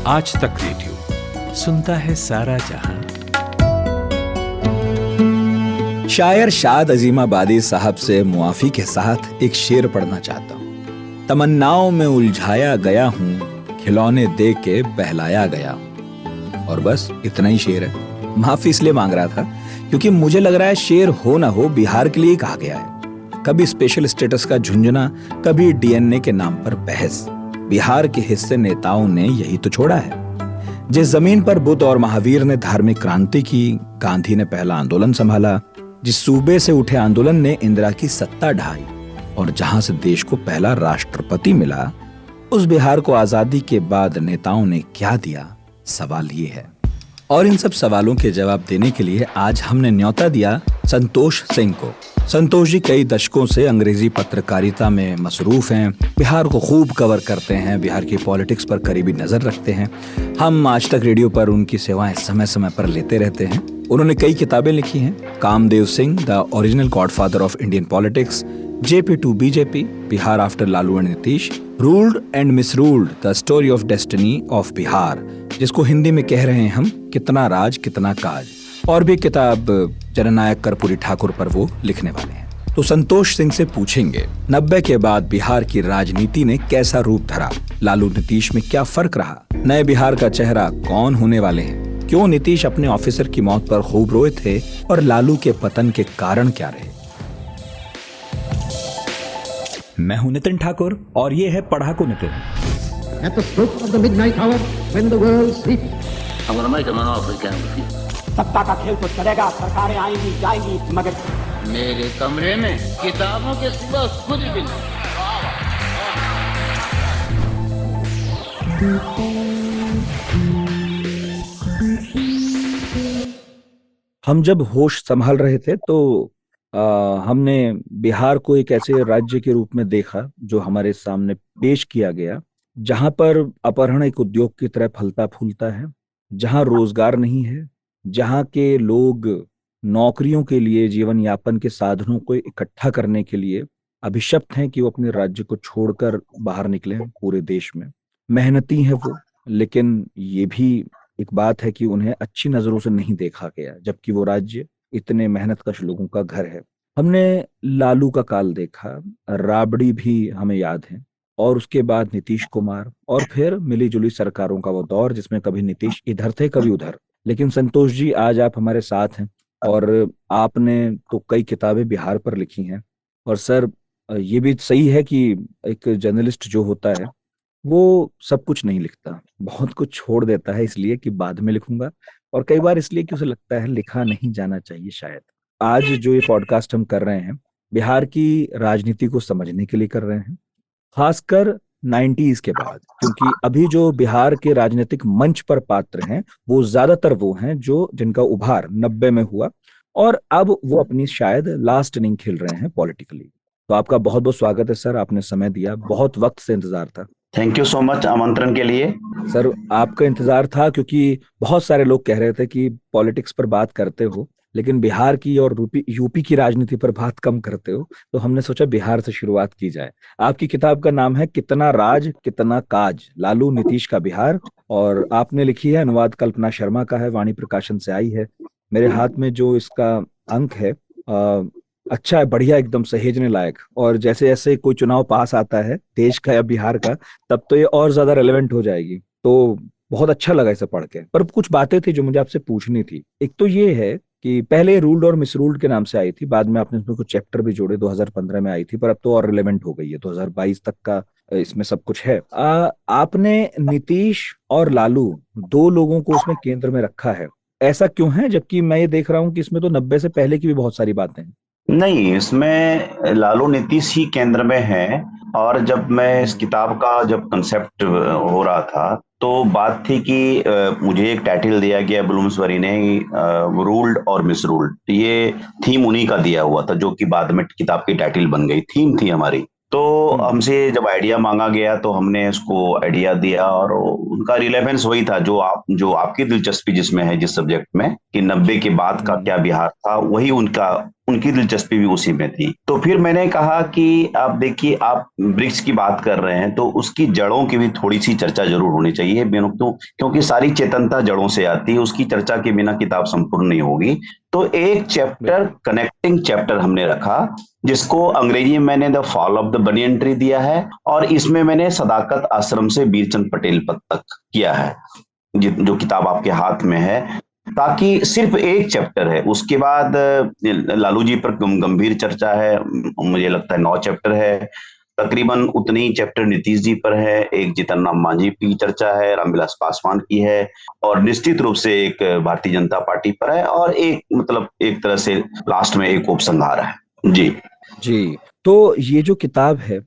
आज तक रेडियो सुनता है सारा जहां। शायर शाद अजीमाबादी साहब से मुआफी के साथ एक शेर पढ़ना चाहता हूँ। तमन्नाओं में उलझाया गया हूँ, खिलौने दे के बहलाया गया हूँ। और बस इतना ही शेर है। माफी इसलिए मांग रहा था क्योंकि मुझे लग रहा है शेर हो ना हो बिहार के लिए कहा गया है। कभी स्पेशल स्टेटस का झुंझुना, कभी डीएनए के नाम पर बहस। बिहार के हिस्से नेताओं ने यही तो छोड़ा है। जिस जमीन पर बुद्ध और महावीर ने धार्मिक क्रांति की, गांधी ने पहला आंदोलन संभाला, जिस सूबे से उठे आंदोलन ने इंदिरा की सत्ता ढाई और जहां से देश को पहला राष्ट्रपति मिला, उस बिहार को आजादी के बाद नेताओं ने क्या दिया, सवाल ये है। और इन सब सवालों के जवाब देने के लिए आज हमने न्योता दिया संतोष सिंह को। संतोष जी कई दशकों से अंग्रेजी पत्रकारिता में मसरूफ हैं, बिहार को खूब कवर करते हैं, बिहार की पॉलिटिक्स पर करीबी नजर रखते हैं। हम आज तक रेडियो पर उनकी सेवाएं समय समय पर लेते रहते हैं। उन्होंने कई किताबें लिखी हैं, Kamdev Singh, the original godfather of Indian politics, JP to BJP, Bihar after Lalu and Nitish, ruled and misruled, the story of destiny of Bihar, जिसको हिंदी में कह रहे हैं हम कितना राज कितना काज, और भी किताब जननायक कर्पूरी ठाकुर पर वो लिखने वाले हैं। तो संतोष सिंह से पूछेंगे 90 के बाद बिहार की राजनीति ने कैसा रूप धरा, लालू नीतीश में क्या फर्क रहा, नए बिहार का चेहरा कौन होने वाले हैं, क्यों नीतीश अपने ऑफिसर की मौत पर खूब रोए थे और लालू के पतन के कारण क्या रहे। मैं हूं नितिन ठाकुर और ये है पढ़ाकू Nitin. At the stroke of the midnight hour, when the world sleeps, I'm going to make him an offer again with you. सत्ता का खेल तो चलेगा, सरकारें आएंगी जाएंगी, मगर मेरे कमरे में किताबों के सिवा कुछ भी नहीं। हम जब होश संभाल रहे थे तो हमने बिहार को एक ऐसे राज्य के रूप में देखा जो हमारे सामने पेश किया गया, जहां पर अपहरण एक उद्योग की तरह फलता फूलता है, जहां रोजगार नहीं है, जहां के लोग नौकरियों के लिए, जीवन यापन के साधनों को इकट्ठा करने के लिए अभिशप्त हैं कि वो अपने राज्य को छोड़कर बाहर निकले पूरे देश में। मेहनती हैं वो, लेकिन ये भी एक बात है कि उन्हें अच्छी नजरों से नहीं देखा गया, जबकि वो राज्य इतने मेहनतकश लोगों का घर है। हमने लालू का काल देखा, राबड़ी भी हमें याद है, और उसके बाद नीतीश कुमार, और फिर मिली जुली सरकारों का वो दौर जिसमें कभी नीतीश इधर थे कभी उधर। लेकिन संतोष जी आज आप हमारे साथ हैं और आपने तो कई किताबें बिहार पर लिखी हैं। और सर ये भी सही है कि एक जर्नलिस्ट जो होता है वो सब कुछ नहीं लिखता, बहुत कुछ छोड़ देता है इसलिए कि बाद में लिखूंगा, और कई बार इसलिए कि उसे लगता है लिखा नहीं जाना चाहिए शायद। आज जो ये पॉडकास्ट हम कर रहे हैं बिहार की राजनीति को समझने के लिए कर रहे हैं, खासकर 90s के बाद, क्योंकि अभी जो बिहार के राजनीतिक मंच पर पात्र हैं वो ज्यादातर वो हैं जो जिनका उभार 90 में हुआ और अब वो अपनी शायद लास्ट इनिंग खेल रहे हैं पॉलिटिकली। तो आपका बहुत बहुत स्वागत है सर, आपने समय दिया, बहुत वक्त से इंतजार था। थैंक यू सो मच आमंत्रण के लिए। सर आपका इंतजार था क्योंकि बहुत सारे लोग कह रहे थे कि पॉलिटिक्स पर बात करते हो लेकिन बिहार की और यूपी की राजनीति पर बात कम करते हो, तो हमने सोचा बिहार से शुरुआत की जाए। आपकी किताब का नाम है कितना राज कितना काज, लालू नीतीश का बिहार, और आपने लिखी है, अनुवाद कल्पना शर्मा का है, वाणी प्रकाशन से आई है। मेरे हाथ में जो इसका अंक है अच्छा है, बढ़िया, एकदम सहेजने लायक, और जैसे जैसे कोई चुनाव पास आता है देश का या बिहार का तब तो ये और ज्यादा रेलेवेंट हो जाएगी। तो बहुत अच्छा लगा इसे पढ़ के। पर कुछ बातें थी जो मुझे आपसे पूछनी थी। एक तो ये है कि पहले रूल्ड और मिसरूल्ड के नाम से आई थी, बाद में आपने इसमें कुछ चैप्टर भी जोड़े, 2015 में आई थी, पर अब तो और रिलेवेंट हो गई है, 2022 तक का इसमें सब कुछ है। आपने नीतीश और लालू दो लोगों को उसमें केंद्र में रखा है, ऐसा क्यों है, जबकि मैं ये देख रहा हूँ कि इसमें तो 90 से पहले की भी बहुत सारी बातें हैं। नहीं, इसमें लालू नीतीश ही केंद्र में है। और जब मैं इस किताब का जब कंसेप्ट हो रहा था तो बात थी कि मुझे एक टाइटल दिया गया ब्लूम्सबरी ने, रूल्ड और मिसरूल्ड। ये थीम उन्हीं का दिया हुआ था जो कि बाद में किताब की टाइटल बन गई, थीम थी हमारी। तो हमसे जब आइडिया मांगा गया तो हमने उसको आइडिया दिया, और उनका रिलेवेंस वही था जो आपकी दिलचस्पी जिसमें है, जिस सब्जेक्ट में कि 90 के बाद का क्या बिहार था, वही उनकी दिलचस्पी भी उसी में थी। तो फिर मैंने कहा कि आप देखिए, आप वृक्ष की बात कर रहे हैं तो उसकी जड़ों की भी थोड़ी सी चर्चा जरूर होनी चाहिए, क्योंकि सारी चेतनता जड़ों से आती है, उसकी चर्चा के बिना किताब संपूर्ण नहीं होगी। तो एक चैप्टर, कनेक्टिंग चैप्टर हमने रखा, जिसको अंग्रेजी में मैंने the fall of the banyan tree दिया है, और इसमें मैंने सदाकत आश्रम से बीरचंद पटेल पद तक किया है, जो किताब आपके हाथ में है, ताकि सिर्फ एक चैप्टर है। उसके बाद लालू जी पर गंभीर चर्चा है, मुझे लगता है 9 चैप्टर है, तकरीबन उतनी ही चैप्टर नीतीश जी पर है, एक जीतन राम मांझी की चर्चा है, रामविलास पासवान की है, और निश्चित रूप से एक भारतीय जनता पार्टी पर है, और एक तरह से लास्ट में एक उपसंहार है। जी जी। तो ये जो किताब है,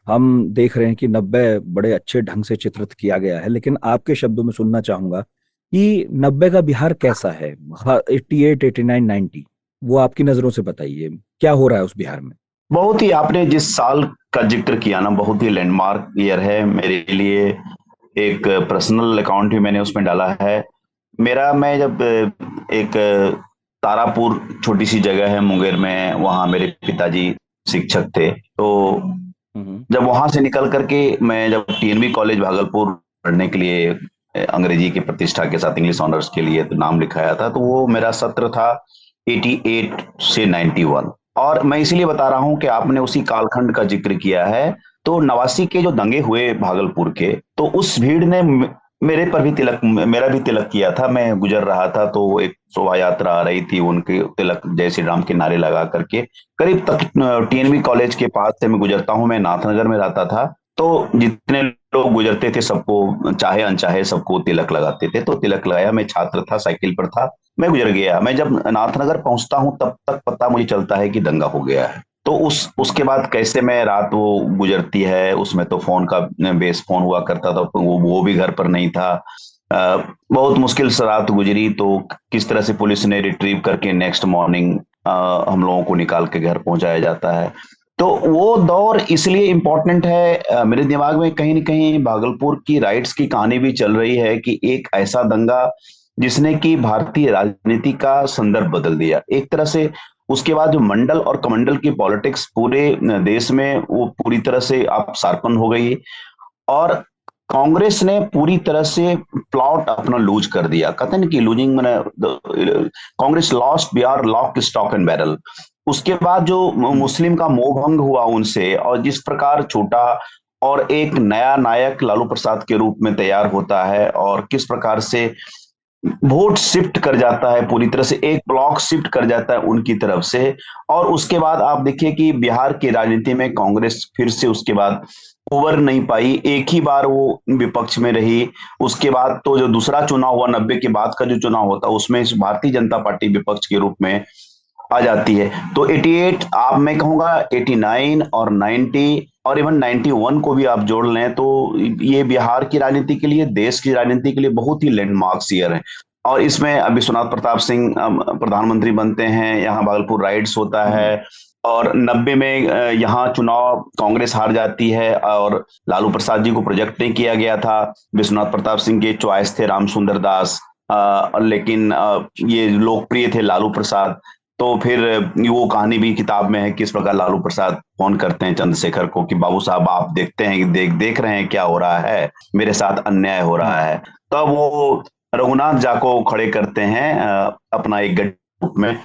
हम देख रहे हैं कि 90 बड़े अच्छे ढंग से चित्रित किया गया है, लेकिन आपके शब्दों में सुनना चाहूंगा कि 90 का बिहार कैसा है, 88, 89, 90, वो आपकी नजरों से बताइए, क्या हो रहा है उस बिहार में? बहुत ही, आपने जिस साल का जिक्र किया ना, बहुत ही लैंडमार्क ईयर है मेरे लिए। एक पर्सनल अकाउंट भी मैंने उसमें डाला है मैं जब एक तारापुर छोटी सी जगह है मुंगेर में, वहां मेरे पिताजी शिक्षक थे, तो जब वहां से निकल करके मैं जब टीएनबी कॉलेज भागलपुर पढ़ने के लिए अंग्रेजी की प्रतिष्ठा के साथ इंग्लिश ऑनर्स के लिए तो नाम लिखाया था, तो वो मेरा सत्र था 88 से 91। और मैं इसीलिए बता रहा हूं कि आपने उसी कालखंड का जिक्र किया है। तो 89 के जो दंगे हुए भागलपुर के, तो उस भीड़ ने मेरा भी तिलक किया था। मैं गुजर रहा था तो एक शोभा यात्रा आ रही थी, उनके तिलक जय श्री राम के नारे लगा करके करीब तक टीएनबी कॉलेज के पास से मैं गुजरता हूं। मैं नाथनगर में रहता था, तो जितने लोग गुजरते थे सबको चाहे अनचाहे सबको तिलक लगाते थे, तो तिलक लगाया। मैं छात्र था, साइकिल पर था, मैं गुजर गया। मैं जब नाथनगर पहुंचता हूं तब तक पता मुझे चलता है कि दंगा हो गया है। तो उसके बाद कैसे मैं रात वो गुजरती है, उसमें तो फोन का बेस फोन हुआ करता था, तो वो भी घर पर नहीं था। बहुत मुश्किल से रात गुजरी, तो किस तरह से पुलिस ने रिट्रीव करके नेक्स्ट मॉर्निंग हम लोगों को निकाल के घर पहुंचाया जाता है। तो वो दौर इसलिए इम्पोर्टेंट है मेरे दिमाग में, कहीं ना कहीं भागलपुर की राइट्स की कहानी भी चल रही है कि एक ऐसा दंगा जिसने कि भारतीय राजनीति का संदर्भ बदल दिया एक तरह से। उसके बाद जो मंडल और कमंडल की पॉलिटिक्स पूरे देश में वो पूरी तरह से आप शार्पन हो गई, और कांग्रेस ने पूरी तरह से प्लॉट अपना लूज कर दिया। कहते हैं कि लूजिंग मैंने, Congress lost Bihar lock stock and barrel. उसके बाद जो मुस्लिम का मोहभंग हुआ उनसे, और जिस प्रकार छोटा और एक नया नायक लालू प्रसाद के रूप में तैयार होता है, और किस प्रकार से वोट शिफ्ट कर जाता है, पूरी तरह से एक ब्लॉक शिफ्ट कर जाता है उनकी तरफ से। और उसके बाद आप देखिए कि बिहार की राजनीति में कांग्रेस फिर से उसके बाद उबर नहीं पाई, एक ही बार वो विपक्ष में रही। उसके बाद तो जो दूसरा चुनाव हुआ 90 के बाद का जो चुनाव होता है, उसमें भारतीय जनता पार्टी विपक्ष के रूप में आ जाती है। तो 88, आप मैं कहूंगा 89 और 90 और इवन 91 को भी आप जोड़ लें तो ये बिहार की राजनीति के लिए, देश की राजनीति के लिए बहुत ही लैंडमार्क ईयर है। और इसमें विश्वनाथ प्रताप सिंह प्रधानमंत्री बनते हैं, यहाँ भागलपुर राइट्स होता है, और 90 में यहाँ चुनाव कांग्रेस हार जाती है, और लालू प्रसाद जी को प्रोजेक्ट नहीं किया गया था। विश्वनाथ प्रताप सिंह के चॉइस थे राम सुंदर दास, लेकिन ये लोकप्रिय थे लालू प्रसाद। तो फिर वो कहानी भी किताब में है, किस प्रकार लालू प्रसाद फोन करते हैं चंद्रशेखर को कि बाबू साहब आप देखते हैं, देख रहे हैं क्या हो रहा है, मेरे साथ अन्याय हो रहा है। तब वो रघुनाथ जा को खड़े करते हैं अपना एक गठबंधन में।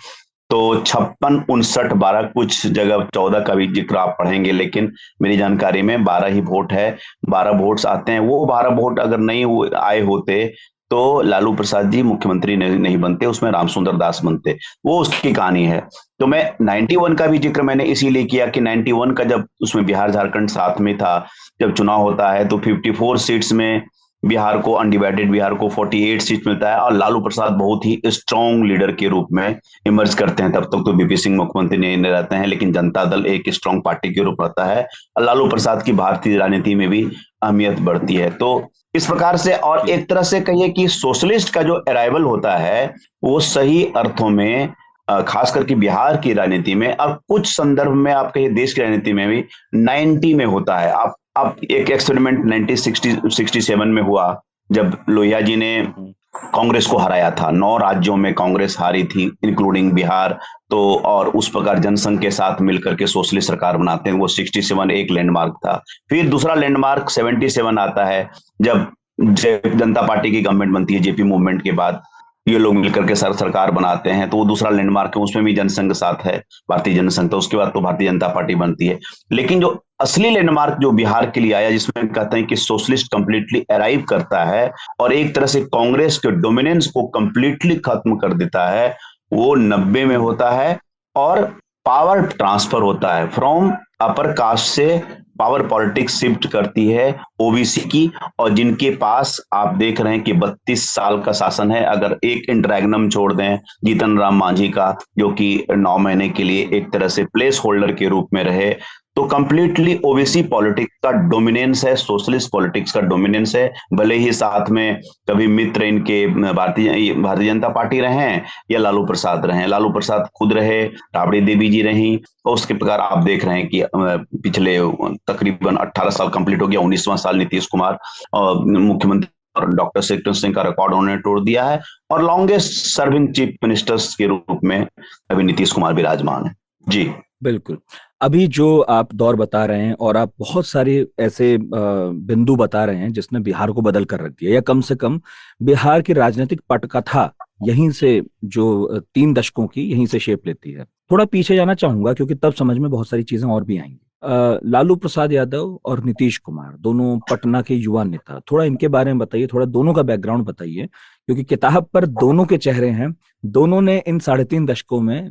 तो 56, 59, 12, कुछ जगह 14 का भी जिक्र आप पढ़ेंगे, लेकिन मेरी जानकारी में 12 ही वोट है, 12 वोट्स आते हैं। वो 12 वोट अगर नहीं आए होते तो लालू प्रसाद जी मुख्यमंत्री नहीं बनते, उसमें रामसुंदर दास बनते। वो उसकी कहानी है। तो मैं 91 का भी जिक्र मैंने इसीलिए किया कि 91 का जब उसमें बिहार झारखंड साथ में था, जब चुनाव होता है तो 54 सीट्स में बिहार को, अनडिवाइडेड बिहार को 48 सीट मिलता है, और लालू प्रसाद बहुत ही स्ट्रॉन्ग लीडर के रूप में इमर्ज करते हैं। तब तक तो बीपी सिंह मुख्यमंत्री नहीं रहते हैं, लेकिन जनता दल एक स्ट्रॉन्ग पार्टी के रूप रहता है, और लालू प्रसाद की भारतीय राजनीति में भी अहमियत बढ़ती है। तो इस प्रकार से, और एक तरह से कहिए कि सोशलिस्ट का जो अराइवल होता है वो सही अर्थों में खास करके बिहार की राजनीति में और कुछ संदर्भ में आप कहिए देश की राजनीति में भी 90 में होता है। आप एक एक्सपेरिमेंट 1967 में हुआ जब लोहिया जी ने कांग्रेस को हराया था। 9 राज्यों में कांग्रेस हारी थी इंक्लूडिंग बिहार। तो और उस प्रकार जनसंघ के साथ मिलकर के सोशलिस्ट सरकार बनाते हैं। वो 67 एक लैंडमार्क था। फिर दूसरा लैंडमार्क 77 आता है जब जनता पार्टी की गवर्नमेंट बनती है। जेपी मूवमेंट के बाद ये लोग मिलकर के सरकार बनाते हैं, तो वो दूसरा लैंडमार्क है। उसमें भी जनसंघ साथ है, भारतीय जनसंघ। तो उसके बाद तो भारतीय जनता पार्टी बनती है। लेकिन जो असली लैंडमार्क जो बिहार के लिए आया, जिसमें कहते हैं कि सोशलिस्ट कंप्लीटली अराइव करता है और एक तरह से कांग्रेस के डोमिनेंस को कंप्लीटली खत्म कर देता है, वो 90 में होता है। और पावर ट्रांसफर होता है फ्रॉम अपर कास्ट से पावर पॉलिटिक्स शिफ्ट करती है ओबीसी की। और जिनके पास आप देख रहे हैं कि 32 साल का शासन है। अगर एक इंटरैग्नम छोड़ दें जीतन राम मांझी का, जो कि 9 महीने के लिए एक तरह से प्लेस होल्डर के रूप में रहे, तो कंप्लीटली ओबीसी पॉलिटिक्स का डोमिनेंस है, सोशलिस्ट पॉलिटिक्स का डोमिनेंस है। भले ही साथ में कभी मित्र इनके भारतीय जनता पार्टी रहे हैं या लालू प्रसाद रहे। लालू प्रसाद खुद रहे, राबड़ी देवी जी रही। और उसके प्रकार आप देख रहे हैं कि पिछले तकरीबन 18 साल कंप्लीट हो गया, 19वां साल नीतीश कुमार मुख्यमंत्री और डॉक्टर शेखर सिंह का रिकॉर्ड उन्होंने तोड़ दिया है। और लॉन्गेस्ट सर्विंग चीफ मिनिस्टर्स के रूप में अभी नीतीश कुमार विराजमान है। जी बिल्कुल। अभी जो आप दौर बता रहे हैं और आप बहुत सारे ऐसे बिंदु बता रहे हैं जिसने बिहार को बदल कर रख दिया, या कम से कम बिहार की राजनीतिक पटकथा यहीं से, जो 3 दशकों की, यहीं से शेप लेती है। थोड़ा पीछे जाना चाहूंगा क्योंकि तब समझ में बहुत सारी चीजें और भी आएंगी। लालू प्रसाद यादव और नीतीश कुमार दोनों पटना के युवा नेता, थोड़ा इनके बारे में बताइए, थोड़ा दोनों का बैकग्राउंड बताइए, क्योंकि किताब पर दोनों के चेहरे हैं। दोनों ने इन 3.5 दशकों में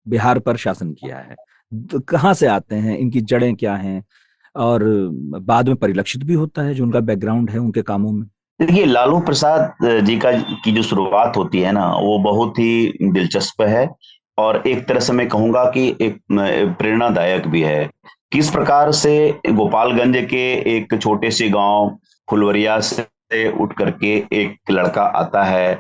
बिहार पर शासन किया है। कहाँ से आते हैं, इनकी जड़ें क्या हैं, और बाद में परिलक्षित भी होता है जो उनका बैकग्राउंड है उनके कामों में। देखिए, लालू प्रसाद जी की जो शुरुआत होती है ना, वो बहुत ही दिलचस्प है और एक तरह से मैं कहूंगा कि एक प्रेरणादायक भी है। किस प्रकार से गोपालगंज के एक छोटे से गांव फुलवरिया से उठ करके एक लड़का आता है,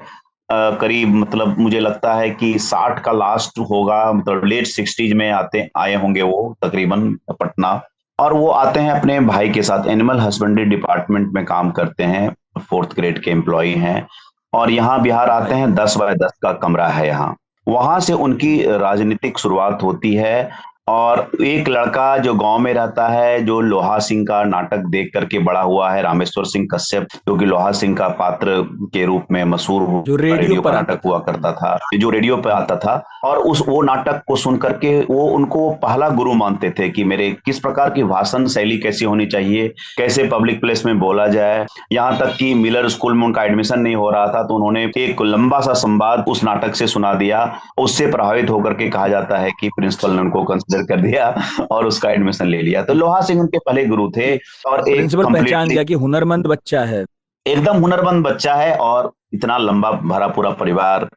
करीब मतलब मुझे लगता है कि 60 का लास्ट होगा, मतलब लेट 60s में आए होंगे वो तकरीबन पटना। और वो आते हैं अपने भाई के साथ, एनिमल हस्बेंड्री डिपार्टमेंट में काम करते हैं, 4th ग्रेड के एम्प्लॉय हैं। और यहाँ बिहार आते हैं, 10 बाय 10 का कमरा है यहाँ। वहां से उनकी राजनीतिक शुरुआत होती है। और एक लड़का जो गांव में रहता है, जो लोहा सिंह का नाटक देख करके बड़ा हुआ है, रामेश्वर सिंह कश्यप, जो कि लोहा सिंह का पात्र के रूप में मशहूर जो रेडियो पर नाटक हुआ करता था, जो रेडियो पे आता था। और वो नाटक को सुन करके वो उनको पहला गुरु मानते थे कि मेरे किस प्रकार की भाषण शैली कैसी होनी चाहिए, कैसे पब्लिक प्लेस में बोला जाए। यहाँ तक कि मिलर स्कूल में उनका एडमिशन नहीं हो रहा था, तो उन्होंने एक लंबा सा संवाद उस नाटक से सुना दिया। उससे प्रभावित होकर के कहा जाता है कि प्रिंसिपल ने उनको कंसिडर कर दिया और उसका एडमिशन ले लिया। तो लोहा सिंह उनके पहले गुरु थे। और एक प्रिंसिपल पहचान गया कि हुनरमंद बच्चा है, एकदम हुनरमंद बच्चा है। और इतना लंबा भरा पूरा परिवार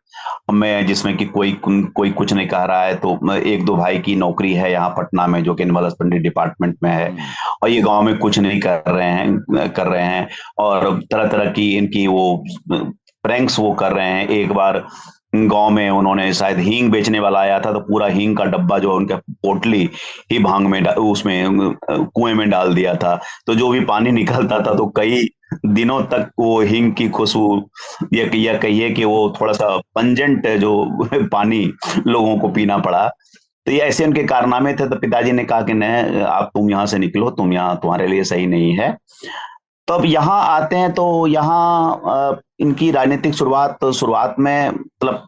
में, जिसमें कि कोई कुछ नहीं कह रहा है। तो 1-2 भाई की नौकरी है यहाँ पटना में, जो कि एनिमल हस्बेंड्री डिपार्टमेंट में है, और ये गांव में कुछ नहीं कर रहे हैं। और तरह तरह की इनकी वो प्रैंक्स वो कर रहे हैं। एक बार गांव में उन्होंने शायद हींग बेचने वाला आया था, तो पूरा हींग का डब्बा जो उनका पोटली ही भांग में उसमें कुएं में डाल दिया था। तो जो भी पानी निकलता था, तो कई दिनों तक वो हींग की खुशबू, या कहिए कि वो थोड़ा सा पंजेंट जो पानी लोगों को पीना पड़ा। तो ये ऐसे उनके कारनामे थे। तो पिताजी ने कहा कि नहीं, आप तुम यहाँ से निकलो, तुम यहाँ तुम्हारे लिए सही नहीं है। तो अब यहाँ आते हैं, तो यहाँ इनकी राजनीतिक शुरुआत में मतलब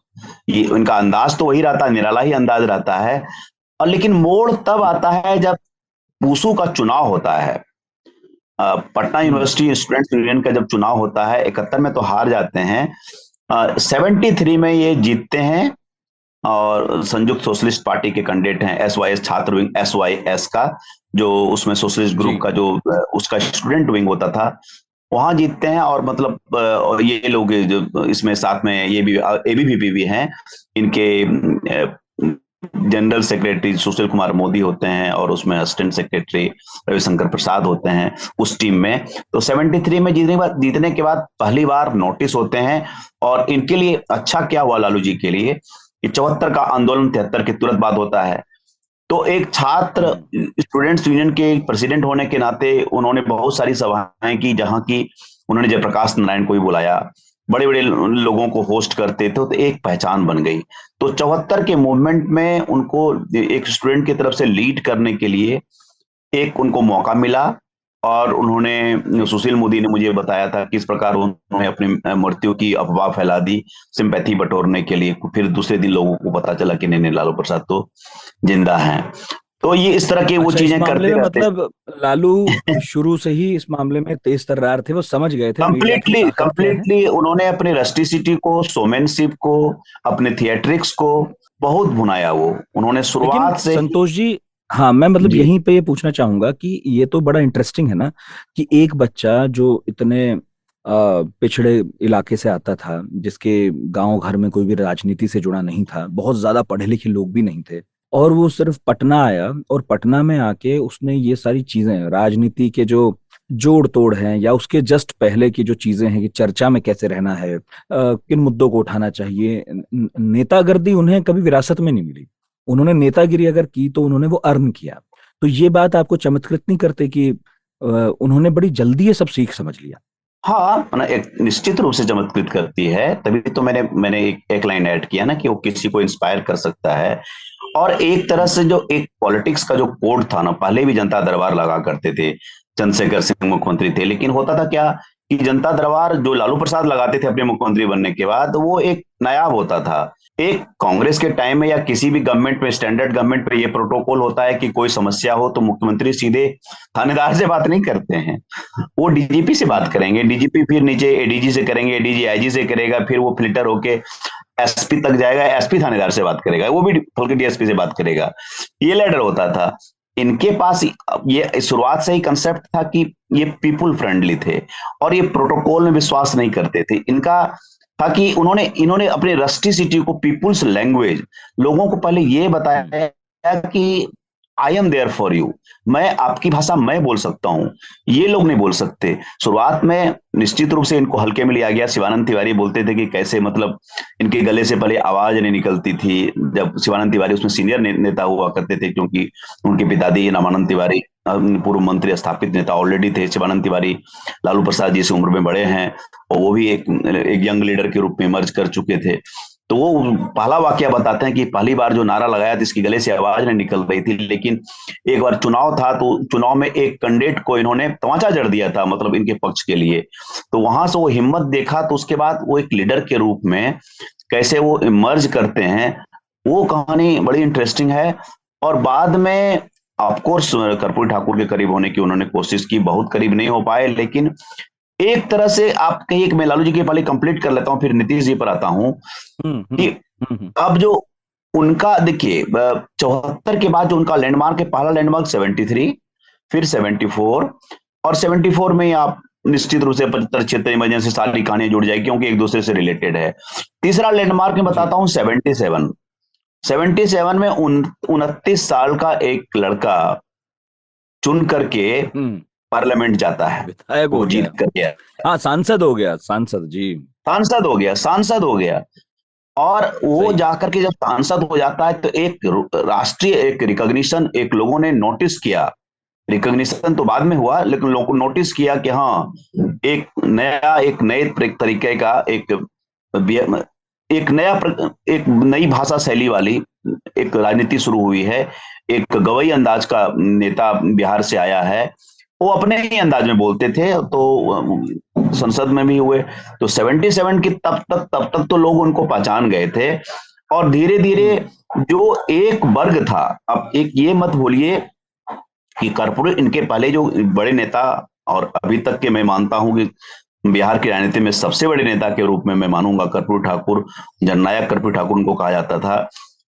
ये इनका अंदाज तो वही रहता है, निराला ही अंदाज रहता है। और लेकिन मोड़ तब आता है जब पूसू का चुनाव होता है। पटना यूनिवर्सिटी स्टूडेंट्स यूनियन का जब चुनाव होता है, 71 में तो हार जाते हैं, 73 में ये जीतते हैं। और संयुक्त सोशलिस्ट पार्टी के कैंडिडेट हैं, SYS छात्र विंग, SYS का, जो उसमें सोशलिस्ट ग्रुप का जो उसका स्टूडेंट विंग होता था, वहां जीतते हैं। और मतलब ये लोग जो इसमें साथ में ये भी ABVP भी हैं, इनके जनरल सेक्रेटरी सुशील कुमार मोदी होते हैं, और उसमें असिस्टेंट सेक्रेटरी रविशंकर प्रसाद होते हैं उस टीम में। तो 73 में जीतने के बाद पहली बार नोटिस होते हैं। और इनके लिए अच्छा क्या हुआ लालू जी के लिए ये 74 का आंदोलन 73 के तुरंत बाद होता है। तो एक छात्र स्टूडेंट्स यूनियन के प्रेसिडेंट होने के नाते उन्होंने बहुत सारी सभाएं की, जहां की उन्होंने जयप्रकाश नारायण को भी बुलाया, बड़े बड़े लोगों को होस्ट करते थे, तो एक पहचान बन गई। तो 74 के मूवमेंट में उनको एक स्टूडेंट की तरफ से लीड करने के लिए एक उनको मौका मिला, और उन्होंने, सुशील मोदी ने मुझे बताया था किस प्रकार उन्होंने अपनी मृत्यु की अफवाह फैला दी सिंपैथी बटोरने के लिए। फिर दूसरे दिन लोगों को पता चला कि नहीं, लालू प्रसाद तो जिंदा हैं। तो ये इस तरह की वो अच्छा, चीजें करते रहते। मतलब लालू शुरू से ही इस मामले में तेज तर्रार थे, वो समझ गए थे मीडिया की ताकत क्या है। कंप्लीटली उन्होंने अपनी रस्टिसिटी को, शोमैनशिप को, अपने थिएट्रिक्स को बहुत भुनाया। वो उन्होंने शुरुआत से संतोष जी, हाँ, मैं मतलब जी। यहीं पे ये पूछना चाहूंगा कि ये तो बड़ा इंटरेस्टिंग है ना कि एक बच्चा जो इतने पिछड़े इलाके से आता था, जिसके गांव घर में कोई भी राजनीति से जुड़ा नहीं था, बहुत ज्यादा पढ़े लिखे लोग भी नहीं थे, और वो सिर्फ पटना आया, और पटना में आके उसने ये सारी चीजें, राजनीति के जो जोड़ तोड़ हैं या उसके जस्ट पहले की जो चीजें हैं कि चर्चा में कैसे रहना है, किन मुद्दों को उठाना चाहिए, नेतागिरी उन्हें कभी विरासत में नहीं मिली। उन्होंने नेतागिरी अगर की तो उन्होंने वो अर्न किया। तो ये बात आपको चमत्कृत नहीं करते कि उन्होंने बड़ी जल्दी ये सब सीख समझ लिया? हाँ, एक निश्चित रूप से चमत्कृत करती है। तभी तो मैंने एक लाइन ऐड किया ना कि वो किसी को इंस्पायर कर सकता है। और एक तरह से जो एक पॉलिटिक्स का जो कोड था ना, पहले भी जनता दरबार लगा करते थे, चंद्रशेखर सिंह मुख्यमंत्री थे, लेकिन होता था क्या कि जनता दरबार जो लालू प्रसाद लगाते थे अपने मुख्यमंत्री बनने के बाद, वो एक नायाब होता था। एक कांग्रेस के टाइम में या किसी भी गवर्नमेंट में, स्टैंडर्ड गवर्नमेंट पे ये प्रोटोकॉल होता है कि कोई समस्या हो तो मुख्यमंत्री सीधे थानेदार से बात नहीं करते हैं, वो डीजीपी से बात करेंगे, डीजीपी फिर नीचे एडीजी से करेंगे, एडीजी आईजी से करेगा, फिर वो फिल्टर होके एसपी तक जाएगा, एसपी थानेदार से बात करेगा, वो भी बल्कि डीएसपी से बात करेगा। ये लेटर होता था इनके पास। ये शुरुआत से ही कंसेप्ट था कि ये पीपुल फ्रेंडली थे और ये प्रोटोकॉल में विश्वास नहीं करते थे। इनका था कि इन्होंने अपने रस्टिसिटी को, पीपुल्स लैंग्वेज, लोगों को पहले ये बताया कि I am there for you, मैं आपकी भाषा मैं बोल सकता हूं, ये लोग नहीं बोल सकते। शुरुआत में निश्चित रूप से इनको हल्के में लिया गया। शिवानंद तिवारी बोलते थे कि कैसे, मतलब इनके गले से पहले आवाज नहीं निकलती थी। जब शिवानंद तिवारी उसमें सीनियर नेता हुआ करते थे, क्योंकि उनके पिताजी रामानंद तिवारी पूर्व मंत्री, स्थापित नेता ऑलरेडी थे। शिवानंद तिवारी लालू प्रसाद जी से उम्र में बड़े हैं और वो भी एक यंग लीडर के रूप में इमर्ज कर चुके थे। तो वो पहला वाकया बताते हैं कि पहली बार जो नारा लगाया था, इसकी गले से आवाज नहीं निकल रही थी, लेकिन एक बार चुनाव था तो चुनाव में एक कैंडिडेट को इन्होंने तमाचा जड़ दिया था, मतलब इनके पक्ष के लिए। तो वहां से वो हिम्मत देखा, तो उसके बाद वो एक लीडर के रूप में कैसे वो इमर्ज करते हैं, वो कहानी बड़ी इंटरेस्टिंग है। और बाद में ऑफकोर्स कर्पूरी ठाकुर के करीब होने की उन्होंने कोशिश की, बहुत करीब नहीं हो पाए, लेकिन एक तरह से आप कहिए कि मैं लालू जी के पहले कंप्लीट कर लेता हूं, फिर नीतीश जी पर आता हूं कि अब जो उनका देखिए 74 के बाद जो उनका लैंडमार्क है, पहला लैंडमार्क 73, फिर 74, और 74 में आप निश्चित रूप से 75, 76 इमरजेंसी सारी कहानियां जुड़ जाएगी क्योंकि एक दूसरे से रिलेटेड है। तीसरा लैंडमार्क में बताता हूं 77। 77 में 29 साल का एक लड़का चुन करके पार्लियामेंट जाता है, विधायक वो जीत कर गया, हाँ, सांसद हो गया, सांसद जी, सांसद हो गया। और वो जाकर के जब सांसद हो जाता है तो एक राष्ट्रीय एक रिकॉग्निशन, एक लोगों ने नोटिस किया, रिकॉग्निशन तो बाद में हुआ, लेकिन लोगों को नोटिस किया कि हाँ, एक नए तरीके का एक नई भाषा शैली वाली एक राजनीति शुरू हुई है। एक गवई अंदाज का नेता बिहार से आया है, वो अपने ही अंदाज में बोलते थे, तो संसद में भी हुए। तो 77 की तब तक तो लोग उनको पहचान गए थे। और धीरे धीरे जो एक वर्ग था, अब एक ये मत भूलिए कि कर्पूरी, इनके पहले जो बड़े नेता, और अभी तक के मैं मानता हूं कि बिहार की राजनीति में सबसे बड़े नेता के रूप में मैं मानूंगा कर्पूरी ठाकुर, जननायक कर्पूरी ठाकुर उनको कहा जाता था।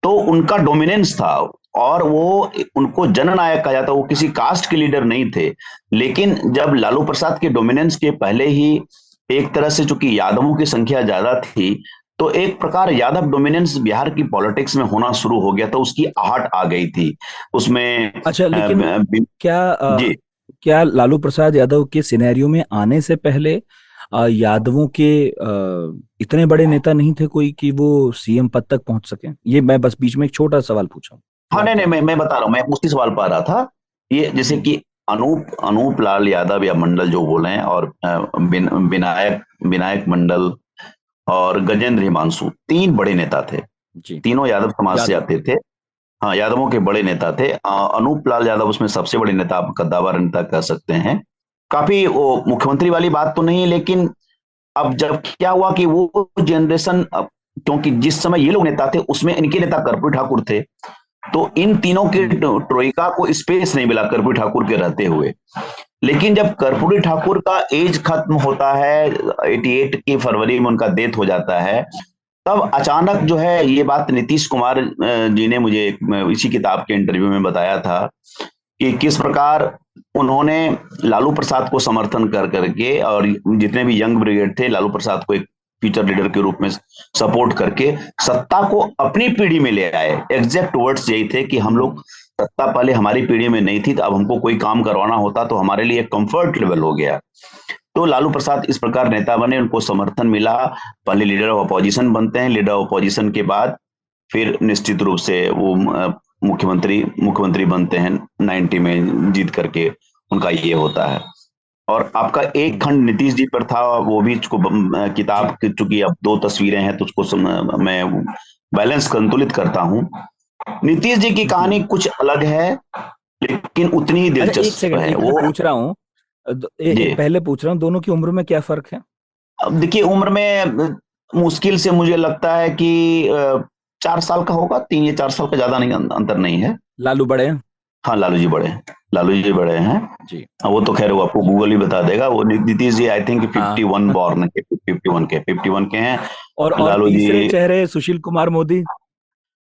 तो उनका डोमिनेंस था और वो उनको जननायक कहा जाता, वो किसी कास्ट के लीडर नहीं थे। लेकिन जब लालू प्रसाद के डोमिनेंस के पहले ही एक तरह से, चूंकि यादवों की संख्या ज्यादा थी, तो एक प्रकार यादव डोमिनेंस बिहार की पॉलिटिक्स में होना शुरू हो गया, तो उसकी आहट आ गई थी उसमें। अच्छा, लेकिन क्या लालू प्रसाद यादव के सिनेरियो में आने से पहले यादवों के इतने बड़े नेता नहीं थे कोई कि वो सीएम पद तक पहुंच सके? ये मैं बस बीच में एक छोटा सवाल पूछा हूं। हाँ, नहीं नहीं, मैं बता रहा हूँ, मैं उसी सवाल पा रहा था। ये जैसे कि अनूप अनूप लाल यादव या मंडल जो बोले हैं, और विनायक विनायक मंडल और गजेंद्र हिमांशु, तीन बड़े नेता थे। जी, तीनों यादव समाज से यादव। आते थे। हाँ, यादवों के बड़े नेता थे। अनूप लाल यादव उसमें सबसे बड़े नेता, आप कद्दावर नेता कह सकते हैं। काफी वो मुख्यमंत्री वाली बात तो नहीं, लेकिन अब जब क्या हुआ कि वो जनरेशन, क्योंकि जिस समय ये लोग नेता थे उसमें इनके नेता कर्पूरी ठाकुर थे, तो इन तीनों के ट्रोइका को स्पेस नहीं मिला कर्पूरी ठाकुर के रहते हुए। लेकिन जब कर्पूरी ठाकुर का एज खत्म होता है, 88 की फरवरी में उनका डेथ हो जाता है, तब अचानक जो है ये बात नीतीश कुमार जी ने मुझे इसी किताब के इंटरव्यू में बताया था कि किस प्रकार उन्होंने लालू प्रसाद को समर्थन कर करके, और जितने भी यंग ब्रिगेड थे, लालू प्रसाद को एक फ्यूचर लीडर के रूप में सपोर्ट करके सत्ता को अपनी पीढ़ी में ले आए। एग्जैक्ट वर्ड्स यही थे कि हम लोग, सत्ता पहले हमारी पीढ़ी में नहीं थी, तो अब हमको कोई काम करवाना होता तो हमारे लिए कंफर्ट लेवल हो गया। तो लालू प्रसाद इस प्रकार नेता बने, उनको समर्थन मिला। पहले लीडर ऑफ अपोजिशन बनते हैं, लीडर ऑफ अपोजिशन के बाद फिर निश्चित रूप से वो मुख्यमंत्री बनते हैं 90 में जीत करके, उनका ये होता है। और आपका एक खंड नीतीश जी पर था, वो भी किताब की चूंकि अब दो तस्वीरें हैं तो उसको मैं बैलेंस संतुलित करता हूँ। नीतीश जी की कहानी कुछ अलग है, लेकिन उतनी ही अच्छा, एक दिलचस्प सेकंड, है। एक वो पूछ रहा हूँ, जी, पहले पूछ रहा हूँ, दोनों की उम्र में क्या फर्क है? अब देखिए उम्र में मुश्किल से मुझे लगता है कि 4 साल का होगा, 3 या 4 साल का, ज्यादा नहीं, अंतर नहीं है। लालू बड़े हैं? हाँ, लालू जी बड़े हैं, लालू जी बड़े हैं। जी, वो तो खैर वो आपको जी। गूगल ही बता देगा। वो नीतीश जी आई थिंक हाँ। 51 बॉर्न के, 51 के हैं। और लालू तीसरे जी, चेहरे सुशील कुमार मोदी?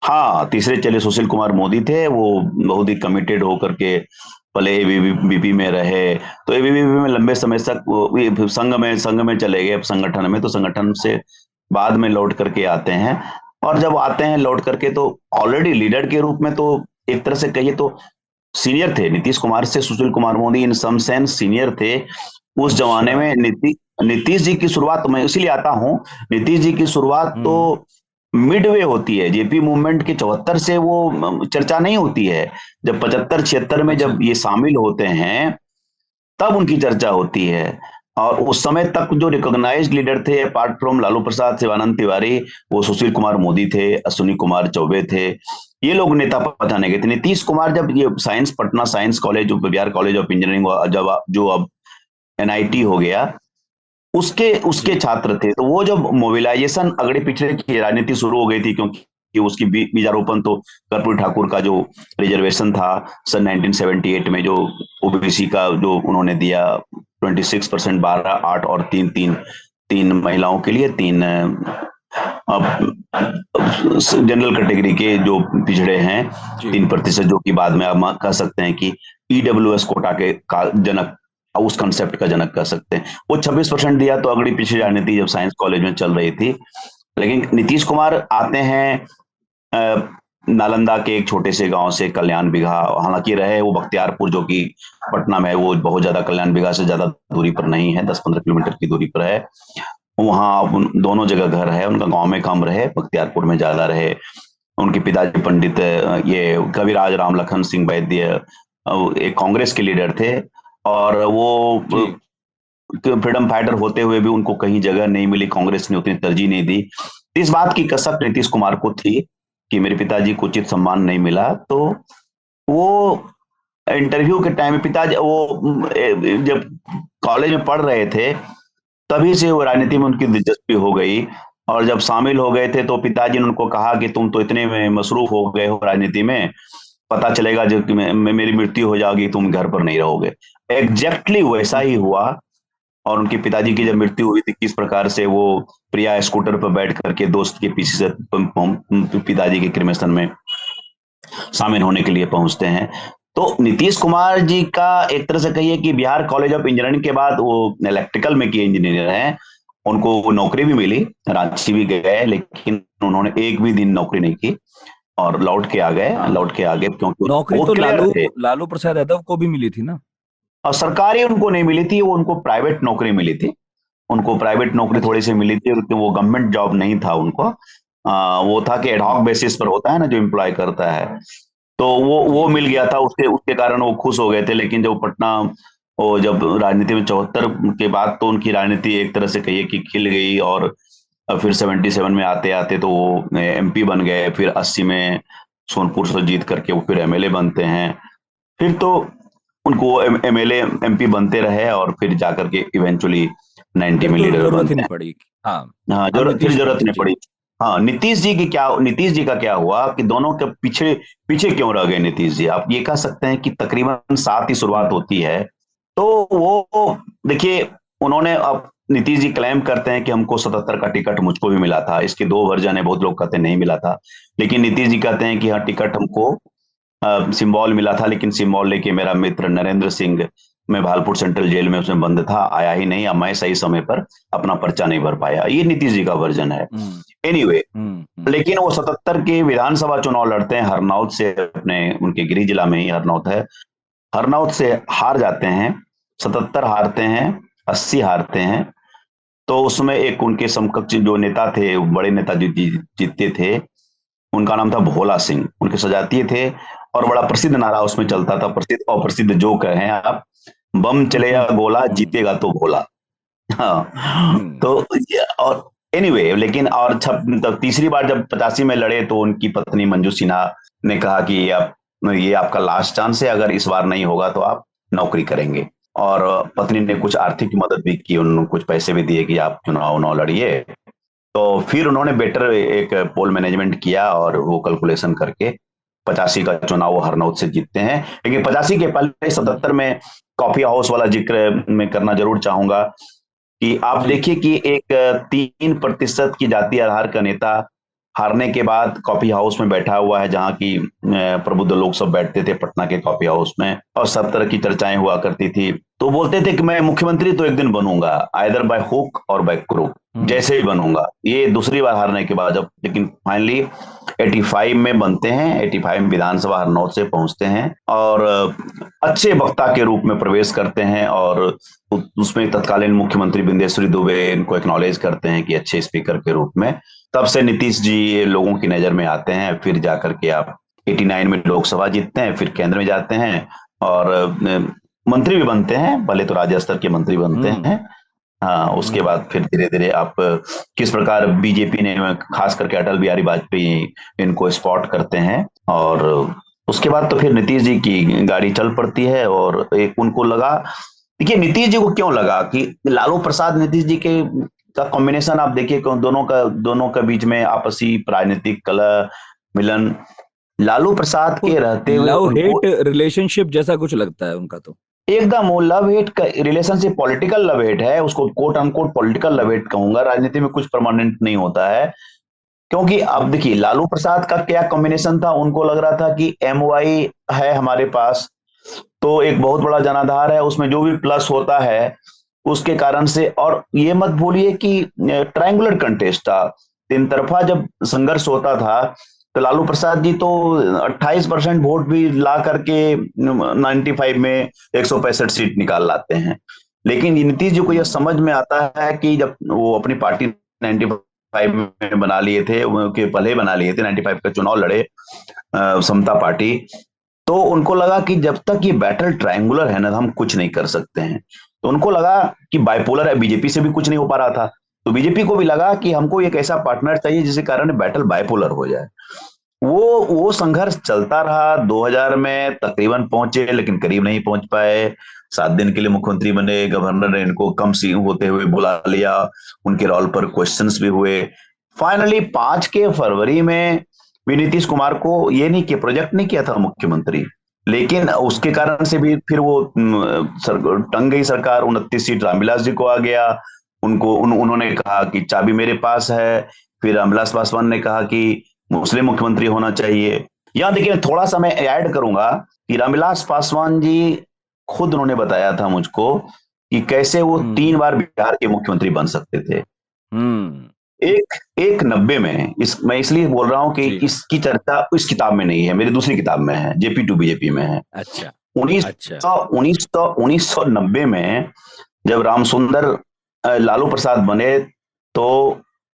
हाँ, तीसरे चले सुशील कुमार मोदी थे। वो बहुत ही कमिटेड होकर के पहले एबीवीपी में रहे, तो एबीवीपी में लंबे समय तक वो संघ में चले गए, संगठन में, तो संगठन से बाद में लौट करके आते हैं। और जब आते हैं लौट करके, तो ऑलरेडी लीडर के रूप में तो एक तरह से कहिए तो सीनियर थे। नीतीश कुमार से सुशील कुमार मोदी इन सम सेंस सीनियर थे उस जमाने अच्छा। में। नीतीश जी की शुरुआत, मैं इसीलिए आता हूं, नीतीश जी की शुरुआत तो मिडवे होती है। जेपी मूवमेंट के 74 से वो चर्चा नहीं होती है। जब 75-76 में अच्छा। जब ये शामिल होते हैं, तब उनकी चर्चा होती है। और उस समय तक जो रिकॉग्नाइज्ड लीडर थे, अपार्ट फ्रॉम लालू प्रसाद, शिवानंद तिवारी, वो सुशील कुमार मोदी थे, अश्विनी कुमार चौबे थे। ये लोग नेता पहचाने गए थे। नीतीश कुमार जब ये Patna science college, Bihar college of engineering, जब जो अब एनआईटी हो गया, उसके उसके जी, छात्र थे। तो वो जब मोबिलाइजेशन अगड़े पिछड़े की राजनीति शुरू हो गई थी, क्योंकि उसकी बीजारोपण तो कर्पूरी ठाकुर का जो रिजर्वेशन था सन 1978 में, जो ओबीसी का जो उन्होंने दिया 26%, 12, 8 और 3, 3 3 महिलाओं के लिए, 3 जनरल कैटेगरी के जो पिछड़े हैं, जी। 3%, जो कि बाद में आप कह सकते हैं कि ईडब्ल्यूएस कोटा के जनक, उस कंसेप्ट का जनक कह सकते हैं। वो 26% दिया, तो अगड़ी पिछड़ी राजनीति जब साइंस कॉलेज में चल रही थी। लेकिन नीतीश कुमार आते हैं नालंदा के एक छोटे से गांव से, कल्याण बिघा। हालांकि रहे वो बख्तियारपुर, जो कि पटना में है, वो बहुत ज्यादा कल्याण बिघा से ज्यादा दूरी पर नहीं है, 10-15 किलोमीटर की दूरी पर है। वहां दोनों जगह घर है उनका, गांव में कम रहे, बख्तियारपुर में ज्यादा रहे। उनके पिताजी पंडित ये कविराज राम लखन सिंह वैद्य एक कांग्रेस के लीडर थे, और वो जी। फ्रीडम फाइटर होते हुए भी उनको कहीं जगह नहीं मिली, कांग्रेस ने उतनी तरजीह नहीं दी। इस बात की कसक नीतीश कुमार को थी कि मेरे पिताजी को उचित सम्मान नहीं मिला। तो वो इंटरव्यू के टाइम में, पिताजी वो जब कॉलेज में पढ़ रहे थे, तभी से वो राजनीति में उनकी दिलचस्पी हो गई। और जब शामिल हो गए थे, तो पिताजी ने उनको कहा कि तुम तो इतने में मसरूफ हो गए हो राजनीति में, पता चलेगा जब मेरी मृत्यु हो जाएगी, तुम घर पर नहीं रहोगे। एग्जैक्टली वैसा ही हुआ। और उनके पिताजी की जब मृत्यु हुई थी, किस प्रकार से वो प्रिया स्कूटर पर बैठ करके दोस्त के पीछे से पिताजी के क्रिमेशन में शामिल होने के लिए पहुंचते हैं। तो नीतीश कुमार जी का एक तरह से कहिए कि बिहार कॉलेज ऑफ इंजीनियरिंग के बाद वो इलेक्ट्रिकल में की इंजीनियर हैं। उनको नौकरी भी मिली, रांची भी गए, लेकिन उन्होंने एक भी दिन नौकरी नहीं की और लौट के आ गए। क्योंकि नौकरी वो तो क्लियर लालू थे। लालू प्रसाद यादव को भी मिली थी ना? और सरकारी उनको नहीं मिली थी, वो उनको प्राइवेट नौकरी मिली थी। उनको प्राइवेट नौकरी थोड़ी सी मिली थी, तो वो गवर्नमेंट जॉब नहीं था उनको। वो था कि एडहॉक बेसिस पर होता है ना, जो एम्प्लॉय करता है, तो जी वो जी मिल जी। गया था, उसके उसके कारण वो खुश हो गए थे। लेकिन जब पटना, वो जब राजनीति में 74 के बाद, तो उनकी राजनीति एक तरह से कहिए कि खिल गई, और फिर 77 में आते आते तो वो एमपी बन गए, फिर 80 में सोनपुर से जीत करके वो फिर एमएलए बनते हैं। फिर तो उनको एमएलए एमपी बनते रहे, और फिर जाकर के इवेंचुअली 90 फिर में तो लीडर जरूरत ही बनते नहीं हैं। पड़ी। हाँ। हाँ, अब जरूरत फिर नीतीश जरूरत बने नहीं जी। पड़ी। हाँ, नीतीश जी का क्या हुआ कि दोनों के पीछे पीछे क्यों रह गए नीतीश जी? आप ये कह सकते हैं कि तकरीबन 7 ही शुरुआत हम्म। होती है। तो वो देखिए, उन्होंने, अब नीतीश जी क्लेम करते हैं कि हमको 77 का टिकट मुझको भी मिला था। इसके दो वर्जन है, बहुत लोग कहते हैं नहीं मिला था, लेकिन नीतीश जी कहते हैं कि हाँ, टिकट हमको सिंबल मिला था, लेकिन सिंबल लेके मेरा मित्र नरेंद्र सिंह, मैं भालपुर सेंट्रल जेल में उसमें बंद था, आया ही नहीं, अब मैं सही समय पर अपना पर्चा नहीं भर पाया। ये नीतीश जी का वर्जन है। हम्म। एनीवे, हम्म। लेकिन वो 77 के विधानसभा चुनाव लड़ते हैं हरनौत से, अपने उनके गृह जिला में ही हरनौत है। हरनौत से हार जाते हैं, 77 हारते हैं, 80 हारते हैं। तो उसमें एक उनके समकक्ष जो नेता थे, बड़े नेता जो जीतते थे, उनका नाम था भोला सिंह, उनके सजातीय थे। और बड़ा प्रसिद्ध नारा उसमें चलता था, प्रसिद्ध और प्रसिद्ध जो कहें आप, बम चलेगा गोला, जीतेगा तो भोला। हाँ, हम्म। तो और एनीवे, लेकिन और तब तीसरी बार जब 85 में लड़े, तो उनकी पत्नी मंजू सिन्हा ने कहा कि आप, ये आपका लास्ट चांस है, अगर इस बार नहीं होगा तो आप नौकरी करेंगे। और पत्नी ने कुछ हम्म। आर्थिक मदद भी की, उन्होंने कुछ पैसे भी दिए कि आप चुनाव लड़िए। तो फिर उन्होंने बेटर एक पोल मैनेजमेंट किया, और वो कैलकुलेशन करके 85 का चुनाव वो हरनौत से जीतते हैं। लेकिन 85 के पहले हम्म। 77 में कॉफी हाउस वाला जिक्र मैं करना जरूर चाहूंगा कि आप जी। देखिए कि एक 3% की जाति आधार का नेता हारने के बाद कॉफी हाउस में बैठा हुआ है, जहां की प्रबुद्ध लोग सब बैठते थे पटना के कॉफी हाउस में, और सब तरह की चर्चाएं हुआ करती थी। तो बोलते थे कि मैं मुख्यमंत्री तो एक दिन बनूंगा, आइदर बाय हुक और बाय क्रूक, हम्म। जैसे ही बनूंगा। ये दूसरी बार हारने के बाद, जब लेकिन फाइनली 85 में बनते हैं, 85 में विधानसभा हरनौत से पहुंचते हैं, और अच्छे वक्ता के रूप में प्रवेश करते हैं, और उसमें तत्कालीन मुख्यमंत्री बिंदेश्वरी दुबे इनको एक्नॉलेज करते हैं कि अच्छे स्पीकर के रूप में। तब से नीतीश जी लोगों की नजर में आते हैं। फिर जाकर के आप 89 में लोकसभा जीतते हैं, फिर केंद्र में जाते हैं, और मंत्री भी बनते हैं, भले तो राज्य स्तर के मंत्री बनते हम्म। हैं। हाँ, उसके हम्म। बाद फिर धीरे धीरे आप किस प्रकार बीजेपी ने, खास करके अटल बिहारी वाजपेयी इनको स्पॉट करते हैं, और उसके बाद तो फिर नीतीश जी की गाड़ी चल पड़ती है। और एक उनको लगा, देखिए नीतीश जी को क्यों लगा कि लालू प्रसाद नीतीश जी के का कॉम्बिनेशन आप देखिए, दोनों का बीच में आपसी राजनीतिक कलह मिलन, लालू प्रसाद के रहते हुए लव उनको हेट रिलेशनशिप जैसा कुछ लगता है उनका तो। एकदम, वो लव हेट का रिलेशनशिप, पॉलिटिकल लव हेट है, उसको quote unquote political love hate कहूंगा। राजनीति में कुछ परमानेंट नहीं होता है। क्योंकि अब देखिए, लालू प्रसाद का क्या कॉम्बिनेशन था, उनको लग रहा था कि एमवाई है हमारे पास, तो एक बहुत बड़ा जनाधार है, उसमें जो भी प्लस होता है उसके कारण से। और ये मत भूलिए कि ट्रायंगुलर कंटेस्ट था, तीन तरफा जब संघर्ष होता था, तो लालू प्रसाद जी तो 28% वोट भी ला करके 95 में 165 सीट निकाल लाते हैं। लेकिन नीतीश जी को यह हम्म। समझ में आता है कि जब वो अपनी पार्टी 95 में बना लिए थे, के पहले बना लिए थे, 95 का चुनाव लड़े समता पार्टी, तो उनको लगा कि जब तक ये बैटल ट्रायंगुलर है ना, हम कुछ नहीं कर सकते हैं। तो उनको लगा कि बाइपोलर है, बीजेपी से भी कुछ नहीं हो पा रहा था, तो बीजेपी को भी लगा कि हमको एक ऐसा पार्टनर चाहिए जिसके कारण बैटल बाइपोलर हो जाए। वो संघर्ष चलता रहा। 2000 में तकरीबन पहुंचे, लेकिन करीब नहीं पहुंच पाए। 7 दिन के लिए मुख्यमंत्री बने, गवर्नर ने इनको कम सी होते हुए बुला लिया, उनके रोल पर क्वेश्चंस भी हुए। फाइनली 5 के फरवरी में भी नीतीश कुमार को ये नहीं किया, प्रोजेक्ट नहीं किया था मुख्यमंत्री, लेकिन उसके कारण से भी फिर वो टंग गई सरकार। 29 सीट रामविलास जी को आ गया। उन्होंने कहा कि चाबी मेरे पास है। फिर रामविलास पासवान ने कहा कि मुस्लिम मुख्यमंत्री होना चाहिए। यहाँ देखिए, थोड़ा सा मैं ऐड करूंगा कि रामविलास पासवान जी खुद उन्होंने बताया था मुझको कि कैसे वो 3 बार बिहार के मुख्यमंत्री बन सकते थे। हम्म। एक एक 90 में, मैं इसलिए बोल रहा हूं कि जी। इसकी चर्चा इस किताब में नहीं है, मेरी दूसरी किताब में है, जेपी टू बीजेपी में है। अच्छा। उन्नीस अच्छा। सौ 1990 में जब रामसुंदर लालू प्रसाद बने तो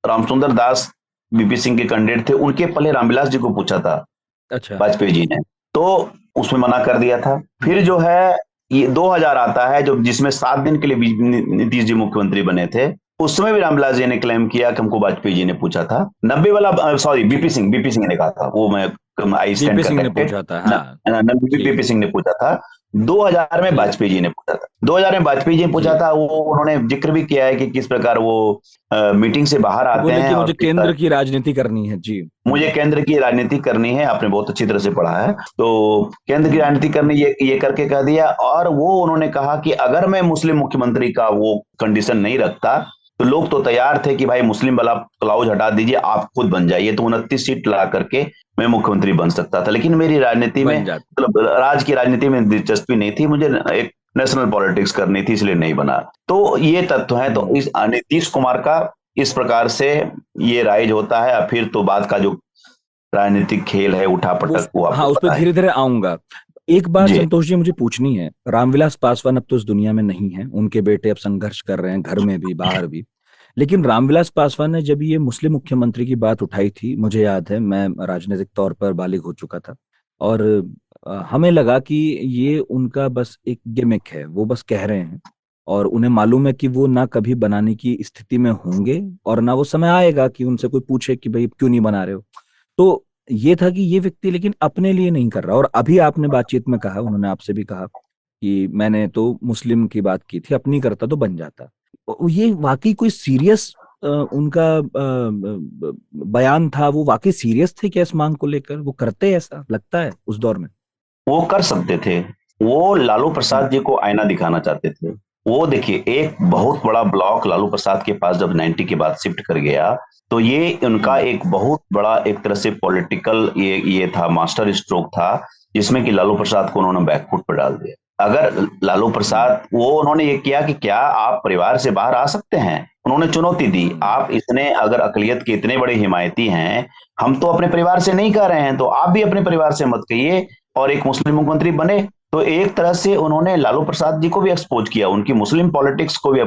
रामसुंदर दास बीपी सिंह के कैंडिडेट थे, उनके पहले रामविलास जी को पूछा था अच्छा। वाजपेयी जी ने, तो उसमें मना कर दिया था। फिर जो है ये 2000 आता है जो जिसमें 7 दिन के लिए नीतीश जी मुख्यमंत्री बने थे, उसमें भी रामविलास जी ने क्लेम किया कि हमको वाजपेयी जी ने पूछा था। 90 वाला, सॉरी बीपी सिंह ने कहा था, वो मैं आई स्टैंड बीपी सिंह ने करेक्टेड। पूछा था, हाँ। जी। बीपी सिंह ने पूछा था। 2000 में जी। वाजपेयी जी ने पूछा था। 2000 में वाजपेयी जी ने पूछा जी। था। वो उन्होंने जिक्र भी किया है कि किस प्रकार वो मीटिंग से बाहर आते बोले हैं कि और मुझे किस केंद्र की राजनीति करनी है। जी। मुझे केंद्र की राजनीति करनी है। आपने बहुत अच्छी तरह से पढ़ा है। तो केंद्र की राजनीति करनी, ये करके कह दिया। और वो उन्होंने कहा कि अगर मैं मुस्लिम मुख्यमंत्री का वो कंडीशन नहीं रखता तो लोग तो तैयार थे कि भाई मुस्लिम वाला क्लाउज हटा दीजिए, आप खुद बन जाइए, तो 29 सीट ला करके मैं मुख्यमंत्री बन सकता था। लेकिन मेरी राजनीति में, बन जाता। मतलब राज की राजनीति में दिलचस्पी नहीं थी, मुझे एक नेशनल पॉलिटिक्स करनी थी, इसलिए नहीं बना। तो ये तथ्य है। तो इस नीतीश कुमार का इस प्रकार से ये राइज होता है। और फिर तो बाद का जो राजनीतिक खेल है, उठा वो, पटक, वो हाँ, आपको उस पर पता है। धीरे धीरे आऊंगा। एक बात जी। संतोष जी मुझे पूछनी है। रामविलास पासवान अब तो इस दुनिया में नहीं है, उनके बेटे अब संघर्ष कर रहे हैं, घर में भी बाहर भी। लेकिन रामविलास पासवान ने जब ये मुस्लिम मुख्यमंत्री की बात उठाई थी, मुझे याद है, मैं राजनीतिक तौर पर बालिग हो चुका था। और हमें लगा कि ये उनका बस एक गिमिक है, वो बस कह रहे हैं। और उन्हें मालूम है कि वो ना कभी बनाने की स्थिति में होंगे, और ना वो समय आएगा कि उनसे कोई पूछे कि भाई क्यों नहीं बना रहे हो। तो ये था कि ये व्यक्ति लेकिन अपने लिए नहीं कर रहा। और अभी आपने बातचीत में कहा, उन्होंने आपसे भी कहा कि मैंने तो मुस्लिम की बात की थी, अपनी करता तो बन जाता। ये वाकई कोई सीरियस उनका बयान था? वो वाकई सीरियस थे क्या इस मांग को लेकर? वो करते ऐसा लगता है उस दौर में? वो कर सकते थे। वो लालू हम्म। प्रसाद जी को आईना दिखाना चाहते थे। वो देखिए, एक बहुत बड़ा ब्लॉक लालू प्रसाद के पास जब 90 के बाद शिफ्ट कर गया, तो ये उनका हम्म। एक बहुत बड़ा एक तरह से पॉलिटिकल ये था, मास्टर स्ट्रोक था, जिसमें कि लालू प्रसाद को उन्होंने बैकफुट पर डाल दिया। अगर लालू हम्म। प्रसाद, वो उन्होंने ये किया कि क्या आप परिवार से बाहर आ सकते हैं? उन्होंने चुनौती दी, हम्म। आप इतने अगर अकलियत के इतने बड़े हिमायती हैं, हम तो अपने परिवार से नहीं कह रहे हैं, तो आप भी अपने परिवार से मत कहिए और एक मुस्लिम मुख्यमंत्री बने। तो एक तरह से उन्होंने लालू प्रसाद जी को भी एक्सपोज किया, उनकी मुस्लिम पॉलिटिक्स को भी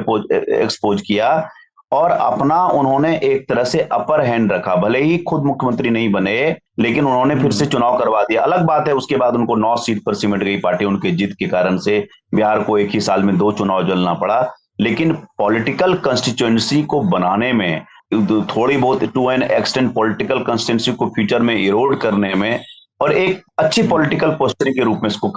एक्सपोज किया। और अपना उन्होंने एक तरह से अपर हैंड रखा। भले ही खुद मुख्यमंत्री नहीं बने, लेकिन उन्होंने फिर से हम्म। चुनाव करवा दिया। अलग बात है, उसके बाद उनको 9 सीट पर सिमट गई पार्टी, उनके जीत के कारण से बिहार को एक ही साल में 2 चुनाव लड़ना पड़ा। लेकिन पॉलिटिकल कंस्टिट्यूएंसी को बनाने में, थोड़ी बहुत to an extent political constituency को फ्यूचर में इरोड करने में, और एक अच्छी हम्म। पॉलिटिकल पोस्चरिंग के रूप में इसको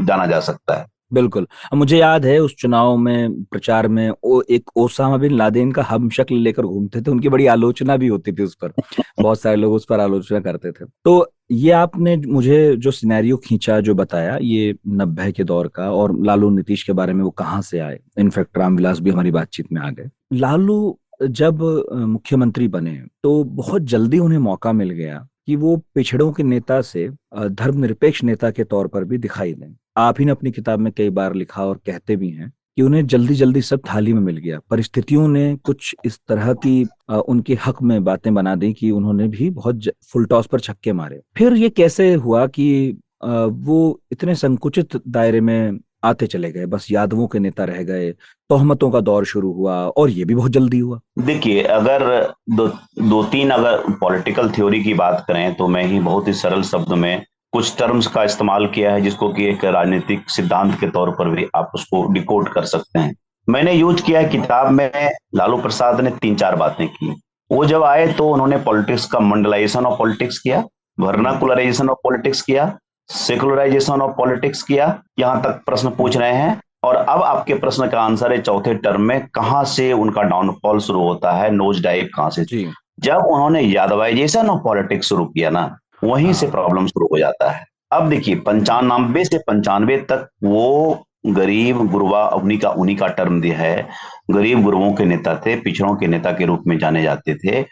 जाना जा सकता है। बिल्कुल। अब मुझे याद है उस चुनाव में, प्रचार में, वो एक ओसामा बिन लादेन का हम शक्ल लेकर घूमते थे, उनकी बड़ी आलोचना भी होती थी उस पर। बहुत सारे लोग उस पर आलोचना करते थे। तो ये आपने मुझे जो सिनेरियो खींचा, जो बताया, ये 90 के दौर का, और लालू नीतीश के बारे में वो कहाँ से आए, इनफैक्ट रामविलास भी हमारी बातचीत में आ गए। लालू जब मुख्यमंत्री बने तो बहुत जल्दी उन्हें मौका मिल गया कि वो पिछड़ों के नेता से धर्मनिरपेक्ष नेता के तौर पर भी दिखाई दें। आप ही ने अपनी किताब में कई बार लिखा और कहते भी हैं कि उन्हें जल्दी जल्दी सब थाली में मिल गया। परिस्थितियों ने कुछ इस तरह की उनके हक में बातें बना दी कि उन्होंने भी बहुत फुल टॉस पर छक्के मारे। फिर ये कैसे हुआ कि वो इतने संकुचित दायरे में आते चले गए, बस यादवों के नेता रह गए, तोहमतों का दौर शुरू हुआ, और ये भी बहुत जल्दी हुआ? देखिए, अगर दो तीन अगर पॉलिटिकल थ्योरी की बात करें, तो मैं ही बहुत ही सरल शब्द में कुछ टर्म्स का इस्तेमाल किया है, जिसको कि एक राजनीतिक सिद्धांत के तौर पर भी आप उसको डिकोड कर सकते हैं। मैंने यूज किया है किताब में। लालू प्रसाद ने 3-4 बातें की। वो जब आए तो उन्होंने पॉलिटिक्स का मंडलाइजेशन ऑफ पॉलिटिक्स किया, वर्नाकुलराइजेशन ऑफ पॉलिटिक्स किया, सेकुलराइजेशन ऑफ पॉलिटिक्स किया। यहां तक प्रश्न पूछ रहे हैं। और अब आपके प्रश्न का आंसर है चौथे टर्म में, कहां से उनका डाउनफॉल शुरू होता है, नोज डाइव कहां से। जी। जब उन्होंने यादवाइजेशन ऑफ पॉलिटिक्स शुरू किया ना, वहीं से हाँ। प्रॉब्लम शुरू हो जाता है। अब देखिए, 95 से 95 तक वो गरीब गुरबा, उन्हीं का टर्म दिया है, गरीब गुरबों के नेता थे, पिछड़ों के नेता के रूप में जाने जाते थे।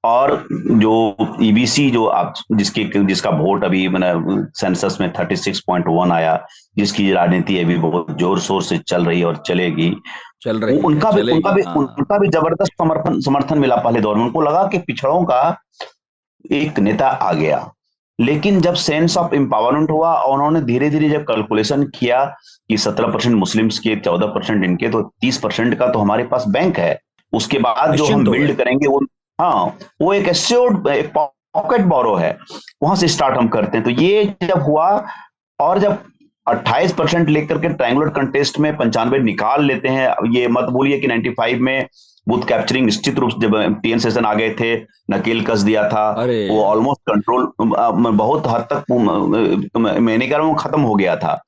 और जो ईबीसी, जो आप जिसका वोट अभी मैंने सेंसस में 36.1 आया, जिसकी राजनीति अभी बहुत जोर शोर से चल रही है और चलेगी, चल रही है, चलेगी, हाँ। उनका भी जबरदस्त समर्थन मिला पहले दौर में। उनको लगा कि पिछड़ों का एक नेता आ गया। लेकिन जब सेंस ऑफ एम्पावरमेंट हुआ और उन्होंने धीरे धीरे जब कैलकुलेशन किया कि 17% मुस्लिम्स के, 14% इनके, तो 30% का तो हमारे पास बैंक है, उसके बाद जो निश्चिंत हम हो बिल्ड गए। करेंगे वो, हाँ, वो एक एश्योर्ड, एक पॉकेट बोरो है, वहां से स्टार्ट हम करते हैं। तो ये जब हुआ, और जब 28% लेकर के ट्रायंगुलर कंटेस्ट में 95 निकाल लेते हैं, ये मत भूलिए कि 95 में बूथ कैप्चरिंग निश्चित रूप से, जब टीएन सेशन आ गए थे, नकेल कस दिया था, अरे वो ऑलमोस्ट कंट्रोल बहुत हद तक, मैं नहीं कह रहा हूँ खत्म हो गया था,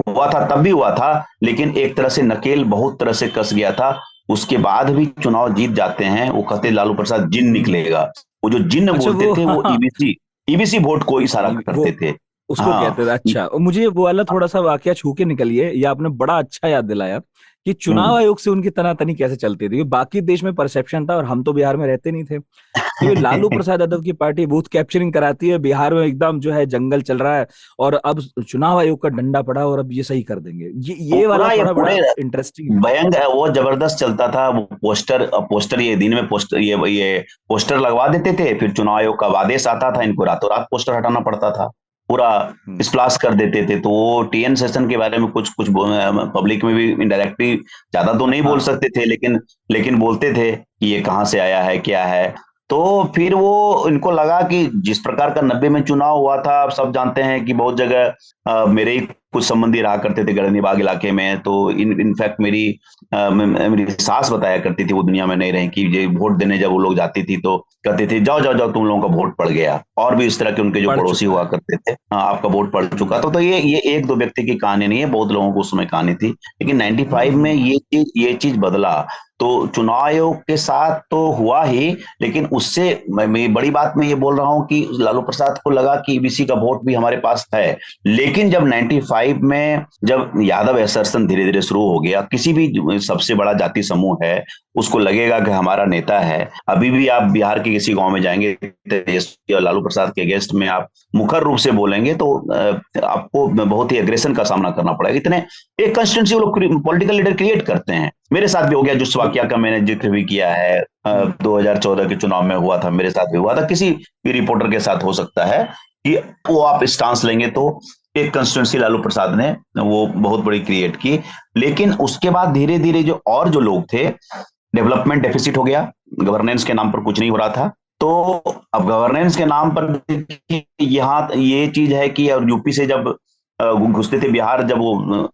हुआ था तब भी हुआ था, लेकिन एक तरह से नकेल बहुत तरह से कस गया था। उसके बाद भी चुनाव जीत जाते हैं, वो कहते लालू प्रसाद जिन निकलेगा, वो जो जिन अच्छा, बोलते वो थे वो हाँ, ईबीसी, ईबीसी वोट को इशारा वो करते थे। उसको हाँ। कहते थे। अच्छा, और मुझे वो वाला थोड़ा सा वाकया छू के निकलिए, ये आपने बड़ा अच्छा याद दिलाया कि चुनाव हम्म। आयोग से उनकी तनातनी कैसे चलती थी। क्योंकि बाकी देश में परसेप्शन था और हम तो बिहार में रहते नहीं थे कि लालू प्रसाद यादव की पार्टी बूथ कैप्चरिंग कराती है, बिहार में एकदम जो है जंगल चल रहा है, और अब चुनाव आयोग का डंडा पड़ा और अब ये सही कर देंगे। ये वाला पूरा ये थोड़ा बड़ा पूरे इंटरेस्टिंग है। भयंकर, वो जबरदस्त चलता था। वो पोस्टर पोस्टर ये दिन में पोस्टर, ये पोस्टर लगवा देते थे, फिर चुनाव आयोग का आदेश आता था, इनको रातों रात पोस्टर हटाना पड़ता था, पूरा हम्म। स्प्लाश कर देते थे। तो वो टीएन सेशन के बारे में कुछ कुछ पब्लिक में भी इनडायरेक्टली, ज्यादा तो नहीं बोल हाँ। सकते थे, लेकिन बोलते थे कि ये कहाँ से आया है, क्या है। तो फिर वो इनको लगा कि जिस प्रकार का 90 में चुनाव हुआ था, आप सब जानते हैं कि बहुत जगह मेरे ही कुछ संबंधी रहा करते थे गढ़नीबाग इलाके में, तो इनफैक्ट मेरी सास बताया करती थी, वो दुनिया में नहीं रही, कि ये वोट देने जब वो लोग जाती थी तो कहते थे जाओ जाओ जाओ तुम लोगों का वोट पड़ गया, और भी इस तरह के उनके जो पढ़ पड़ोसी चुका हुआ है। करते थे, हाँ आपका वोट पड़ चुका। तो ये एक दो व्यक्ति की कहानी नहीं है, बहुत लोगों को उस समय कहानी थी। लेकिन 95 में हम्म। ये चीज बदला। तो चुनाव आयोग के साथ तो हुआ ही, लेकिन उससे मैं बड़ी बात मैं ये बोल रहा हूं कि लालू प्रसाद को लगा कि ईबीसी का वोट भी हमारे पास है। लेकिन जब 95 में जब यादव एसर्सन धीरे धीरे शुरू हो गया, किसी भी सबसे बड़ा जाति समूह है, उसको लगेगा कि हमारा नेता है। अभी भी आप बिहार के किसी गांव में जाएंगे, तेजस्वी और लालू प्रसाद के अगेंस्ट में आप मुखर रूप से बोलेंगे तो आपको बहुत ही एग्रेशन का सामना करना पड़ेगा। इतने एक कंस्टिट्यूंसी वो लोग पॉलिटिकल लीडर क्रिएट करते हैं। मेरे साथ भी हो गया, जिस वाकया बिल्कुल। का मैंने जिक्र भी किया है, हम्म। 2014 के चुनाव में हुआ था, मेरे साथ भी हुआ था, किसी भी रिपोर्टर के साथ हो सकता है कि वो आप स्टांस लेंगे। तो एक कंस्टिट्यूंसी लालू प्रसाद ने वो बहुत बड़ी क्रिएट की। लेकिन उसके बाद धीरे धीरे जो लोग थे, डेवलपमेंट डेफिसिट हो गया, गवर्नेंस के नाम पर कुछ नहीं हो रहा था। तो अब गवर्नेंस के नाम पर यहाँ ये चीज है कि और यूपी से जब घुसते थे बिहार, जब वो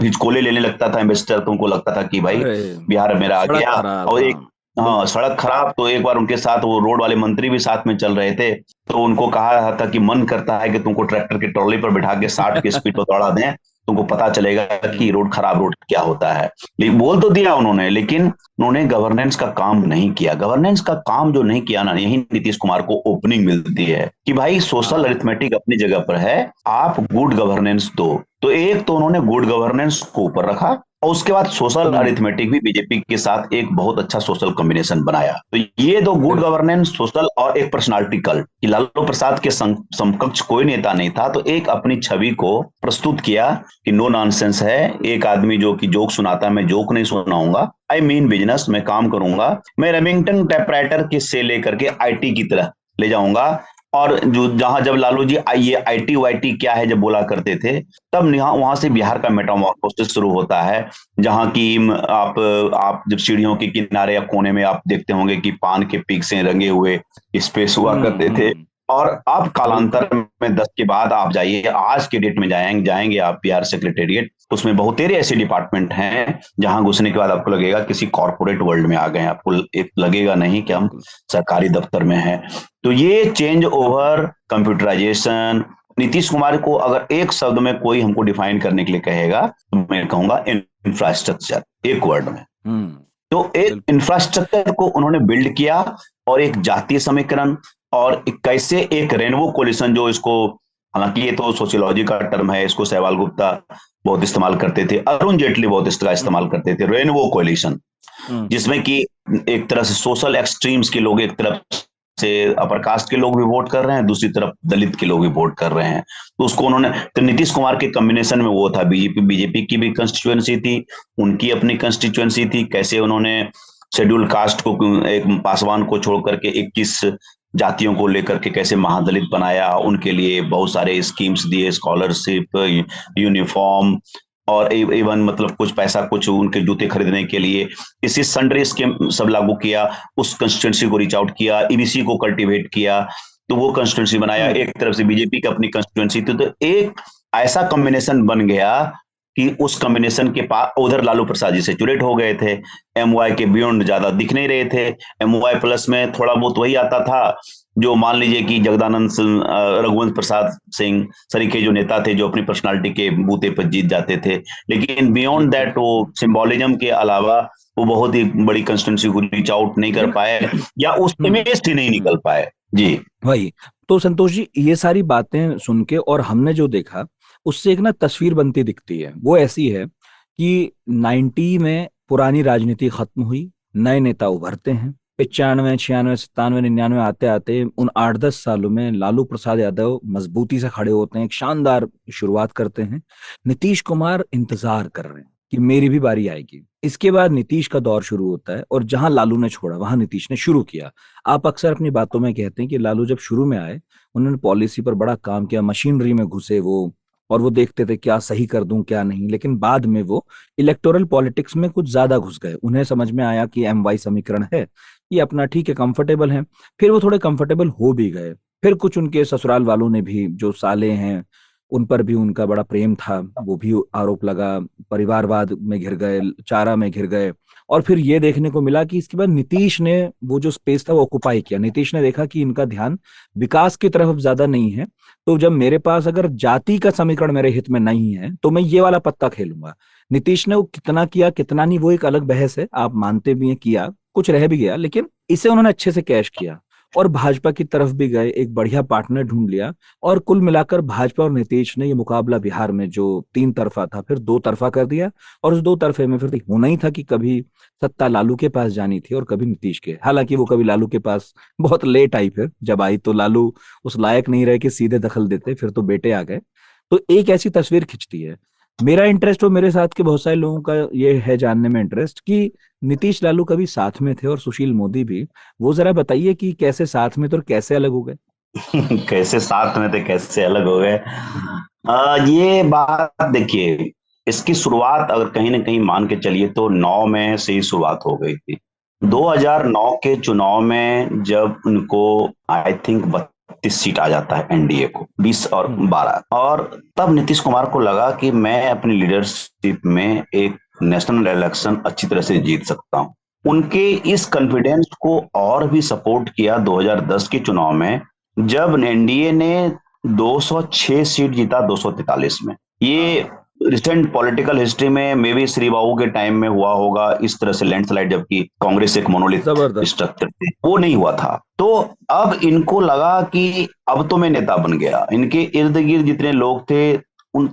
हिचकोले लेने लगता था इन्वेस्टर, तो उनको लगता था कि भाई अरे, बिहार मेरा आ सड़क गया। खराब, और हाँ। एक, हाँ, बिल्कुल। सड़क खराब, तो एक बार उनके साथ वो रोड वाले मंत्री भी साथ में चल रहे थे, तो उनको कहा था कि मन करता है कि तुमको ट्रैक्टर की ट्रॉली पर बिठा के 60 की स्पीड पर दौड़ा दें, तुमको पता चलेगा कि रोड खराब, रोड क्या होता है। लेकिन बोल तो दिया उन्होंने, लेकिन उन्होंने गवर्नेंस का काम नहीं किया। गवर्नेंस का काम जो नहीं किया ना, यही नीतीश कुमार को ओपनिंग मिलती है कि भाई सोशल हाँ। अरिथमेटिक अपनी जगह पर है, आप गुड गवर्नेंस दो। तो एक तो उन्होंने गुड गवर्नेंस को ऊपर रखा, और उसके बाद सोशल हम्म। अरिथमेटिक भी बीजेपी के साथ एक बहुत अच्छा सोशल कॉम्बिनेशन बनाया। तो ये दो, गुड बिल्कुल। गवर्नेंस, सोशल, और एक पर्सनालिटी कल्ट, कि लालू प्रसाद के समकक्ष कोई नेता नहीं था, तो एक अपनी छवि को प्रस्तुत किया कि नो नॉनसेंस है, एक आदमी जो कि जोक सुनाता है, मैं जोक नहीं सुनाऊंगा, आई मीन बिजनेस, मैं काम करूंगा, मैं रेमिंगटन टाइपराइटर के से लेकर के आईटी की तरह ले जाऊंगा। और जो जहां जब लालू जी ये आईटी वाईटी क्या है जब बोला करते थे, तब यहाँ वहां से बिहार का मेटामॉर्फोसिस शुरू होता है, जहां की आप जब सीढ़ियों के किनारे या कोने में आप देखते होंगे कि पान के पीक से रंगे हुए स्पेस हुआ करते थे। हम्म। और अब बिल्कुल। कालांतर में 10 के बाद आप जाइए, आज के डेट में जाएंगे आप बिहार सेक्रेटेरिएट, उसमें बहुत ऐसे डिपार्टमेंट हैं जहां घुसने के बाद आपको लगेगा किसी कॉर्पोरेट वर्ल्ड में आ गए, आपको एक लगेगा नहीं कि हम बिल्कुल। सरकारी दफ्तर में हैं। तो ये चेंज बिल्कुल। ओवर, कंप्यूटराइजेशन, नीतीश कुमार को अगर एक शब्द में कोई हमको डिफाइन करने के लिए कहेगा, तो मैं कहूंगा इंफ्रास्ट्रक्चर, एक वर्ड में। हम्म। तो एक बिल्कुल। इंफ्रास्ट्रक्चर को उन्होंने बिल्ड किया, और एक जातीय समीकरण, और कैसे एक रेनबो कोलिशन, जो इसको, हालांकि ये तो सोशियोलॉजी का टर्म है, इसको सहवाल गुप्ता बहुत इस्तेमाल करते थे, अरुण जेटली बहुत इसका इस्तेमाल हम्म। करते थे, रेनबो कोलिशन, हम्म। जिसमें कि एक तरह से सोशल एक्सट्रीम्स के लोग, एक तरफ से अपर कास्ट के लोग भी वोट कर रहे हैं, दूसरी तरफ दलित के लोग भी वोट कर रहे हैं। तो उसको उन्होंने, तो नीतीश कुमार के कॉम्बिनेशन में वो था, बीजेपी की भी कंस्टिट्यूएंसी थी, उनकी अपनी कंस्टिट्यूएंसी थी, कैसे उन्होंने शेड्यूल कास्ट को, एक पासवान को छोड़ करके 21 जातियों को लेकर के कैसे महादलित बनाया, उनके लिए बहुत सारे स्कीम्स दिए, स्कॉलरशिप, यूनिफॉर्म और इवन मतलब कुछ पैसा कुछ उनके जूते खरीदने के लिए, इसी सन्ड्री स्कीम सब लागू किया। उस कंस्टिट्यूंसी को रीच आउट किया, ईबीसी को कल्टीवेट किया, तो वो कंस्टिट्यूंसी बनाया। एक तरफ से बीजेपी की अपनी कंस्टिट्यूंसी थी, तो एक ऐसा कॉम्बिनेशन बन गया कि उस कॉम्बिनेशन के पास उधर लालू प्रसाद जी सेचुरेट हो गए थे, एमवाई के बियॉन्ड ज्यादा दिख नहीं रहे थे। एमवाई प्लस में थोड़ा बहुत वही आता था जो मान लीजिए कि जगदानंद रघुवंश प्रसाद सिंह सरीखे जो नेता थे, जो अपनी पर्सनालिटी के बूते पर जीत जाते थे, लेकिन बियॉन्ड दैट वो सिंबोलिज्म के अलावा वो बहुत ही बड़ी कंस्टिट्यूंसी को रीच आउट नहीं कर पाए, या उस इमेज से नहीं निकल पाए। जी वही तो संतोष जी, ये सारी बातें सुन के और हमने जो देखा उससे एक ना तस्वीर बनती दिखती है। वो ऐसी है कि 90 में पुरानी राजनीति खत्म हुई, नए नेता उभरते हैं। 95, 96, 97, 99 आते आते उन 8-10 सालों में लालू प्रसाद यादव मजबूती से खड़े होते हैं, एक शानदार शुरुआत करते हैं। नीतीश कुमार इंतजार कर रहे हैं कि मेरी भी बारी आएगी। इसके बाद नीतीश का दौर शुरू होता है और जहां लालू ने छोड़ा वहां नीतीश ने शुरू किया। आप अक्सर अपनी बातों में कहते हैं कि लालू जब शुरू में आए उन्होंने पॉलिसी पर बड़ा काम किया, मशीनरी में घुसे वो, और वो देखते थे क्या सही कर दूं क्या नहीं। लेकिन बाद में वो इलेक्टोरल पॉलिटिक्स में कुछ ज्यादा घुस गए। उन्हें समझ में आया कि एमवाई समीकरण है, ये अपना ठीक है, कंफर्टेबल है। फिर वो थोड़े कंफर्टेबल हो भी गए। फिर कुछ उनके ससुराल वालों ने भी, जो साले हैं, उन पर भी उनका बड़ा प्रेम था, वो भी आरोप लगा, परिवारवाद में घिर गए, चारा में घिर गए। और फिर ये देखने को मिला कि इसके बाद नीतीश ने वो जो स्पेस था वो ऑक्युपाई किया। नीतीश ने देखा कि इनका ध्यान विकास की तरफ ज्यादा नहीं है, तो जब मेरे पास अगर जाति का समीकरण मेरे हित में नहीं है तो मैं ये वाला पत्ता खेलूंगा। नीतीश ने वो कितना किया कितना नहीं वो एक अलग बहस है, आप मानते भी हैं, किया कुछ रह भी गया, लेकिन इसे उन्होंने अच्छे से कैश किया और भाजपा की तरफ भी गए, एक बढ़िया पार्टनर ढूंढ लिया। और कुल मिलाकर भाजपा और नीतीश ने ये मुकाबला बिहार में जो 3 तरफा था फिर 2 तरफा कर दिया। और उस 2 तरफे में फिर होना ही था कि कभी सत्ता लालू के पास जानी थी और कभी नीतीश के। हालांकि वो कभी लालू के पास बहुत लेट आई, फिर जब आई तो लालू उस लायक नहीं रहे कि सीधे दखल देते, फिर तो बेटे आ गए। तो एक ऐसी तस्वीर खिंचती है। मेरा इंटरेस्ट और मेरे साथ के बहुत सारे लोगों का ये है जानने में इंटरेस्ट कि नीतीश लालू कभी साथ में थे और सुशील मोदी भी। वो जरा बताइए कि कैसे साथ में थे और कैसे अलग हो गए। कैसे साथ में थे कैसे अलग हो गए। ये बात देखिए, इसकी शुरुआत अगर कहीं ना कहीं मान के चलिए तो 9 में से ही शुरुआत हो गई थी। 2009 के चुनाव में जब उनको आई थिंक 32 सीट आ जाता है एनडीए को, 20 और 12, और तब नीतीश कुमार को लगा कि मैं अपनी लीडरशिप में एक नेशनल इलेक्शन अच्छी तरह से जीत सकता हूं। उनके इस कॉन्फिडेंस को और भी सपोर्ट किया 2010 के चुनाव में, जब एनडीए ने 206 सीट जीता 243 में। ये रिसेंट पॉलिटिकल हिस्ट्री में मे बी श्री बाबू के टाइम में हुआ होगा इस तरह से लैंडस्लाइड, जबकि कांग्रेस एक मोनोलिथ स्ट्रक्चर थी, वो नहीं हुआ था। तो अब इनको लगा कि अब तो मैं नेता बन गया। इनके इर्द गिर्द जितने लोग थे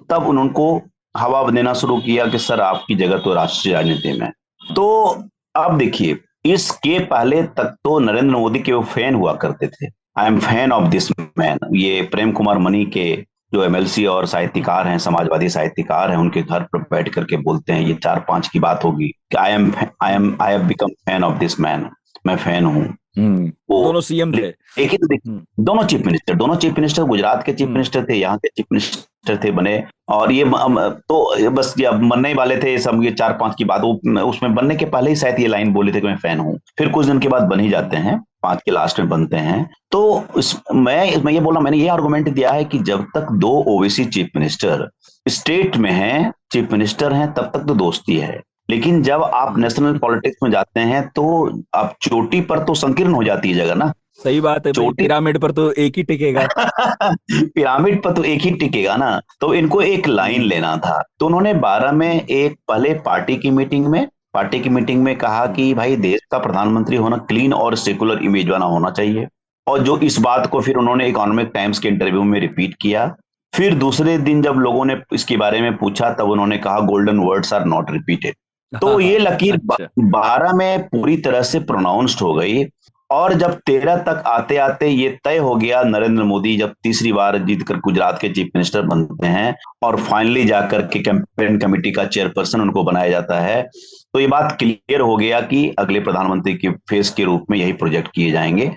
तब उनको हवा देना शुरू किया कि सर आपकी जगह तो राष्ट्रीय राजनीति में। तो अब देखिए, इसके पहले तक तो नरेंद्र मोदी के वो फैन हुआ करते थे, I am fan of this man. ये प्रेम कुमार मनी के जो एमएलसी और साहित्यकार हैं, समाजवादी साहित्यकार हैं, उनके घर पर बैठ करके बोलते हैं, ये 4-5 की बात होगी कि I have become fan of this man, मैं फैन हूँ। वो दोनों सीएम थे, एक ही दोनों चीफ मिनिस्टर गुजरात के चीफ मिनिस्टर थे, यहाँ के चीफ मिनिस्टर थे बने। और ये तो बस ये बनने ही वाले थे सब, ये 4-5 की बात, उसमें बनने के पहले ही शायद ये लाइन बोले थे कि मैं फैन हूँ, फिर कुछ दिन के बाद बन ही जाते हैं, 5 के लास्ट में बनते हैं। तो मैं ये बोला, मैंने ये आर्गुमेंट दिया है कि जब तक 2 ओबीसी चीफ मिनिस्टर स्टेट में हैं, चीफ मिनिस्टर हैं, तब तक तो दोस्ती है। लेकिन जब आप नेशनल पॉलिटिक्स में जाते हैं तो आप चोटी पर तो संकीर्ण हो जाती है जगह ना। सही बात है, पिरामिड पर तो एक ही टिकेगा। पिरामिड पर तो एक ही टिकेगा ना। तो इनको एक लाइन लेना था, तो उन्होंने 12 में एक पहले पार्टी की मीटिंग में कहा कि भाई देश का प्रधानमंत्री होना क्लीन और सेकुलर इमेज वाला होना चाहिए। और जो इस बात को फिर उन्होंने इकोनॉमिक टाइम्स के इंटरव्यू में रिपीट किया। फिर दूसरे दिन जब लोगों ने इसके बारे में पूछा तब उन्होंने कहा golden words are not repeated. तो ये लकीर 12 में पूरी तरह से प्रोनाउंस्ड हो गई। और जब 13 तक आते आते ये तय हो गया, नरेंद्र मोदी जब तीसरी बार जीतकर गुजरात के चीफ मिनिस्टर बनते हैं और फाइनली जाकर के कैंपेन कमेटी का चेयरपर्सन उनको बनाया जाता है, तो ये बात क्लियर हो गया कि अगले प्रधानमंत्री के फेस के रूप में यही प्रोजेक्ट किए जाएंगे।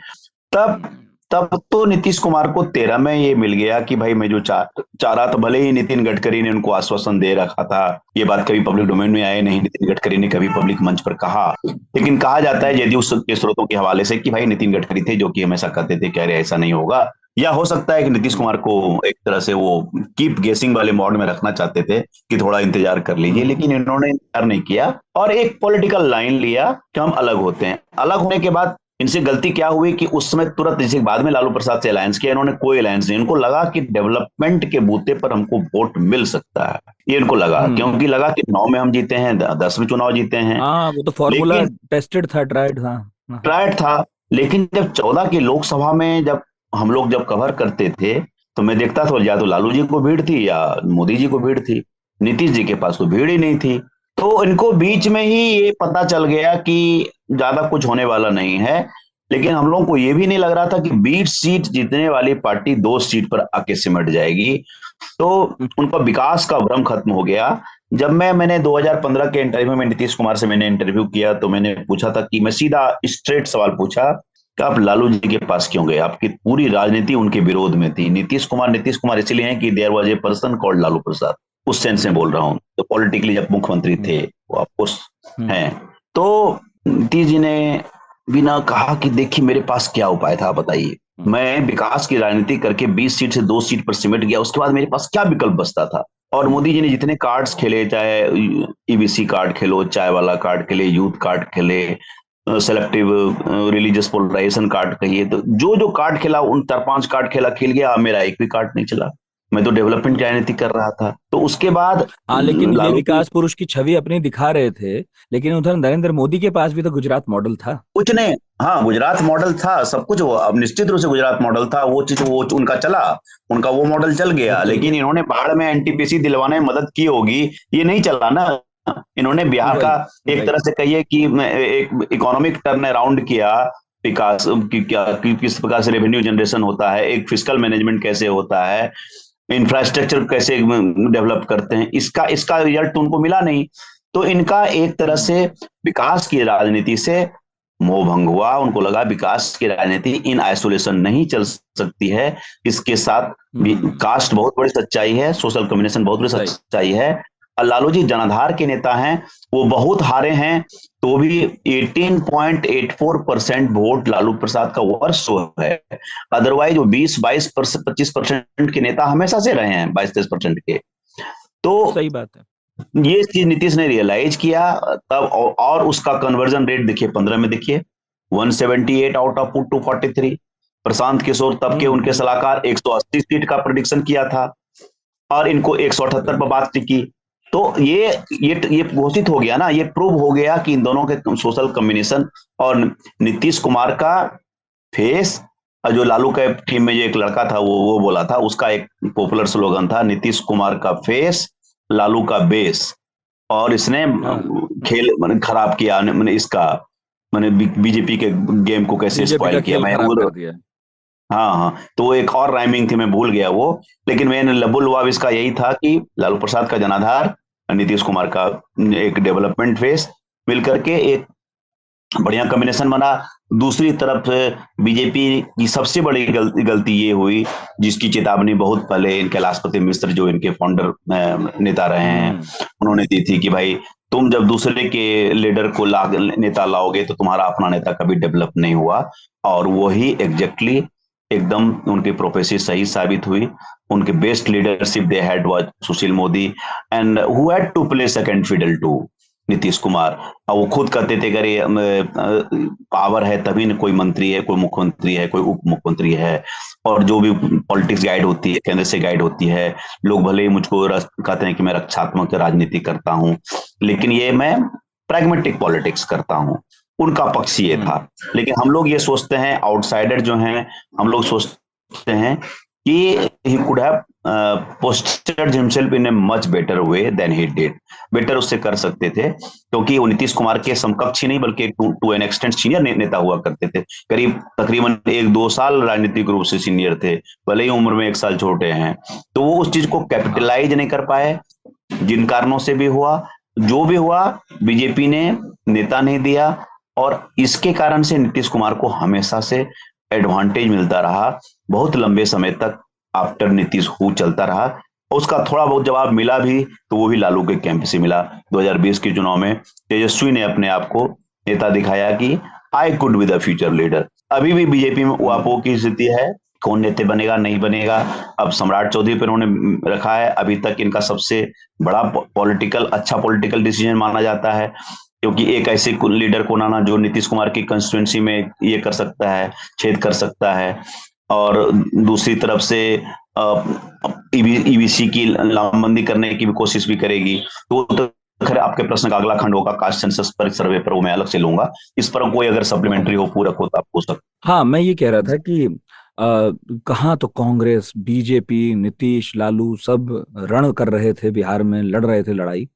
तब तब तो नीतीश कुमार को 13 में ये मिल गया कि भाई मैं जो चाह रहा था, भले ही नितिन गडकरी ने उनको आश्वासन दे रखा था, ये बात कभी पब्लिक डोमेन में आए नहीं, नितिन गडकरी ने कभी पब्लिक मंच पर कहा, लेकिन कहा जाता है जदयू के स्रोतों के हवाले से कि भाई नितिन गडकरी थे जो कि हमेशा कहते थे कि अरे ऐसा नहीं होगा, या हो सकता है कि नीतीश कुमार को एक तरह से वो कीप गेसिंग वाले मोड में रखना चाहते थे कि थोड़ा इंतजार कर लीजिए, लेकिन इन्होंने इंतजार नहीं किया और एक पॉलिटिकल लाइन लिया कि हम अलग होते हैं। अलग होने के बाद इनसे गलती क्या हुई कि उस समय तुरंत, जैसे बाद में लालू प्रसाद से अलायंस किया, इन्होंने कोई अलायंस नहीं, इनको लगा कि डेवलपमेंट के बूते पर हमको वोट मिल सकता है, ये इनको लगा, क्योंकि लगा कि 9 में हम जीते हैं, 10 में चुनाव जीते हैं। हाँ, वो तो फॉर्मूला टेस्टेड था, ट्राइड था। लेकिन जब 14 की लोकसभा में जब हम लोग जब कवर करते थे तो मैं देखता था या तो लालू जी को भीड़ थी या मोदी जी को भीड़ थी, नीतीश जी के पास तो भीड़ ही नहीं थी। तो इनको बीच में ही ये पता चल गया कि ज्यादा कुछ होने वाला नहीं है, लेकिन हम लोगों को ये भी नहीं लग रहा था कि 20 सीट जीतने वाली पार्टी 2 सीट पर आके सिमट जाएगी। तो उनका विकास का भ्रम खत्म हो गया। जब मैंने 2015 के इंटरव्यू में नीतीश कुमार से मैंने इंटरव्यू किया तो मैंने पूछा था कि मैं सीधा स्ट्रेट सवाल पूछा कि आप लालू जी के पास क्यों गए, आपकी पूरी राजनीति उनके विरोध में थी। नीतीश कुमार इसलिए हैं कि there was a person called Lalu Prasad, उस सेंस में बोल रहा हूँ, तो पॉलिटिकली जब मुख्यमंत्री थे वो ऑफकोर्स हैं। तो नीतीश जी ने भी ना कहा कि देखिए मेरे पास क्या उपाय था, बताइए, मैं विकास की राजनीति करके 20 सीट से 2 सीट पर सिमट गया, उसके बाद मेरे पास क्या विकल्प बचता था। और मोदी जी ने जितने कार्ड्स खेले, चाहे ईबीसी कार्ड खेलो, चाय वाला कार्ड खेले, यूथ कार्ड खेले, सेलेक्टिव रिलीजियस पोलराइजेशन कार्ड कहिए, तो जो जो कार्ड खेला उन 4-5 कार्ड खेल गया, मेरा एक भी कार्ड नहीं चला, मैं तो डेवलपमेंट की राजनीति कर रहा था। तो उसके बाद हाँ, लेकिन ये विकास पुरुष की छवि अपनी दिखा रहे थे, लेकिन उधर नरेंद्र मोदी के पास भी तो गुजरात मॉडल था। कुछ नहीं, हाँ गुजरात मॉडल था, सब कुछ, वो अब निश्चित रूप से गुजरात मॉडल था, वो चीज वो उनका चला, उनका वो मॉडल चल गया, लेकिन इन्होंने बाढ़ में एनटीपीसी दिलवाने में मदद की होगी, ये नहीं चला ना। इन्होंने बिहार का एक तरह से कहिए कि एक इकोनॉमिक टर्न अराउंड किया, विकास की क्या, किस प्रकार से रेवेन्यू जनरेशन होता है, एक फिस्कल मैनेजमेंट कैसे होता है, इंफ्रास्ट्रक्चर कैसे डेवलप करते हैं, इसका रिजल्ट उनको मिला नहीं। तो इनका एक तरह से विकास की राजनीति से मोह भंग हुआ, उनको लगा विकास की राजनीति इन आइसोलेशन नहीं चल सकती है, इसके साथ कास्ट बहुत बड़ी सच्चाई है, सोशल कम्युनिकेशन बहुत बड़ी सच्चाई है। लालू जी जनाधार के नेता हैं, वो बहुत हारे हैं, तो भी 18.84% वोट लालू प्रसाद का वर्ष है। अदरवाइज वो 20-22-25% के नेता हमेशा से रहे हैं, 22-23% के। तो सही बात है, ये चीज नीतीश ने रियलाइज किया तब, और उसका कन्वर्जन रेट देखिए 15 में, देखिए 178 आउट ऑफ 243। प्रशांत किशोर तब के उनके सलाहकार 180 सीट का प्रेडिक्शन किया था और इनको 178 पर बात टिकी। तो ये घोषित हो गया ना, ये प्रूव हो गया कि इन दोनों के सोशल कम्युनिकेशन और नीतीश कुमार का फेस, जो लालू के टीम में जो एक लड़का था वो बोला था, उसका एक पॉपुलर स्लोगन था, नीतीश कुमार का फेस लालू का बेस। और इसने खेल खराब किया, मैंने इसका बीजेपी के गेम को कैसे स्पॉइल किया, मैं हाँ, तो वो एक और राइमिंग थी, मैं भूल गया वो, लेकिन मैंने लबुल लुआब इसका यही था कि लालू प्रसाद का जनाधार, नीतीश कुमार का एक डेवलपमेंट फेस मिलकर के एक बढ़िया कॉम्बिनेशन बना। दूसरी तरफ बीजेपी की सबसे बड़ी गलती ये हुई, जिसकी चेतावनी बहुत पहले इनके कैलाशपति मिश्र, जो इनके फाउंडर नेता रहे हैं, उन्होंने दी थी कि भाई तुम जब दूसरे के लीडर को नेता लाओगे तो तुम्हारा अपना नेता कभी डेवलप नहीं हुआ। और वही एग्जैक्टली एकदम उनकी प्रोफेसी सही साबित हुई। उनके best leadership they had was Sushil Modi, and who had to play second fiddle to Nitish Kumar. और वो खुद कहते थे अगर पावर है तभी न कोई मंत्री है, कोई मुख्यमंत्री है, कोई उप मुख्यमंत्री है, और जो भी पॉलिटिक्स गाइड होती है केंद्र से गाइड होती है। लोग भले ही मुझको कहते हैं कि मैं रक्षात्मक राजनीति करता हूं, लेकिन ये मैं प्रैग्मेटिक पॉलिटिक्स करता हूं, उनका पक्ष ये था। लेकिन हम लोग ये सोचते हैं, आउटसाइडर जो हैं, हम लोग सोचते हैं कि he could have posted himself in a much better way than he did। Better उससे कर सकते थे, क्योंकि वो नीतीश कुमार के समकक्ष ही नहीं बल्कि टू एन एक्सटेंट सीनियर नेता हुआ करते थे। करीब तकरीबन 1-2 साल राजनीतिक रूप से सीनियर थे, भले ही उम्र में 1 साल छोटे हैं। तो वो उस चीज को कैपिटलाइज नहीं कर पाए, जिन कारणों से भी हुआ, जो भी हुआ, बीजेपी ने नेता नहीं दिया। और इसके कारण से नीतीश कुमार को हमेशा से एडवांटेज मिलता रहा, बहुत लंबे समय तक आफ्टर नीतीश हू चलता रहा। उसका थोड़ा बहुत जवाब मिला भी तो वो भी लालू के कैंप से मिला। 2020 के चुनाव में तेजस्वी ने अपने आप को नेता दिखाया कि I could be the future leader. अभी भी बीजेपी में उहापोह की स्थिति है, कौन नेता बनेगा नहीं बनेगा। अब सम्राट चौधरी पर उन्होंने रखा है, अभी तक इनका सबसे बड़ा अच्छा पॉलिटिकल डिसीजन माना जाता है, क्योंकि एक ऐसे लीडर को लाना जो नीतीश कुमार की कंस्टिट्यूंसी में ये कर सकता है, छेद कर सकता है, और दूसरी तरफ से ईबीसी की लामबंदी करने की भी कोशिश भी करेगी। तो खैर आपके प्रश्न का अगला खंड होगा कास्ट सेंसस पर, सर्वे पर, वो मैं अलग से लूंगा। इस पर कोई अगर सप्लीमेंट्री हो, पूरक हो तो आप पूछ सकते। हाँ, मैं ये कह रहा था कि कहाँ तो कांग्रेस, बीजेपी, नीतीश, लालू सब रण कर रहे थे बिहार में, लड़ रहे थे लड़ाई,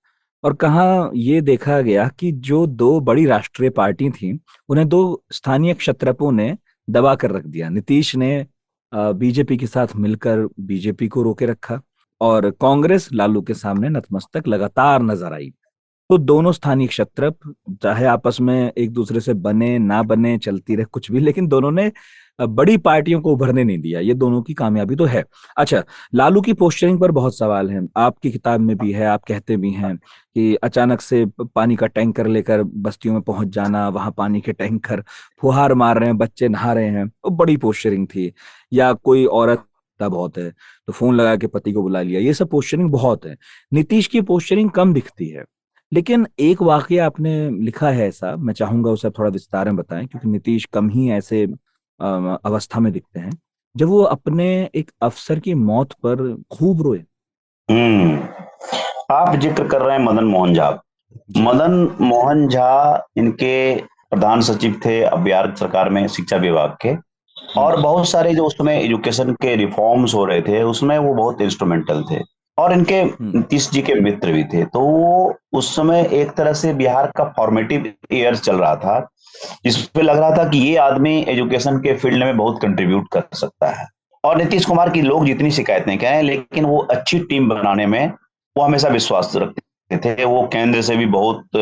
और कहाँ ये देखा गया कि जो दो बड़ी राष्ट्रीय पार्टी थी उन्हें दो स्थानीय क्षत्रपों ने दबा कर रख दिया। नीतीश ने बीजेपी के साथ मिलकर बीजेपी को रोके रखा, और कांग्रेस लालू के सामने नतमस्तक लगातार नजर आई। तो दोनों स्थानीय क्षत्रप चाहे आपस में एक दूसरे से बने ना बने, चलती रहे कुछ भी, लेकिन दोनों ने बड़ी पार्टियों को उभरने नहीं दिया। ये दोनों की कामयाबी तो है। अच्छा, लालू की पोस्चरिंग पर बहुत सवाल हैं, आपकी किताब में भी है, आप कहते भी हैं कि अचानक से पानी का टैंकर लेकर बस्तियों में पहुंच जाना, वहां पानी के टैंकर फुहार मार रहे हैं, बच्चे नहा रहे हैं, वो बड़ी पोस्चरिंग थी। या कोई औरत बहुत है तो फोन लगा के पति को बुला लिया, ये सब पोस्चरिंग बहुत है। नीतीश की पोस्चरिंग कम दिखती है, लेकिन एक वाकया आपने लिखा है ऐसा, मैं चाहूंगा उसे आप थोड़ा विस्तार में बताएं, क्योंकि नीतीश कम ही ऐसे अवस्था में दिखते हैं जब वो अपने एक अफसर की मौत पर खूब रोए। आप जिक्र कर रहे हैं मदन मोहन झा। मदन मोहन झा इनके प्रधान सचिव थे अब बिहार सरकार में शिक्षा विभाग के, और बहुत सारे जो उसमें एजुकेशन के रिफॉर्म्स हो रहे थे उसमें वो बहुत इंस्ट्रूमेंटल थे, और इनके नीतीश जी के मित्र भी थे। तो वो उस समय एक तरह से बिहार का फॉर्मेटिव ईयर्स चल रहा था, जिसपे लग रहा था कि ये आदमी एजुकेशन के फील्ड में बहुत कंट्रीब्यूट कर सकता है। और नीतीश कुमार की लोग जितनी शिकायतें कहें, लेकिन वो अच्छी टीम बनाने में वो हमेशा विश्वास रखते थे। वो केंद्र से भी बहुत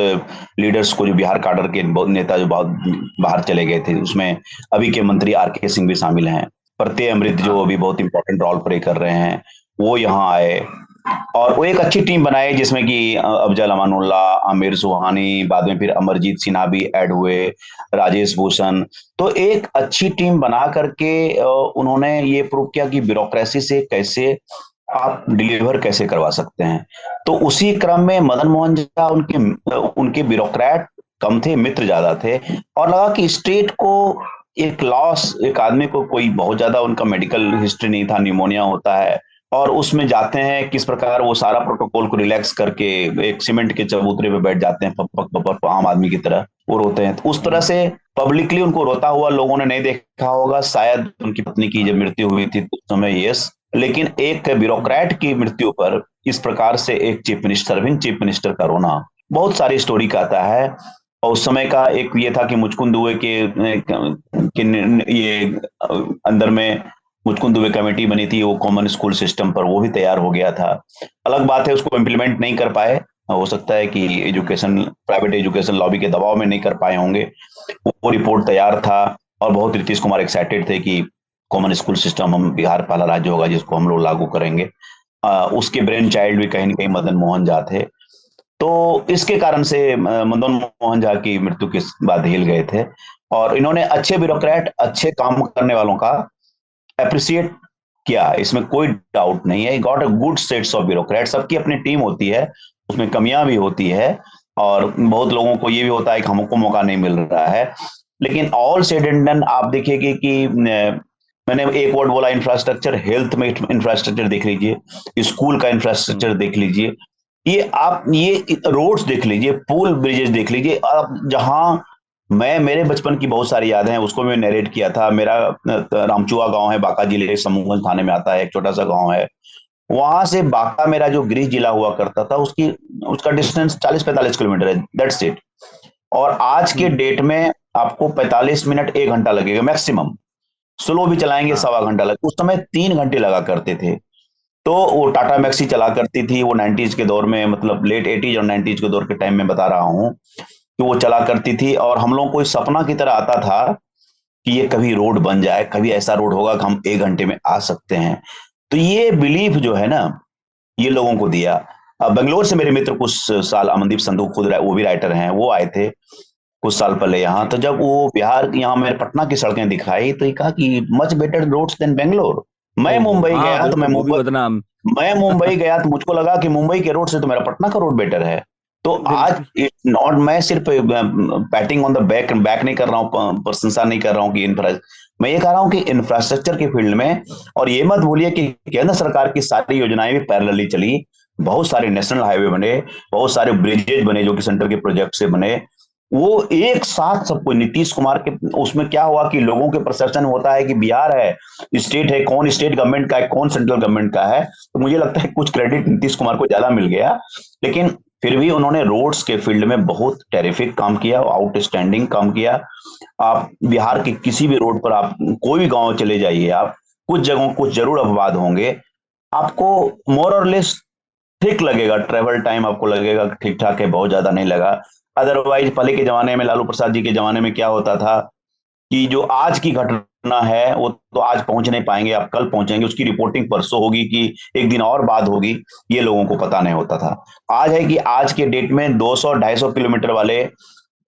लीडर्स को, जो बिहार काडर के बहुत नेता जो बहुत बाहर चले गए थे, उसमें अभी के मंत्री आर.के. सिंह भी शामिल हैं, प्रत्यय अमृत जो अभी बहुत इंपॉर्टेंट रोल प्ले कर रहे हैं, वो यहाँ आए और वो एक अच्छी टीम बनाई, जिसमें कि अफजल अमानुल्ला, आमिर सुहानी, बाद में फिर अमरजीत सिन्हा भी ऐड हुए, राजेश भूषण। तो एक अच्छी टीम बना करके उन्होंने ये प्रूव किया कि ब्यूरोक्रेसी से कैसे आप डिलीवर कैसे करवा सकते हैं। तो उसी क्रम में मदन मोहन झा उनके ब्यूरोक्रेट कम थे, मित्र ज्यादा थे, और लगा कि स्टेट को एक लॉस, एक आदमी को कोई बहुत ज्यादा उनका मेडिकल हिस्ट्री नहीं था, निमोनिया होता है, और उसमें जाते हैं किस प्रकार वो सारा प्रोटोकॉल को रिलैक्स करके एक सीमेंट के चबूतरे पे बैठ जाते हैं, पक पक पक आम आदमी की तरह वो रोते हैं। तो उस तरह से पब्लिकली उनको रोता हुआ लोगों ने नहीं देखा होगा। शायद उनकी पत्नी की जब मृत्यु हुई थी उस समय यस, लेकिन एक ब्यूरोक्रेट की मृत्यु पर इस प्रकार से एक चीफ मिनिस्टर का रोना बहुत सारी स्टोरी कहता है। और उस समय का एक ये था कि मुचकुंद दुबे के ये अंदर में मुचकुंद दुबे कमेटी बनी थी, वो कॉमन स्कूल सिस्टम पर वो भी तैयार हो गया था। अलग बात है उसको इम्प्लीमेंट नहीं कर पाए, हो सकता है कि प्राइवेट एजुकेशन लॉबी के दबाव में नहीं कर पाए होंगे। वो रिपोर्ट तैयार था और बहुत नीतीश कुमार एक्साइटेड थे कि कॉमन स्कूल सिस्टम हम बिहार पहला राज्य होगा जिसको हम लोग लागू करेंगे। उसके ब्रेन चाइल्ड भी कहीं ना कहीं मदन मोहन झा थे। तो इसके कारण से मदन मोहन झा की मृत्यु के बाद हिल गए थे, और इन्होंने अच्छे ब्यूरोक्रेट, अच्छे काम करने वालों का अप्रिशिएट किया, इसमें कोई डाउट नहीं है। Got a good sets of bureaucrat. सबकी अपनी टीम होती है, उसमें कमियां भी होती है, और बहुत लोगों को ये भी होता है कि हमको मौका नहीं मिल रहा है। लेकिन ऑल सेड एंड डन आप देखिए कि मैंने एक वर्ड बोला इंफ्रास्ट्रक्चर, हेल्थ में इंफ्रास्ट्रक्चर देख लीजिए, स्कूल का इंफ्रास्ट्रक्चर देख लीजिए, ये रोड्स देख लीजिए, पुल ब्रिजेस देख लीजिए। आप जहां मेरे बचपन की बहुत सारी यादें हैं, उसको मैं नरेट किया था। मेरा रामचुआ गांव है, बांका जिले समूहगंज थाने में आता है, एक छोटा सा गांव है। वहां से बांका मेरा जो गृह जिला हुआ करता था, उसका डिस्टेंस 40-45 किलोमीटर है, दैट्स इट। और आज के डेट में आपको 45 मिनट 1 घंटा लगेगा मैक्सिमम, स्लो भी चलाएंगे 1.25 घंटा लगेगा। उस समय 3 घंटे लगा करते थे। तो वो टाटा मैक्सी चला करती थी, वो 90s के दौर में, मतलब लेट 80s और 90s के दौर के टाइम में बता रहा हूँ कि वो चला करती थी। और हम लोगों को इस सपना की तरह आता था कि ये कभी रोड बन जाए, कभी ऐसा रोड होगा कि हम 1 घंटे में आ सकते हैं। तो ये बिलीफ जो है ना, ये लोगों को दिया। बेंगलोर से मेरे मित्र कुछ साल, अमनदीप संधू खुद वो भी राइटर हैं, वो आए थे कुछ साल पहले यहाँ। तो जब वो बिहार यहाँ मैंने पटना की सड़कें दिखाई तो ये कहा कि much better roads than Bangalore. मैं ओहो मुंबई हाँ गया तो बिल्कुल, वो भी बदनाम। मैं मुंबई गया तो मुझको लगा कि मुंबई के रोड से तो मेरा पटना का रोड बेटर है। तो आज बिल्कुल। नॉट, मैं सिर्फ patting on the back back नहीं कर रहा हूँ, प्रशंसा नहीं कर रहा हूँ कि मैं ये कह रहा हूँ कि इंफ्रास्ट्रक्चर के फील्ड में, और ये मत भूलिए कि केंद्र सरकार की सारी योजनाएं भी पैरेलली चली। बहुत सारे नेशनल हाईवे बने, बहुत सारे ब्रिजेज बने जो कि सेंटर के प्रोजेक्ट से बने। वो एक साथ सबको, नीतीश कुमार के उसमें क्या हुआ कि लोगों के परसेप्शन होता है कि बिहार है, स्टेट है, कौन स्टेट गवर्नमेंट का है, कौन सेंट्रल गवर्नमेंट का है। तो मुझे लगता है कुछ क्रेडिट नीतीश कुमार को ज्यादा मिल गया, लेकिन फिर भी उन्होंने रोड्स के फील्ड में बहुत टेरिफिक काम किया, आउटस्टैंडिंग काम किया। आप बिहार के किसी भी रोड पर, आप कोई भी गांव चले जाइए, आप कुछ जगहों कुछ जरूर अपवाद होंगे, आपको मोर और लेस ठीक लगेगा, ट्रेवल टाइम आपको लगेगा ठीक ठाक है, बहुत ज्यादा नहीं लगा। अदरवाइज पहले के जमाने में, लालू प्रसाद जी के जमाने में क्या होता था कि जो आज की घटना है वो तो आज पहुंच नहीं पाएंगे, आप कल पहुंचेंगे, उसकी रिपोर्टिंग परसों होगी कि एक दिन और बाद होगी, ये लोगों को पता नहीं होता था। आज है कि आज के डेट में 200-250 किलोमीटर वाले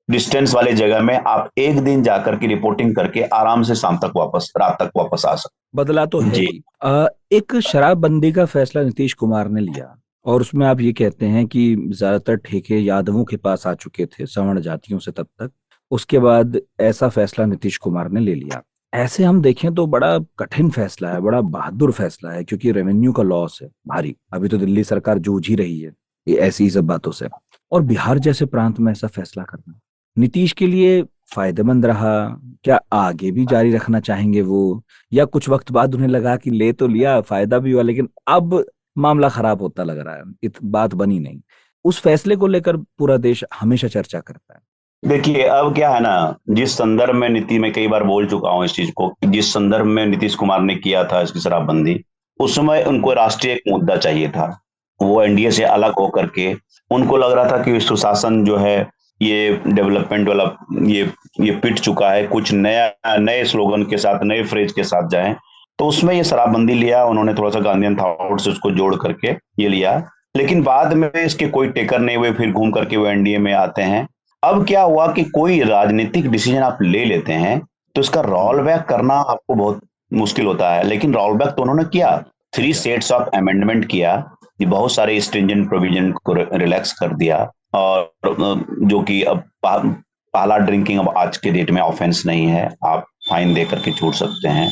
डिस्टेंस वाले जगह में आप एक दिन जाकर के रिपोर्टिंग करके आराम से शाम तक वापस, रात तक वापस आ सकते। बदला तो है जी। ही। एक शराबबंदी का फैसला नीतीश कुमार ने लिया और उसमें आप ये कहते हैं कि ज्यादातर ठेके यादवों के पास आ चुके थे, सवर्ण जातियों से तब तक। उसके बाद ऐसा फैसला नीतीश कुमार ने ले लिया। ऐसे हम देखें तो बड़ा कठिन फैसला है, बड़ा बहादुर फैसला है, क्योंकि रेवेन्यू का लॉस है भारी। अभी तो दिल्ली सरकार जूझ ही रही है ये ऐसी ही सब बातों से, और बिहार जैसे प्रांत में ऐसा फैसला करना नीतीश के लिए फायदेमंद रहा। क्या आगे भी जारी रखना चाहेंगे वो, या कुछ वक्त बाद उन्हें लगा कि ले तो लिया, फायदा भी हुआ, लेकिन अब मामला खराब होता लग रहा है, बात बनी नहीं। उस फैसले को लेकर पूरा देश हमेशा चर्चा करता है। देखिए अब क्या है ना, जिस संदर्भ में नीति में कई बार बोल चुका हूं इस चीज को, जिस संदर्भ में नीतीश कुमार ने किया था इसकी शराबबंदी, उस समय उनको राष्ट्रीय एक मुद्दा चाहिए था। वो एनडीए से अलग होकर के उनको लग रहा था कि सुशासन जो है ये डेवलपमेंट वाला, ये पिट चुका है, कुछ नया, नए स्लोगन के साथ, नए फ्रेज के साथ जाएं। तो उसमें ये शराबबंदी लिया उन्होंने, थोड़ा सा गांधीयन थॉट से उसको जोड़ करके ये लिया, लेकिन बाद में इसके कोई टेकर नहीं हुए, फिर घूम करके वो एनडीए में आते हैं। अब क्या हुआ कि कोई राजनीतिक डिसीजन आप ले लेते हैं तो इसका रोल बैक करना आपको बहुत मुश्किल होता है, लेकिन रोल बैक तो उन्होंने किया। 3 सेट्स ऑफ अमेंडमेंट किया, ये बहुत सारे स्ट्रिंजेंट प्रोविजन को रिलैक्स कर दिया, और जो कि अब पहला ड्रिंकिंग अब आज के डेट में ऑफेंस नहीं है, आप फाइन दे करके छूट सकते हैं।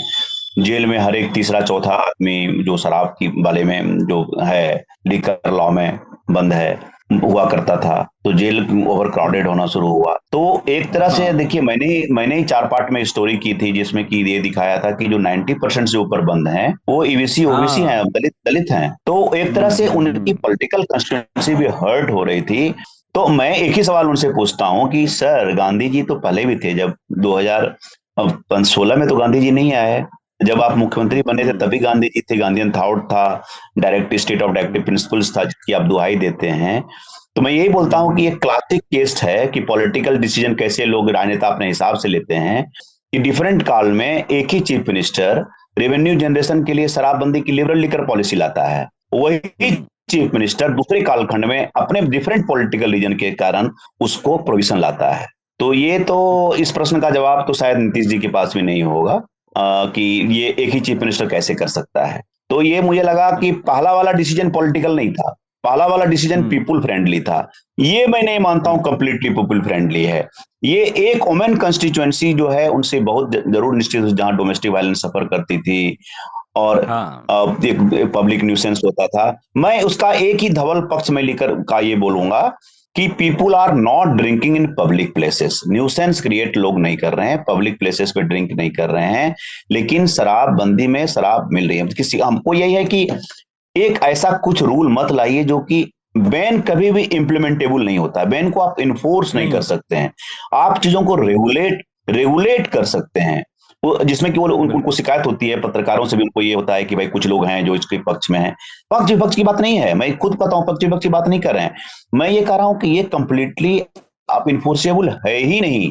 जेल में हर एक तीसरा चौथा आदमी जो शराब की वाले में जो है, लिकर लॉ में बंद है, हुआ करता था, तो जेल ओवर क्राउडेड होना शुरू हुआ। तो एक तरह से देखिए, मैंने ही 4 पार्ट में स्टोरी की थी जिसमें कि ये दिखाया था कि जो 90% से ऊपर बंद हैं वो ईबीसी ओबीसी हैं, दलित हैं। तो एक तरह से उनकी पॉलिटिकल कंस्टिट्यूएंसी भी हर्ट हो रही थी। तो मैं एक ही सवाल उनसे पूछता हूं कि सर, गांधी जी तो पहले भी थे, जब 2016 में तो गांधी जी नहीं आए, जब आप मुख्यमंत्री बने थे तभी गांधी जी थे, गांधीयन थॉट था, direct state of directive principles था जिसकी आप दुहाई देते हैं। तो मैं यही बोलता हूं कि ये क्लासिक केस है कि पॉलिटिकल डिसीजन कैसे लोग, राजनेता अपने हिसाब से लेते हैं, कि डिफरेंट काल में एक ही चीफ मिनिस्टर रेवेन्यू जनरेशन के लिए शराबबंदी की लिबरल लिकर पॉलिसी लाता है, वही चीफ मिनिस्टर दूसरे कालखंड में अपने डिफरेंट पॉलिटिकल रीजन के कारण उसको प्रोविजन लाता है। तो ये तो, इस प्रश्न का जवाब तो शायद नीतीश जी के पास भी नहीं होगा कि ये एक ही चीफ मिनिस्टर कैसे कर सकता है। तो ये मुझे लगा कि पहला वाला डिसीजन पॉलिटिकल नहीं था, पहला वाला डिसीजन पीपुल फ्रेंडली था। ये मैं नहीं मानता हूं कंप्लीटली पीपुल फ्रेंडली है। ये एक वुमेन कंस्टिट्यूएंसी जो है उनसे बहुत जरूर निश्चित, जहां डोमेस्टिक वायलेंस सफर करती थी और एक पब्लिक न्यूसेंस होता था। मैं उसका एक ही धवल पक्ष में लेकर का ये बोलूंगा कि people are not drinking in public places. Nuisance create लोग नहीं कर रहे हैं, पब्लिक प्लेसेस पे ड्रिंक नहीं कर रहे हैं, लेकिन शराबबंदी में शराब मिल रही है। किसी, हमको यही है कि एक ऐसा कुछ रूल मत लाइए जो कि बैन कभी भी इम्प्लीमेंटेबल नहीं होता है, बैन को आप इन्फोर्स नहीं कर सकते हैं, आप चीजों को रेगुलेट कर सकते हैं। जिसमें कि वो उनको शिकायत होती है, पत्रकारों से भी उनको ये होता है कि भाई कुछ लोग हैं जो इसके पक्ष में हैं। पक्ष विपक्ष की बात नहीं है, मैं खुद कहता हूं पक्ष विपक्ष की बात नहीं कर रहे हैं, मैं ये कह रहा हूं कि ये कंप्लीटली आप इन्फोर्सेबल है ही नहीं।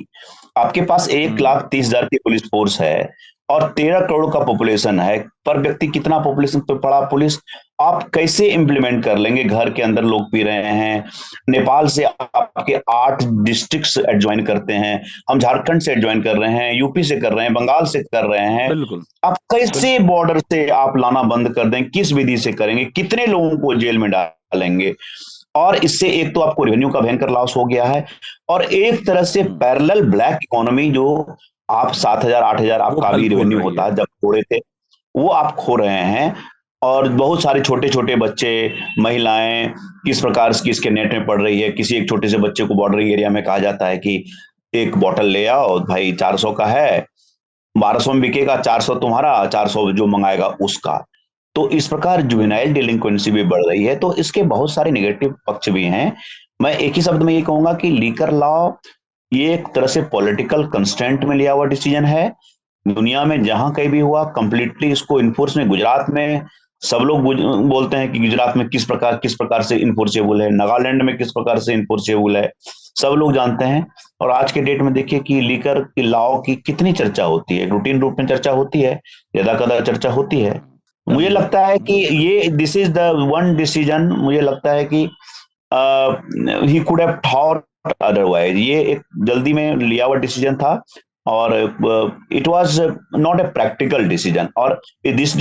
आपके पास 1,30,000 की पुलिस फोर्स है और 13 करोड़ का पॉपुलेशन है, पर व्यक्ति कितना पॉपुलेशन पे पड़ा पुलिस, आप कैसे इंप्लीमेंट कर लेंगे? घर के अंदर लोग पी रहे हैं, नेपाल से आपके 8 डिस्ट्रिक्ट्स एडजॉइन करते हैं, हम झारखंड से एडजॉइन कर रहे हैं, यूपी से कर रहे हैं, बंगाल से कर रहे हैं, बिल्कुल आप कैसे बॉर्डर से आप लाना बंद कर दें? किस विधि से करेंगे? कितने लोगों को जेल में डालेंगे? और इससे एक तो आपको रेवेन्यू का भयंकर लॉस हो गया है, और एक तरह से पैरेलल ब्लैक इकोनॉमी जो आप 7,000 8,000 आपका भी रेवेन्यू होता है जब खोड़े थे, वो आप खो रहे हैं। और बहुत सारे छोटे छोटे बच्चे, महिलाएं किस प्रकार की इसके नेट में पड़ रही है। किसी एक छोटे से बच्चे को बॉर्डर एरिया में कहा जाता है कि एक बॉटल ले आओ भाई, 400 का है, 1200 में बिकेगा, 400 तुम्हारा, 400 जो मंगाएगा उसका। तो इस प्रकार जुवेनाइल डिलिंक्वेंसी भी बढ़ रही है। तो इसके बहुत सारे नेगेटिव पक्ष भी हैं। मैं एक ही शब्द में ये कहूंगा कि लीकर लॉ ये एक तरह से पॉलिटिकल कंस्ट्रेंट में लिया हुआ डिसीजन है। दुनिया में जहां कहीं भी हुआ कंप्लीटली इसको इन्फोर्स में, गुजरात में सब लोग बोलते हैं कि गुजरात में किस प्रकार से इन्फोर्सेबल है, नागालैंड में किस प्रकार से इन्फोर्सेबल है, सब लोग जानते हैं। और आज के डेट में देखिए कि लीकर की लॉ की कितनी चर्चा होती है, रूटीन रूप में चर्चा होती है, यदा कदा चर्चा होती है। मुझे लगता है कि ये this is the one decision, मुझे लगता है कि he could have thought otherwise. ये एक जल्दी में लिया हुआ डिसीजन था और it was not a practical decision. और दिस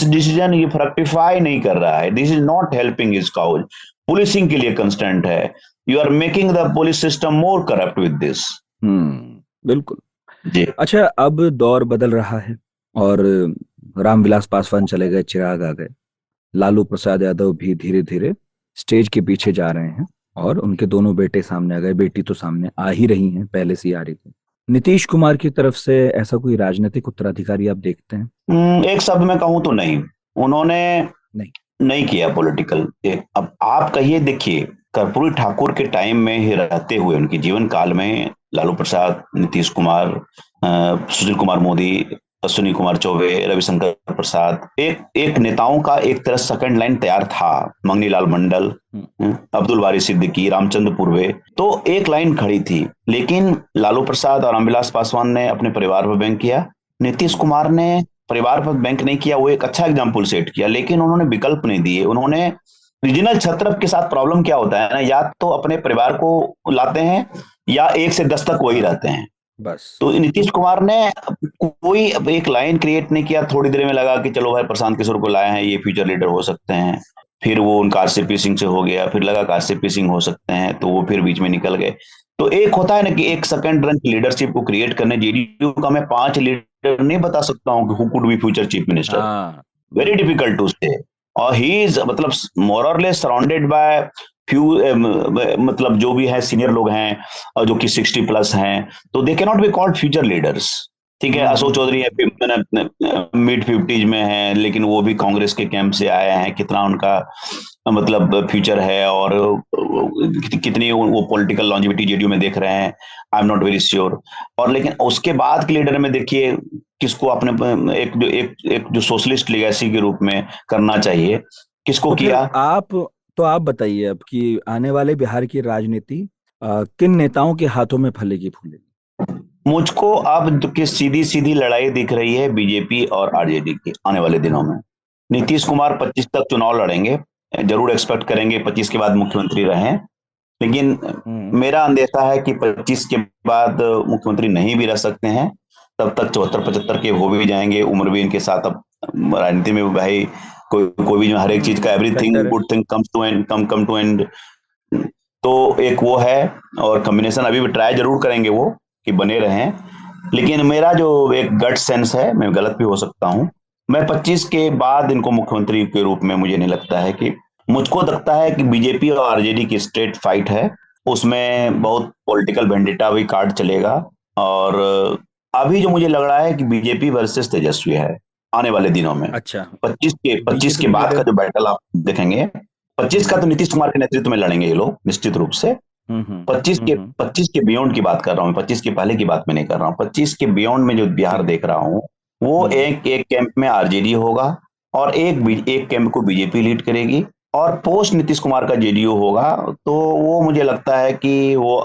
डिसीजन ये फ्रक्टिफाई नहीं कर रहा है, this is not helping his cause. Policing के लिए कंस्टेंट है, you are making the police system more corrupt with this. बिल्कुल जी। अच्छा, अब दौर बदल रहा है और रामविलास पासवान चले गए, चिराग आ गए, लालू प्रसाद यादव भी धीरे धीरे स्टेज के पीछे जा रहे हैं और उनके दोनों बेटे सामने आ गए। बेटी तो सामने आ ही रही हैं, पहले से ही आ रही थी। नीतीश कुमार की तरफ से ऐसा कोई राजनीतिक उत्तराधिकारी आप देखते हैं? एक शब्द में कहूं तो नहीं, उन्होंने नहीं किया पॉलिटिकल। अब आप कहिए, देखिए कर्पूरी ठाकुर के टाइम में ही रहते हुए उनके जीवन काल में लालू प्रसाद, नीतीश कुमार, सुशील कुमार मोदी, अश्विनी कुमार चौबे, रविशंकर प्रसाद, एक नेताओं का एक तरह सेकंड लाइन तैयार था। मंगनी लाल मंडल, अब्दुल बारी सिद्दीकी, रामचंद्र पूर्वे, तो एक लाइन खड़ी थी। लेकिन लालू प्रसाद और रामविलास पासवान ने अपने परिवार पर बैंक किया, नीतीश कुमार ने परिवार पर बैंक नहीं किया। वो एक अच्छा एग्जाम्पल सेट किया, लेकिन उन्होंने विकल्प नहीं दिए। उन्होंने रीजनल छत्रप के साथ प्रॉब्लम क्या होता है ना, या तो अपने परिवार को लाते हैं या 1 से 10 तक वही रहते हैं बस। तो नीतीश कुमार ने कोई एक लाइन क्रिएट नहीं किया। थोड़ी देर में लगा कि चलो भाई प्रशांत किशोर को लाए हैं, ये फ्यूचर लीडर हो सकते हैं। फिर वो उनका आरसीपी सिंह से हो गया, फिर लगा आरसीपी सिंह हो सकते हैं, तो वो फिर बीच में निकल गए। तो एक होता है ना कि एक सेकंड रन की लीडरशिप को क्रिएट करने, जेडीयू का मैं 5 लीडर नहीं बता सकता हूँ कि who could be future chief minister, very difficult to say. और ही इज मतलब मोर और लेस सराउंडेड बाय फ्यू, मतलब जो भी है सीनियर लोग हैं और जो कि 60+ हैं, तो they can not be called future leaders. ठीक है, अशोक चौधरी मिड 50s में है, लेकिन वो भी कांग्रेस के कैंप से आए हैं। कितना उनका मतलब फ्यूचर है और कितनी वो पॉलिटिकल लॉन्जिविटी जेडीयू में देख रहे हैं, I am not very sure. और लेकिन उसके बाद के लीडर में देखिए किसको अपने एक जो सोशलिस्ट लेगेसी के रूप में करना चाहिए, किसको किया? आप बताइए अब कि आने वाले बिहार की राजनीति किन नेताओं के हाथों में फलेगी फूलेगी? मुझको अब की सीधी सीधी लड़ाई दिख रही है बीजेपी और आरजेडी की आने वाले दिनों में। नीतीश कुमार 25 तक चुनाव लड़ेंगे, जरूर एक्सपेक्ट करेंगे 25 के बाद मुख्यमंत्री रहें, लेकिन मेरा अंदेशा है कि 25 के बाद मुख्यमंत्री नहीं भी रह सकते हैं। तब तक 74-75 के हो भी जाएंगे, उम्र भी इनके साथ। अब राजनीति में भाई कोई भी हर एक चीज का everything good thing comes to end, come to end. तो एक वो है, और कॉम्बिनेशन अभी भी ट्राई जरूर करेंगे वो कि बने रहें। लेकिन मेरा जो एक गट सेंस है, मैं गलत भी हो सकता हूं, मैं 25 के बाद इनको मुख्यमंत्री के रूप में मुझे नहीं लगता है कि, मुझको लगता है कि बीजेपी और आरजेडी की स्ट्रेट फाइट है, उसमें बहुत पॉलिटिकल वेंडिटा भी कार्ड चलेगा। और अभी जो मुझे लग रहा है कि बीजेपी वर्सेस तेजस्वी है आने वाले दिनों में। अच्छा, 25 के बाद का जो बैटल आप देखेंगे, 25 का तो नीतीश कुमार के नेतृत्व में लड़ेंगे ये लोग निश्चित रूप से। 25 के बियॉन्ड की बात कर रहा हूँ, 25 के पहले की बात मैं नहीं कर रहा हूँ। 25 के बियॉन्ड में जो बिहार देख रहा हूँ, वो एक कैंप में आरजेडी होगा और एक कैंप को बीजेपी लीड करेगी और पोस्ट नीतीश कुमार का जेडीयू होगा, तो वो मुझे लगता है कि वो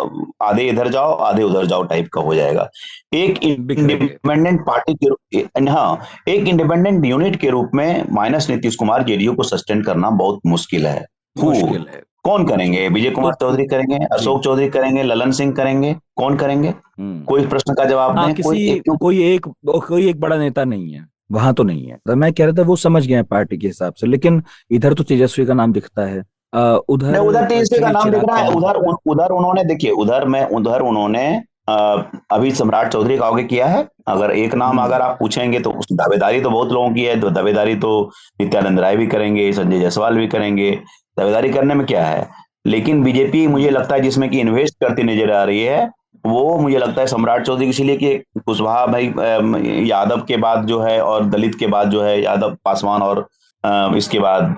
आधे इधर जाओ आधे उधर जाओ टाइप का हो जाएगा। एक बिखरेंगे। इंडिपेंडेंट पार्टी के हाँ, एक इंडिपेंडेंट यूनिट के रूप में माइनस नीतीश कुमार जेडीयू को सस्टेन करना बहुत मुश्किल है। मुश्किल है। कौन करेंगे? विजय तो कुमार चौधरी करेंगे, जी। अशोक चौधरी करेंगे, ललन सिंह करेंगे, कौन करेंगे? हम्म। कोई प्रश्न का जवाब हाँ, दें, कोई किसी एक, क्योंकि कोई एक बड़ा नेता नहीं है वहां, तो नहीं है। तो मैं कह रहा था वो समझ गए हैं पार्टी के हिसाब से, लेकिन इधर तो तेजस्वी का नाम दिखता है। नहीं, उधर उधर तेजस्वी का चलिए नाम दिख चिराग रहा का है। नाम उधर दिख रहा है। उधर उन्होंने, देखिए, उधर उन्होंने अ, अभी सम्राट चौधरी का आगे किया है। अगर एक नाम हम्म। अगर आप पूछेंगे तो उस दावेदारी तो बहुत लोगों की है, तो दावेदारी तो नित्यानंद राय भी करेंगे, संजय जायसवाल भी करेंगे। दावेदारी करने में क्या है? लेकिन बीजेपी मुझे हम्म। लगता है जिसमें कि इन्वेस्ट करती नजर आ रही है, वो मुझे लगता है सम्राट चौधरी, इसीलिए कि कुशवाहा भाई यादव के बाद जो है, और दलित के बाद जो है यादव पासवान, और इसके बाद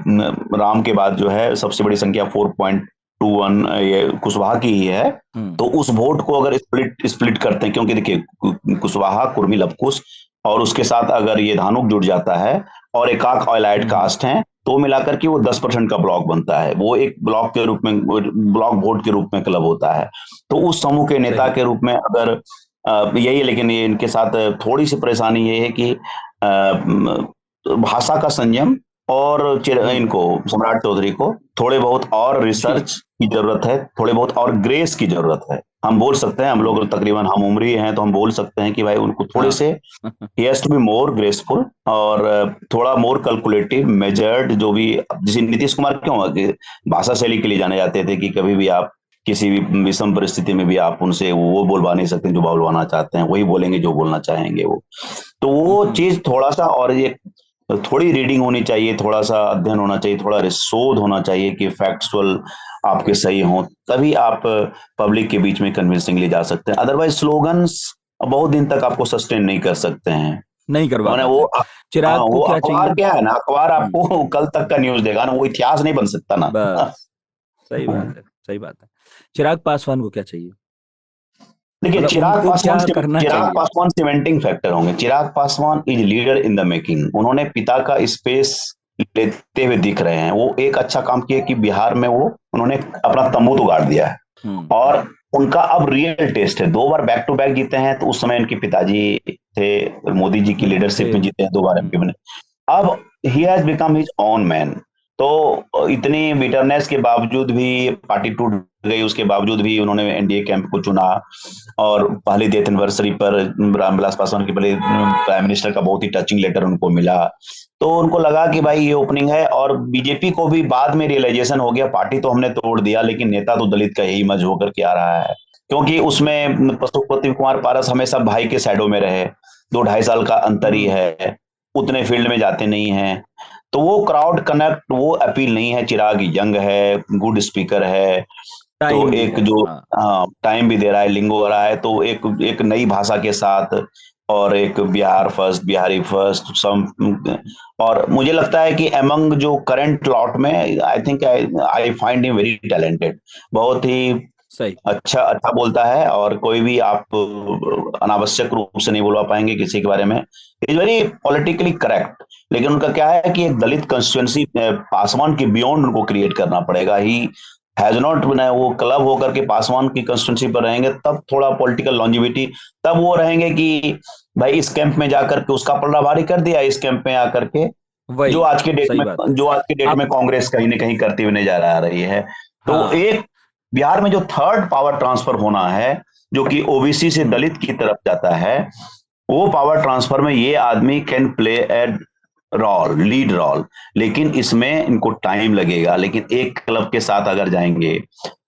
राम के बाद जो है सबसे बड़ी संख्या 4.21 ये कुशवाहा की ही है। हम्म। तो उस वोट को अगर स्प्लिट स्प्लिट करते हैं, क्योंकि देखिए कुशवाहा, कुर्मी, लवकुश, और उसके साथ अगर ये धानुक जुड़ जाता है और एकाक ऑयलाइट हम्म। कास्ट है, तो मिलाकर के वो 10% का ब्लॉक बनता है। वो एक ब्लॉक के रूप में, ब्लॉक वोट के रूप में क्लब होता है। तो उस समूह के नेता सही। के रूप में अगर यही है, लेकिन ये इनके साथ थोड़ी सी परेशानी ये है कि भाषा का संयम, और हम्म। इनको सम्राट चौधरी को थोड़े बहुत और जी। रिसर्च की जरूरत है, थोड़े बहुत और ग्रेस की जरूरत है। हम बोल सकते हैं, हम लोग हम्म। तकरीबन हम उम्री हैं, तो हम बोल सकते हैं कि भाई उनको थोड़े हाँ। से, he has to be more graceful, और थोड़ा मोर कैलकुलेटिव, मेजर्ड, जो भी। जैसे नीतीश कुमार क्यों कि भाषा शैली के लिए जाने जाते थे, कि कभी भी आप किसी भी विषम परिस्थिति में भी आप उनसे वो बोलवा नहीं सकते जो बोलवाना चाहते हैं, वही बोलेंगे जो बोलना चाहेंगे वो। तो वो हम्म। चीज थोड़ा सा, और ये थोड़ी रीडिंग होनी चाहिए, थोड़ा सा अध्ययन होना चाहिए, थोड़ा शोध होना चाहिए कि फैक्चुअल आपके सही हों, तभी आप पब्लिक के बीच में कन्विंसिंगली जा सकते हैं। अदरवाइज स्लोगन्स बहुत दिन तक आपको सस्टेन नहीं कर सकते हैं। नहीं करवा मैंने पाते। हाँ, चिराग को वो क्या चाहिए? अखबार क्या है ना, अखबार हम्म। आपको कल तक का न्यूज देगा ना, वो इतिहास नहीं बन सकता ना। बस। सही बात है, सही बात है। चिराग पासवान को क्या चाहिए? देखिए, मतलब उनको क्या करना चिराग चाहिए? पासवान सीमेंटिंग फैक्टर होंगे। Chirag Paswan is leader in the making. उन्होंने पिता का स्पेस लेते हुए दिख रहे हैं। वो एक अच्छा काम किया कि बिहार में वो उन्होंने अपना तंबू तो गाड़ दिया है, हम्म। और उनका अब रियल टेस्ट है। 2 बार बैक टू बैक जीते हैं, तो उस समय इनके पिताजी थे, मोदी जी की लीडरशिप थे। में जीते हैं 2 बार एमपी में। अब he has become his own man. तो इतनी बिटरनेस के बावजूद भी, पार्टी टूट गई उसके बावजूद भी, उन्होंने एनडीए कैंप को चुना, और पहली डेथ एनिवर्सरी पर रामविलास पासवान के पहले प्राइम मिनिस्टर का बहुत ही टचिंग लेटर उनको मिला। तो उनको लगा कि भाई ये ओपनिंग है, और बीजेपी को भी बाद में रियलाइजेशन हो गया, पार्टी तो हमने तोड़ दिया, लेकिन नेता तो दलित का ही इमेज होकर के आ रहा है। क्योंकि उसमें पशुपति कुमार पारस हमेशा भाई के शैडो में रहे, 2-2.5 साल का अंतर ही हम्म। है, उतने फील्ड में जाते नहीं हैं। तो वो क्राउड कनेक्ट, वो अपील नहीं है। चिराग यंग है, गुड स्पीकर है, तो टाइम भी एक है। जो हाँ। टाइम भी दे रहा है, लिंगो हो रहा है, तो एक एक नई भाषा के साथ, और एक बिहार फर्स्ट, बिहारी फर्स्ट सम। और मुझे लगता है कि एमंग जो करंट लॉट में, I think I find him very talented. बहुत ही सही। अच्छा अच्छा बोलता है, और कोई भी आप अनावश्यक रूप से नहीं बोलवा पाएंगे किसी के बारे में। Is very politically correct. लेकिन उनका क्या है कि एक दलित कंस्टिट्यूंसी पासवान के बियॉन्ड उनको क्रिएट करना पड़ेगा। ही हैज नॉट, वो क्लब होकर के पासवान की कंस्टिट्यूंसी पर रहेंगे, तब थोड़ा पॉलिटिकल लॉन्जिविटी, तब वो रहेंगे कि भाई इस कैंप में जाकर के उसका पलड़ा भारी कर दिया, इस कैंप में आकर के वही। सही बात है। जो आज के डेट आप। में कांग्रेस कहीं ना कहीं करती हुई नजर आ रही है। तो हाँ। एक बिहार में जो थर्ड पावर ट्रांसफर होना है, जो कि ओबीसी से हम्म। दलित की तरफ जाता है, वो पावर ट्रांसफर में ये आदमी can play a role, lead role. लेकिन इसमें इनको टाइम लगेगा। लेकिन एक क्लब के साथ अगर जाएंगे,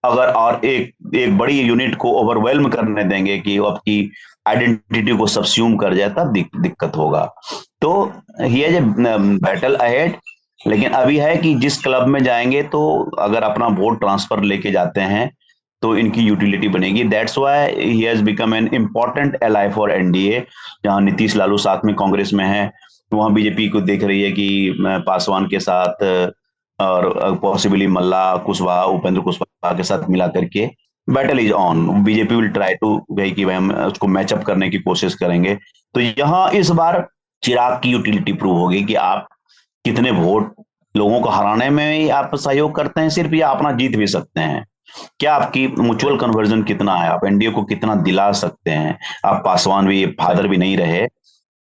अगर और एक एक बड़ी यूनिट को ओवरवेल्म करने देंगे कि वो आपकी आइडेंटिटी को सबस्यूम कर जाए, तब दिक्कत होगा। तो he is a battle ahead. लेकिन अभी है कि जिस क्लब में जाएंगे, तो अगर अपना वोट ट्रांसफर लेके जाते हैं, तो इनकी यूटिलिटी बनेगी। That's why he has become an important ally for NDA. जहां नीतीश लालू साथ में कांग्रेस में है, वहां बीजेपी को देख रही है कि पासवान के साथ, और पॉसिबली मल्ला कुशवाहा, उपेंद्र कुशवाहा के साथ मिला करके battle is on. Hmm. BJP will try to भाई कि भाई हम उसको मैचअप करने की कोशिश करेंगे। तो यहाँ इस बार चिराग की यूटिलिटी प्रूव होगी कि आप कितने वोट लोगों को हराने में ही आप सहयोग करते हैं सिर्फ, या अपना जीत भी सकते हैं? क्या आपकी म्यूचुअल कन्वर्जन कितना है, आप एनडीए को कितना दिला सकते हैं? आप पासवान भी फादर भी नहीं रहे,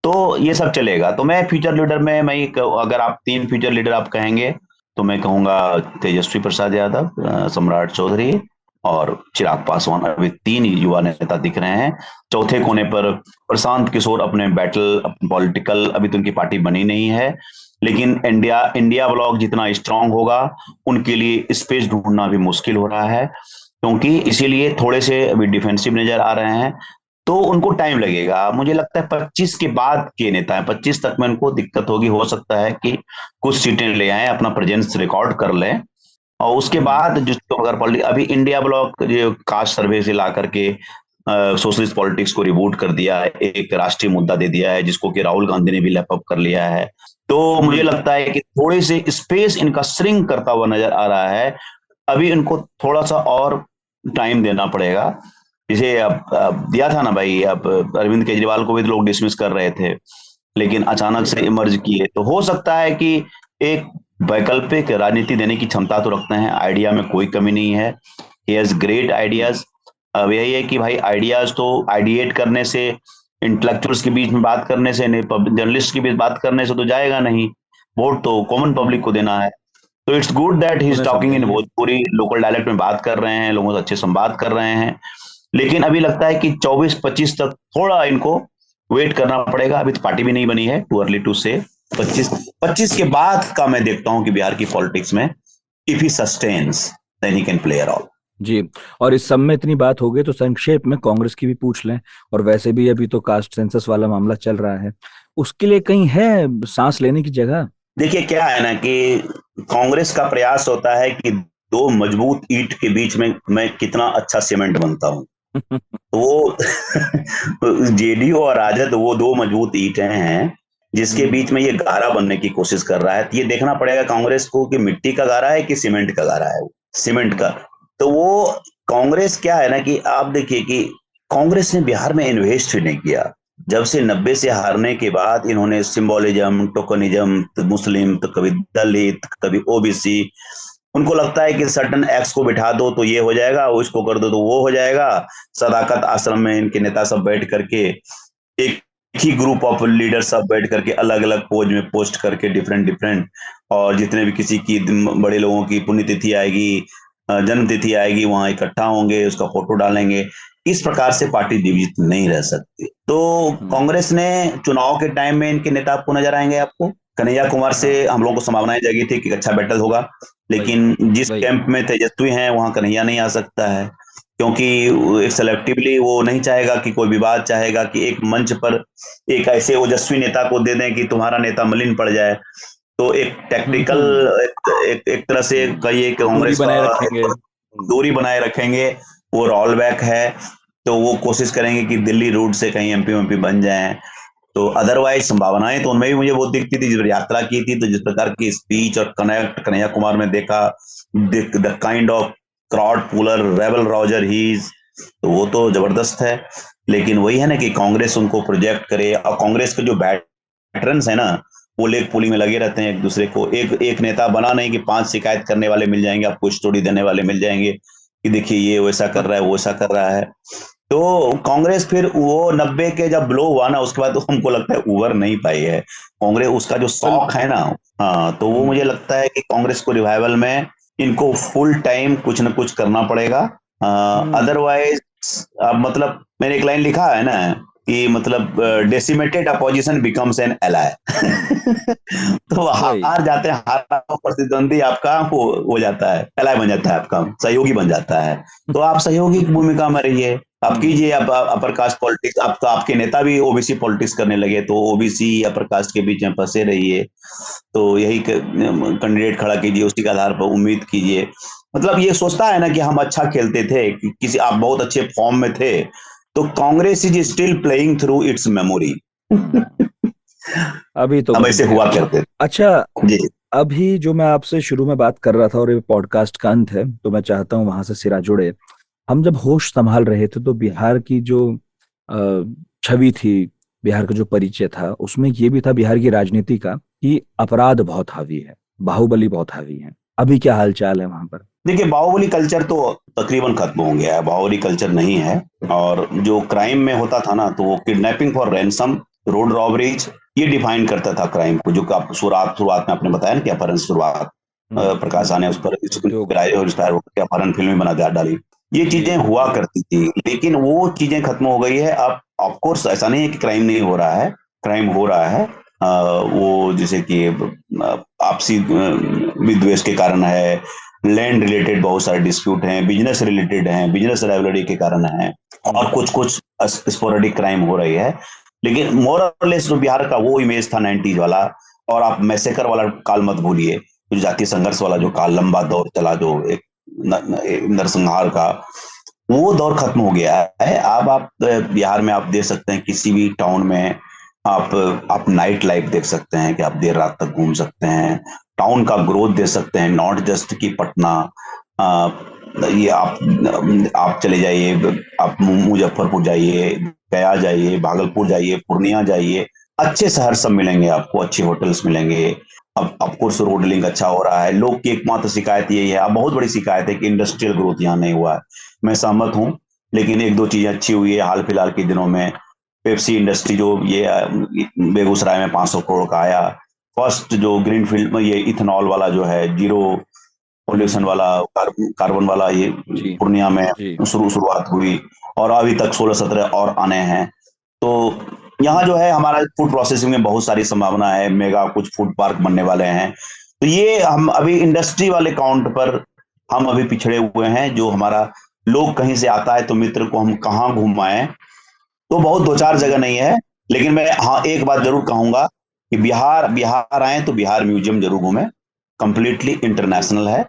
तो ये सब चलेगा। तो मैं फ्यूचर लीडर में अगर आप 3 फ्यूचर लीडर आप कहेंगे, तो मैं कहूंगा तेजस्वी प्रसाद यादव, सम्राट चौधरी और चिराग पासवान। अभी 3 युवा नेता दिख रहे हैं। चौथे कोने पर प्रशांत किशोर अपने बैटल पॉलिटिकल, अभी तो उनकी पार्टी बनी नहीं है, लेकिन इंडिया ब्लॉक जितना स्ट्रांग होगा उनके लिए स्पेस ढूंढना भी मुश्किल हो रहा है, क्योंकि इसीलिए थोड़े से अभी डिफेंसिव नजर आ रहे हैं। तो उनको टाइम लगेगा, मुझे लगता है 25 के बाद के नेता है, 25 तक में उनको दिक्कत होगी। हो सकता है कि कुछ सीटें ले आए, अपना प्रेजेंस रिकॉर्ड कर लें, और उसके बाद जिसको अगर पॉलिटिक्स, अभी इंडिया ब्लॉक जो कास्ट सर्वे से ला करके सोशलिस्ट पॉलिटिक्स को रिबूट कर दिया है, एक राष्ट्रीय मुद्दा दे दिया है, जिसको कि राहुल गांधी ने भी लैपअप कर लिया है। तो मुझे लगता है कि थोड़ी सी स्पेस इनका श्रिंक करता हुआ नजर आ रहा है। अभी इनको थोड़ा सा और टाइम देना पड़ेगा। जैसे अब दिया था ना भाई, अब अरविंद केजरीवाल को भी लोग डिसमिस कर रहे थे, लेकिन अचानक से इमर्ज किए। तो हो सकता है कि एक वैकल्पिक राजनीति देने की क्षमता तो रखते हैं, आइडिया में कोई कमी नहीं है। He has great ideas. अब यही है कि भाई आइडियाज तो आइडिएट करने से, इंटेलेक्चुअल्स के बीच में बात करने से, जर्नलिस्ट के बीच बात करने से तो जाएगा नहीं। वोट तो कॉमन पब्लिक को देना है। तो it's good that he is talking in Bhojpuri, local dialect में बात कर रहे हैं, लोगों से अच्छे संवाद कर रहे हैं। लेकिन अभी लगता है कि 24-25 तक थोड़ा इनको वेट करना पड़ेगा। अभी तो पार्टी भी नहीं बनी है, टू अर्ली टू से। 25 के बाद का मैं देखता हूं कि बिहार की पॉलिटिक्स में if he sustains then he can play a role. जी, और इस सब में इतनी बात हो गई तो संक्षेप में कांग्रेस की भी पूछ लें। और वैसे भी अभी तो कास्ट सेंसस वाला मामला चल रहा है, उसके लिए कहीं है सांस लेने की जगह? देखिए क्या है ना कि कांग्रेस का प्रयास होता है कि 2 मजबूत ईंट के बीच में मैं कितना अच्छा सीमेंट बनता हूं। तो वो जेडीयू और राजद, वो 2 मजबूत ईंटें हैं जिसके बीच में ये गारा बनने की कोशिश कर रहा है। तो ये देखना पड़ेगा कांग्रेस को कि मिट्टी का गारा है कि सीमेंट का गारा है। सीमेंट का। तो वो कांग्रेस क्या है ना कि आप देखिए कि कांग्रेस ने बिहार में इन्वेस्ट ही नहीं किया। जब से 90 से हारने के बाद इन्होंने सिंबोलिज्म, टोकनिज्म, तो मुस्लिम, तो कभी दलित, कभी ओबीसी, उनको लगता है कि सर्टन एक्स को बिठा दो तो ये हो जाएगा, उसको कर दो तो वो हो जाएगा। सदाकत आश्रम में इनके नेता सब बैठ करके, एक ही ग्रुप ऑफ लीडर सब बैठ करके अलग अलग पोज में पोस्ट करके डिफरेंट, और जितने भी किसी की बड़े लोगों की पुण्यतिथि आएगी, जन्म तिथि आएगी, वहां इकट्ठा होंगे, उसका फोटो डालेंगे। इस प्रकार से पार्टी जीवित नहीं रह सकती। तो कांग्रेस ने चुनाव के टाइम में इनके नेता आपको नजर आएंगे, आपको कन्हैया कुमार से हम लोग को संभावनाएं जगी थी कि अच्छा बैटल होगा, लेकिन जिस कैंप में तेजस्वी हैं वहां कन्हैया नहीं आ सकता है, क्योंकि सेलेक्टिवली वो नहीं चाहेगा कि कोई विवाद, चाहेगा कि एक मंच पर एक ऐसे ओजस्वी नेता को दे दें कि तुम्हारा नेता मलिन पड़ जाए। तो एक टैक्टिकल, एक तरह से कहिए कांग्रेस का दूरी बनाए रखेंगे, वो रोल बैक है। तो वो कोशिश करेंगे कि दिल्ली रूट से कहीं एमपी बन जाएं। तो अदरवाइज संभावनाएं तो उनमें भी मुझे बहुत दिखती थी। जिस यात्रा की थी तो जिस प्रकार की स्पीच और कनेक्ट कन्हैया कुमार में देखा, the kind of crowd puller rebel Roger he is, तो वो तो जबरदस्त है। लेकिन वही है ना कि कांग्रेस उनको प्रोजेक्ट करे, और कांग्रेस के जो बैटरन्स है ना, वो लेग पुलिंग में लगे रहते हैं एक दूसरे को। एक नेता बना नहीं कि 5 शिकायत करने वाले मिल जाएंगे, आपको स्टोरी देने वाले मिल जाएंगे कि देखिए ये वैसा कर रहा है, वो ऐसा कर रहा है। तो कांग्रेस फिर वो 90 के जब ब्लो हुआ ना, उसके बाद तो हमको लगता है उबर नहीं पाई है कांग्रेस। उसका जो शौक है ना, हाँ, तो वो मुझे लगता है कि कांग्रेस को रिवाइवल में इनको फुल टाइम कुछ न कुछ करना पड़ेगा। अदरवाइज मतलब मैंने एक लाइन लिखा है ना कि मतलब decimated opposition becomes an ally. तो हार जाते हैं, हारा प्रतिद्वंदी आपका हो जाता है, एलाय बन जाता है, आपका सहयोगी बन जाता है। तो आप सहयोगी की भूमिका में रहिए, आप कीजिए अपर कास्ट पॉलिटिक्स। आप तो आपके नेता भी ओबीसी पॉलिटिक्स करने लगे, तो ओबीसी अपर कास्ट के बीच में फंसे रहिए। तो यही कैंडिडेट खड़ा कीजिए, उसी के आधार पर उम्मीद कीजिए। मतलब ये सोचता है ना कि हम अच्छा खेलते थे, किसी आप बहुत अच्छे फॉर्म में थे, तो Congress is still playing through it's memory. अभी तो अब ऐसे हुआ करते। अच्छा जी, अभी जो मैं आपसे शुरू में बात कर रहा था और ये पॉडकास्ट का अंत है, तो मैं चाहता हूँ वहां से सिरा जुड़े। हम जब होश संभाल रहे थे तो बिहार की जो छवि थी, बिहार का जो परिचय था, उसमें ये भी था बिहार की राजनीति का कि अपराध बहुत हावी है। बाहुबली बहुत हावी है। अभी क्या हालचाल है वहां पर? देखिए, बाहुबली कल्चर तो तकरीबन खत्म हो गया है, बाहुबली कल्चर नहीं है। और जो क्राइम में होता था ना, तो वो kidnapping for ransom, road robberies, ये डिफाइन करता था क्राइम को, जो आप शुरुआत में आपने बताया ना कि अपहरण शुरुआत प्रकाश ने उस पर उद्योग। इंस्पायर होकर अपहरण फिल्म बना डाली। ये जी, चीजें हुआ जी। करती थी, लेकिन वो चीजें खत्म हो गई है अब। ऑफ कोर्स ऐसा नहीं है कि क्राइम नहीं हो रहा है, क्राइम हो रहा है। वो जैसे कि आपसी विद्वेष के कारण है, लैंड रिलेटेड बहुत सारे डिस्प्यूट हैं, बिजनेस रिलेटेड हैं, बिजनेस राइवलरी के कारण है, और कुछ कुछ स्पोरेडिक क्राइम हो रही है। लेकिन मोर और लेस जो बिहार का वो इमेज था 90s वाला, और आप मैसेकर वाला काल मत भूलिए, जो जातीय संघर्ष वाला जो काल लंबा दौर चला, जो एक नरसंहार का, वो दौर खत्म हो गया है। अब आप बिहार में आप देख सकते हैं, किसी भी टाउन में आप नाइट लाइफ देख सकते हैं कि आप देर रात तक घूम सकते हैं, टाउन का ग्रोथ देख सकते हैं, नॉट जस्ट कि पटना। ये आप चले जाइए, आप मुजफ्फरपुर जाइए, गया जाइए, भागलपुर जाइए, पूर्णिया जाइए, अच्छे शहर सब मिलेंगे आपको, अच्छे होटल्स मिलेंगे। अब ऑफकोर्स रोड लिंक अच्छा हो रहा है। लोग की एकमात्र शिकायत यही है, अब बहुत बड़ी शिकायत है कि इंडस्ट्रियल ग्रोथ यहाँ नहीं हुआ है। मैं सहमत हूँ, लेकिन एक दो चीजें अच्छी हुई है हाल फिलहाल के दिनों में। पेप्सी इंडस्ट्री जो ये बेगूसराय में 500 करोड़ का आया, फर्स्ट जो ग्रीन फील्ड में ये इथेनॉल वाला जो है, जीरो पॉल्यूशन वाला, कार्बन वाला, ये जी, पूर्णिया में जी। शुरुआत हुई, और अभी तक 16-17 और आने हैं। तो यहाँ जो है हमारा फूड प्रोसेसिंग में बहुत सारी संभावना है, मेगा कुछ फूड पार्क बनने वाले हैं। तो ये हम अभी इंडस्ट्री वाले काउंट पर हम अभी पिछड़े हुए हैं। जो हमारा लोग कहीं से आता है तो मित्र को हम कहाँ घुमाएं, तो बहुत दो चार जगह नहीं है। लेकिन मैं हाँ एक बात जरूर कहूंगा कि बिहार आए तो बिहार म्यूजियम जरूर घूमें, कंप्लीटली इंटरनेशनल है,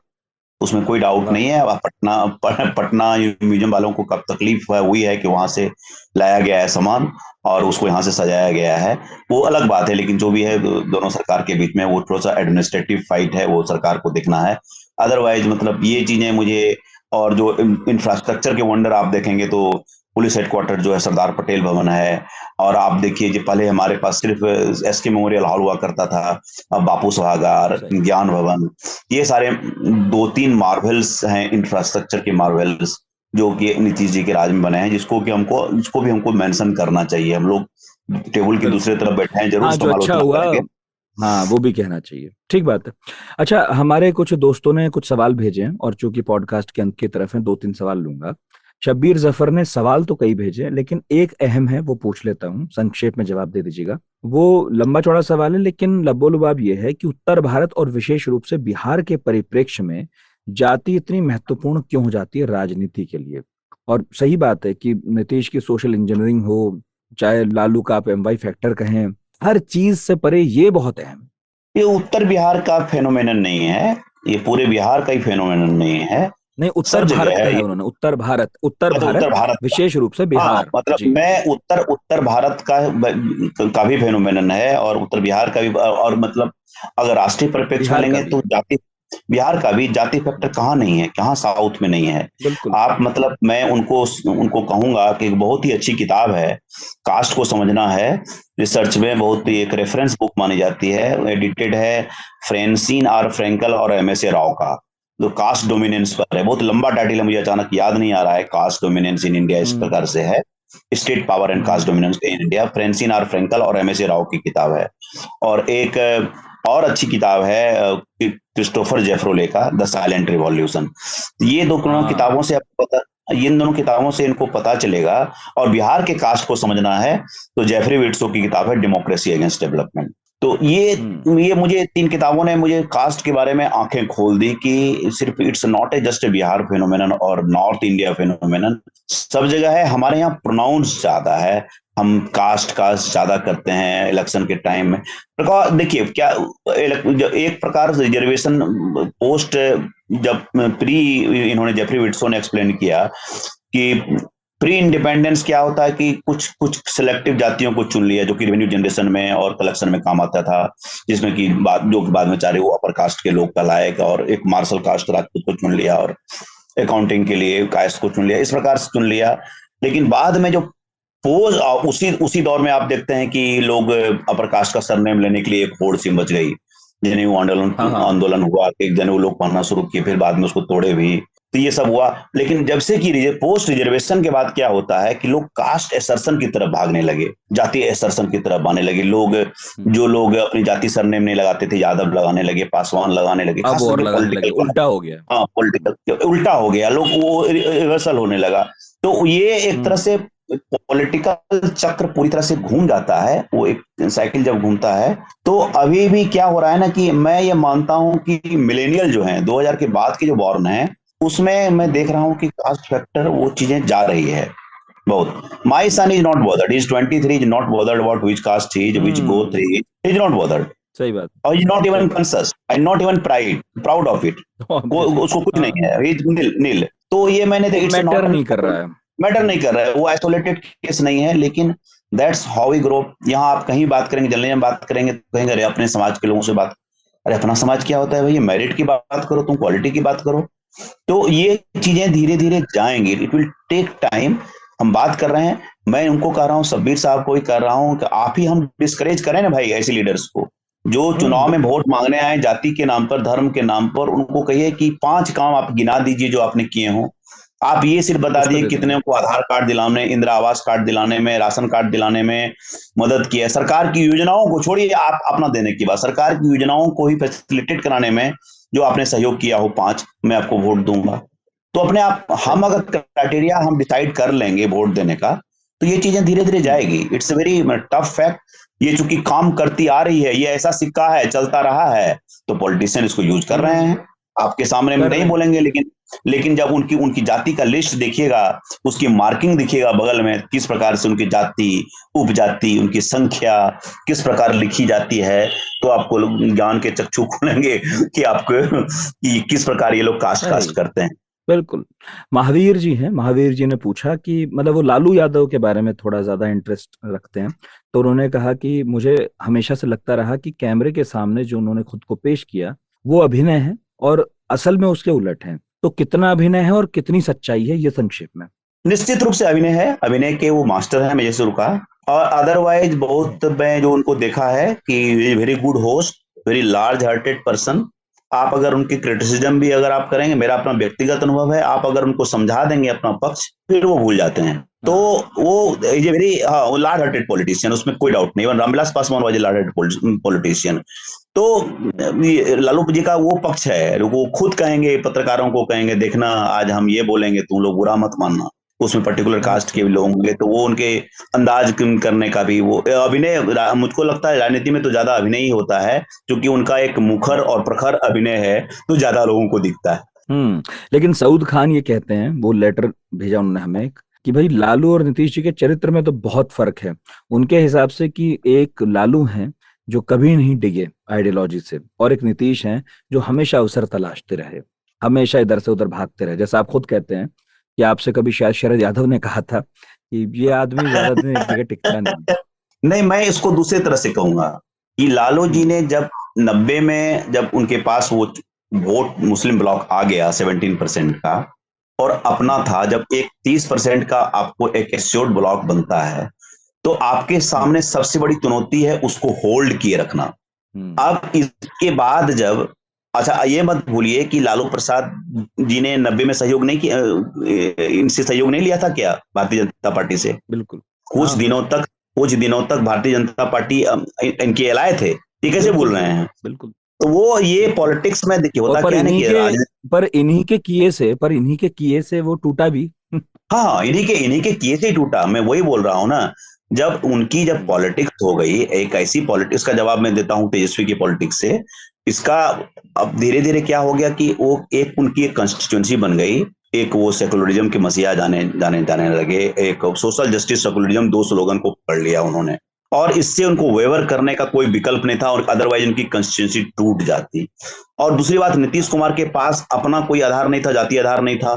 उसमें कोई डाउट वाह। नहीं है। अब पटना म्यूजियम वालों को कब तकलीफ हुई है कि वहां से लाया गया है सामान और उसको यहाँ से सजाया गया है, वो अलग बात है। लेकिन जो भी है, दोनों सरकार के बीच में वो थोड़ा सा एडमिनिस्ट्रेटिव फाइट है, वो सरकार को देखना है। अदरवाइज मतलब ये चीजें मुझे, और जो इंफ्रास्ट्रक्चर के वंडर आप देखेंगे तो पुलिस हेडक्वार्टर जो है सरदार पटेल भवन है, और आप देखिए जो पहले हमारे पास सिर्फ एसके मेमोरियल हॉल हुआ करता था, अब बापू सभागार, सही। ज्ञान भवन, ये सारे 2-3 मार्वल्स हैं, इंफ्रास्ट्रक्चर के मार्वल्स, जो कि नीतीश जी के राज में बने हैं, जिसको भी हमको मेंशन करना चाहिए। हम लोग टेबल की दूसरे बिल्कुल। तरफ बैठे हैं, जरूर हाँ, जो अच्छा समालोचना हुआ, करेंगे। हाँ वो भी कहना चाहिए। ठीक बात है। अच्छा, हमारे कुछ दोस्तों ने कुछ सवाल भेजे हैं, और चूंकि पॉडकास्ट के अंत की तरफ है, 2-3 सवाल लूंगा। शब्बीर जफर ने सवाल तो कई भेजे हैं, लेकिन एक अहम है, वो पूछ लेता हूँ, संक्षेप में जवाब दे दीजिएगा। वो लंबा चौड़ा सवाल है, लेकिन लबोलुबाब ये है कि उत्तर भारत और विशेष रूप से बिहार के परिप्रेक्ष्य में जाति इतनी महत्वपूर्ण क्यों हो जाती है राजनीति के लिए? और सही बात है कि नीतीश की सोशल इंजीनियरिंग हो, चाहे लालू का आप एमवाई फैक्टर कहें, हर चीज से परे ये बहुत अहम। ये उत्तर बिहार का फेनोमेनन नहीं है, ये पूरे बिहार का ही फेनोमेनन नहीं है, नहीं, सब उत्तर जगह भारत है कहा है ये। उन्होंने, उत्तर भारत, उत्तर मतलब भारत, उत्तर भारत का, विशेष रूप से हाँ बिहार। मतलब जी, मैं जी। उत्तर भारत का भी फेनोमेनन है, और उत्तर बिहार का भी। और मतलब अगर राष्ट्रीय परिप्रेक्ष्य में बिहार का लेंगे भी तो है। जाति, बिहार का भी जाति फैक्टर कहाँ नहीं है, कहाँ साउथ में नहीं है। बिल्कुल। आप मतलब मैं उनको उनको कहूंगा कि एक बहुत ही अच्छी किताब है, कास्ट को समझना है, रिसर्च में बहुत ही एक रेफरेंस बुक मानी जाती है, एडिटेड है फ्रेंसिन आर फ्रेंकल और एमएस राव का, जो कास्ट डोमिनेंस पर है। बहुत लंबा टाइटल है, मुझे अचानक याद नहीं आ रहा है। कास्ट डोमिनेंस इन इंडिया इस हम्म, प्रकार से है, state power and caste hmm. Dominance in India, Francine R Frankel और एमएस राव की किताब है। और एक और अच्छी किताब है क्रिस्टोफर जेफ्रोले का, द साइलेंट रिवॉल्यूशन। ये दोनों किताबों हाँ। से आपको पता, इन दोनों किताबों से इनको पता चलेगा। और बिहार के कास्ट को समझना है तो जेफरी विट्सो की किताब है डेमोक्रेसी अगेंस्ट डेवलपमेंट। तो हम्म। ये मुझे 3 किताबों ने मुझे कास्ट के बारे में आंखें खोल दी कि सिर्फ it's not a just a Bihar phenomenon और नॉर्थ इंडिया फेनोमेनन, सब जगह है। हमारे यहाँ प्रोनाउंस ज्यादा है, हम कास्ट ज्यादा करते हैं इलेक्शन के टाइम में। देखिए क्या, एक प्रकार से रिजर्वेशन पोस्ट, जब प्री, इन्होंने जेफरी विट्सो ने एक्सप्लेन किया कि प्री इंडिपेंडेंस क्या होता है कि कुछ कुछ सिलेक्टिव जातियों को चुन लिया, जो कि रेवेन्यू जनरेशन में और कलेक्शन में काम आता था, जिसमें कि बाद में चाहे वो अपर कास्ट के लोग कहलाए, और एक मार्शल कास्ट राजपूत को चुन लिया, और अकाउंटिंग के लिए कास्ट को चुन लिया, इस प्रकार से चुन लिया। लेकिन बाद में जो पोज, उसी उसी दौर में आप देखते हैं कि लोग अपर कास्ट का सरनेम लेने के लिए एक होड़ सी मच गई, जनेऊ आंदोलन हाँ हाँ आंदोलन हुआ, एक जनेऊ लोग पहनना शुरू किए, फिर बाद में उसको तोड़े भी, तो ये सब हुआ। लेकिन जब से कि पोस्ट रिजर्वेशन के बाद क्या होता है कि लोग कास्ट एसर्शन की तरफ भागने लगे, जाति एसर्शन की तरफ आने लगे लोग। जो लोग अपनी जाति सरनेम नहीं लगाते थे, यादव लगाने लगे, पासवान लगाने लगे, अब खास और करके लगाने लगे, पॉलिटिकल। उल्टा हो गया। हाँ, पॉलिटिकल उल्टा हो गया, लोग वो रिवर्सल होने लगा। तो ये एक तरह से पॉलिटिकल चक्र पूरी तरह से घूम जाता है, वो एक साइकिल जब घूमता है। तो अभी भी क्या हो रहा है ना कि मैं ये मानता हूं कि मिलेनियल जो हैं 2000 के बाद के जो बॉर्न हैं, उसमें मैं देख रहा हूं कि कास्ट फैक्टर वो चीजें जा रही है बहुत। My son is not bothered, is 23, is not bothered about which caste he is, which gotra he is not bothered, सही बात। और is not even conscious and not even proud of it. उसको कुछ नहीं है, इज नील। तो ये मैंने मैटर नहीं कर रहा है, मैटर नहीं कर रहा है, वो आइसोलेटेड केस नहीं है। लेकिन दैट्स हाउ वी ग्रो। यहाँ आप कहीं बात करेंगे, जल्दी में बात करेंगे तो कहेंगे अरे अपने समाज के लोगों से बात, अरे अपना समाज क्या होता है भैया, मेरिट की बात करो, तुम क्वालिटी की बात करो। तो ये चीजें धीरे धीरे जाएंगी, इट विल टेक टाइम। हम बात कर रहे हैं, मैं उनको कह रहा हूँ, शब्बीर साहब को ही कर रहा हूँ कि आप ही हम डिस्करेज करें ना भाई ऐसे लीडर्स को जो चुनाव में वोट मांगने आए जाति के नाम पर, धर्म के नाम पर। उनको कहिए कि 5 काम आप गिना दीजिए जो आपने किए हों। आप ये सिर्फ बता दिए कितने को आधार कार्ड दिलाने, इंदिरा आवास कार्ड दिलाने में, राशन कार्ड दिलाने में मदद की है। सरकार की योजनाओं को छोड़िए, आप अपना देने की बात, सरकार की योजनाओं को ही फैसिलिटेट कराने में जो आपने सहयोग किया हो 5, मैं आपको वोट दूंगा। तो अपने आप हम अगर क्राइटेरिया हम डिसाइड कर लेंगे वोट देने का, तो ये चीजें धीरे धीरे जाएगी। It's very tough fact. ये चूंकि काम करती आ रही है, ये ऐसा सिक्का है, चलता रहा है, तो पॉलिटिशियन इसको यूज कर रहे हैं। आपके सामने में नहीं बोलेंगे, लेकिन जब उनकी जाति का लिस्ट देखिएगा, उसकी मार्किंग दिखेगा बगल में, किस प्रकार से उनकी जाति, उपजाति, उनकी संख्या किस प्रकार लिखी जाती है, तो आपको ज्ञान के चक्षु खुलेंगे कि आपको कि किस प्रकार ये लोग कास्ट करते हैं। बिल्कुल। महावीर जी हैं, महावीर जी ने पूछा कि मतलब वो लालू यादव के बारे में थोड़ा ज्यादा इंटरेस्ट रखते हैं, तो उन्होंने कहा कि मुझे हमेशा से लगता रहा कि कैमरे के सामने जो उन्होंने खुद को पेश किया वो अभिनय है और असल में उसके उलट है। तो कितना अभिनय है और कितनी सच्चाई है, ये संक्षेप में। निश्चित रूप से अभिनय है, अभिनय के वो मास्टर है, मैं जैसे रुका। और अदरवाइज बहुत मैं जो उनको देखा है कि very good host, very large hearted person. आप अगर उनकी क्रिटिसिज्म भी अगर आप करेंगे, मेरा अपना व्यक्तिगत अनुभव है, आप अगर उनको समझा देंगे अपना पक्ष, फिर वो भूल जाते हैं। तो वो ये वेरी लार्ज हार्टेड पॉलिटिशियन, उसमें कोई डाउट नहीं। Ramvilas Paswan was a large hearted politician. तो लालू जी का वो पक्ष है, वो खुद कहेंगे, पत्रकारों को कहेंगे, देखना आज हम ये बोलेंगे, तुम लोग बुरा मत मानना। उसमें पर्टिकुलर कास्ट के भी लोग होंगे, तो वो उनके अंदाज करने का भी वो अभिनय, मुझको लगता है राजनीति में तो ज्यादा अभिनय ही होता है, क्योंकि उनका एक मुखर और प्रखर अभिनय है, तो ज्यादा लोगों को दिखता है। लेकिन सऊद खान ये कहते हैं, वो लेटर भेजा उन्होंने हमें, कि भाई लालू और नीतीश जी के चरित्र में तो बहुत फर्क है। उनके हिसाब से कि एक लालू हैं जो कभी नहीं डिगे आइडियोलॉजी से, और एक नीतीश हैं जो हमेशा अवसर तलाशते रहे, हमेशा इधर से उधर भागते रहे। जैसा आप खुद कहते हैं कि आपसे कभी शायद शरद यादव ने कहा था कि ये आदमी ज्यादा दिन एक जगह टिकता नहीं, मैं इसको दूसरी तरह से कहूंगा कि लालू जी ने जब 90 में जब उनके पास वो वोट मुस्लिम ब्लॉक आ गया 17% का, और अपना था, जब एक 30% का आपको एक एश्योर्ड ब्लॉक बनता है, तो आपके सामने सबसे बड़ी चुनौती है उसको होल्ड किए रखना। अब इसके बाद जब, अच्छा ये मत भूलिए कि लालू प्रसाद जी ने 90 में सहयोग नहीं किया, इनसे सहयोग नहीं लिया था क्या भारतीय जनता पार्टी से? बिल्कुल। कुछ दिनों तक भारतीय जनता पार्टी इनके एलाए थे, ये कैसे बोल रहे हैं? बिल्कुल। तो वो ये पॉलिटिक्स में देखिए होता क्या है ना, पर इन्हीं के किए से वो टूटा भी। हाँ, इन्हीं के किए से ही टूटा। मैं वही बोल रहा हूँ ना, जब पॉलिटिक्स हो गई, एक ऐसी पॉलिटिक्स का जवाब मैं देता हूँ तेजस्वी की पॉलिटिक्स से। इसका अब धीरे धीरे क्या हो गया कि वो उनकी एक कंस्टिट्यूएंसी बन गई, एक वो सेकुलरिज्म के मसीहा जाने लगे, एक सोशल जस्टिस सेकुलरिज्म, 2 स्लोगन को पढ़ लिया उन्होंने, और इससे उनको वेवर करने का कोई विकल्प नहीं था, और अदरवाइज उनकी कंस्टिट्यूएंसी टूट जाती। और दूसरी बात, नीतीश कुमार के पास अपना कोई आधार नहीं था, जातीय आधार नहीं था।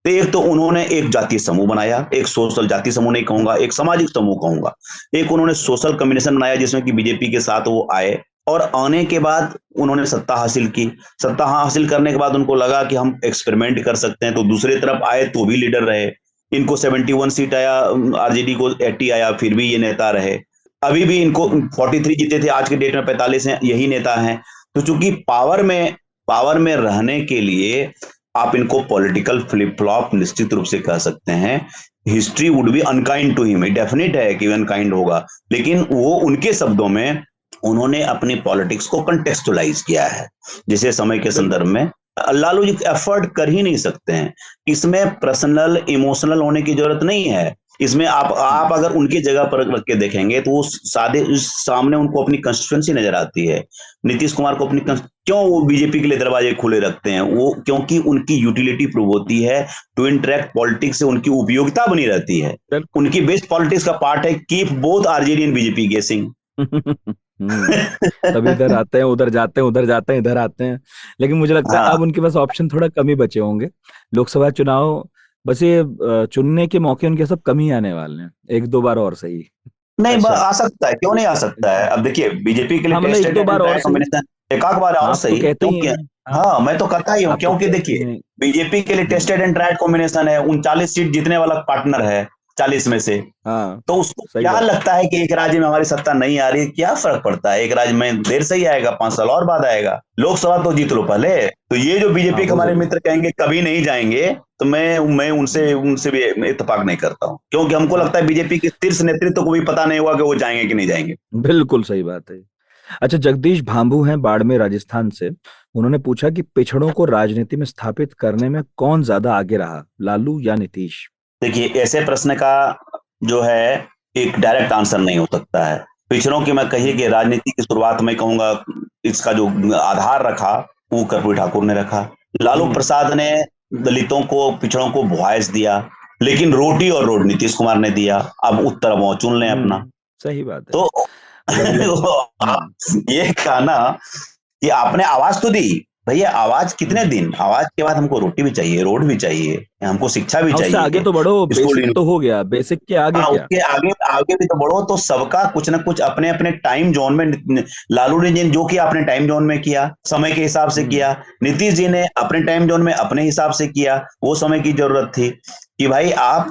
तो एक तो उन्होंने एक जातीय समूह बनाया, एक सोशल जातीय समूह नहीं कहूंगा, एक सामाजिक समूह कहूंगा। एक उन्होंने सोशल कम्युनिकेशन बनाया जिसमें कि बीजेपी के साथ वो आए, और आने के बाद उन्होंने सत्ता हासिल की। सत्ता हासिल करने के बाद उनको लगा कि हम एक्सपेरिमेंट कर सकते हैं, तो दूसरी तरफ आए तो भी लीडर रहे। इनको 71 सीट आया, आरजेडी को 80 आया, फिर भी ये नेता रहे। अभी भी इनको 43 जीते थे, आज के डेट में 45 हैं, यही नेता हैं। तो चूंकि पावर में रहने के लिए आप इनको पॉलिटिकल फ्लिप फ्लॉप निश्चित रूप से कह सकते हैं। History would be unkind to him, definite है कि अनकाइंड होगा, लेकिन वो उनके शब्दों में उन्होंने अपनी पॉलिटिक्स को कंटेक्सचुअलाइज किया है, जिसे समय के संदर्भ में लालू जी एफर्ट कर ही नहीं सकते हैं। इसमें पर्सनल इमोशनल होने की जरूरत नहीं है। इसमें आप अगर उनकी जगह पर रख के देखेंगे तो वो सादे सामने उनको अपनी कंस्टिट्यूएंसी नजर आती है। नीतीश कुमार को अपनी क्यों वो बीजेपी के लिए दरवाजे खुले रखते हैं? वो क्योंकि उनकी यूटिलिटी प्रूव होती है, टू इंटरेक्ट पॉलिटिक्स से उनकी उपयोगिता बनी रहती है। उनकी बेस्ट पॉलिटिक्स का पार्ट है keep both RJD and BJP गेसिंग। तब इधर आते हैं, उधर जाते हैं, उधर जाते हैं, इधर आते हैं। लेकिन मुझे लगता है अब उनके पास ऑप्शन थोड़ा कम ही बचे होंगे। लोकसभा चुनाव बस ये चुनने के मौके उनके सब कम ही आने वाले हैं, एक दो बार और सही। नहीं आ सकता है, क्यों नहीं आ सकता है? अब देखिए बीजेपी के लिए एक दो बार और एक आध बार और सही, क्योंकि हाँ मैं तो कहता ही हूँ, क्योंकि देखिए बीजेपी के लिए टेस्टेड एंड ट्राइड कॉम्बिनेशन है, 39 सीट जीतने वाला पार्टनर है 40 में से। हाँ, तो उसको क्या लगता है कि एक राज्य में हमारी सत्ता नहीं आ रही, क्या फर्क पड़ता है? एक राज्य में देर से ही आएगा, 5 साल और बाद आएगा, लोकसभा तो जीत लो पहले। तो ये जो बीजेपी के हमारे मित्र कहेंगे कभी नहीं जाएंगे, तो मैं उनसे भी इत्तेफाक नहीं करता हूँ, क्योंकि हमको लगता है बीजेपी के शीर्ष नेतृत्व को भी पता नहीं हुआ कि वो जाएंगे कि नहीं जाएंगे। बिल्कुल सही बात है। अच्छा, जगदीश भांभू हैं बाड़मेर राजस्थान से। उन्होंने पूछा कि पिछड़ों को राजनीति में स्थापित करने में कौन ज्यादा आगे रहा, लालू या नीतीश? देखिए ऐसे प्रश्न का जो है एक डायरेक्ट आंसर नहीं हो सकता है। पिछड़ों की मैं कहिए कि राजनीति की शुरुआत में कहूंगा इसका जो आधार रखा वो कर्पूरी ठाकुर ने रखा। लालू प्रसाद ने दलितों को, पिछड़ों को वॉइस दिया, लेकिन रोटी और रोड नीतीश कुमार ने दिया। अब उत्तर वो चुन लें अपना। सही बात है। तो ये कहना कि आपने आवाज तो दी, भैया आवाज कितने दिन? आवाज के बाद हमको रोटी भी चाहिए, रोड भी चाहिए, हमको शिक्षा भी चाहिए। आगे तो बढ़ो, बेसिक तो हो गया, बेसिक के आगे क्या? उसके आगे भी तो बढ़ो। तो सबका कुछ ना कुछ अपने अपने टाइम जोन में, लालू ने जो किया अपने टाइम जोन में किया, समय के हिसाब से किया। नीतीश जी ने अपने टाइम जोन में अपने हिसाब से किया, वो समय की जरूरत थी कि भाई आप,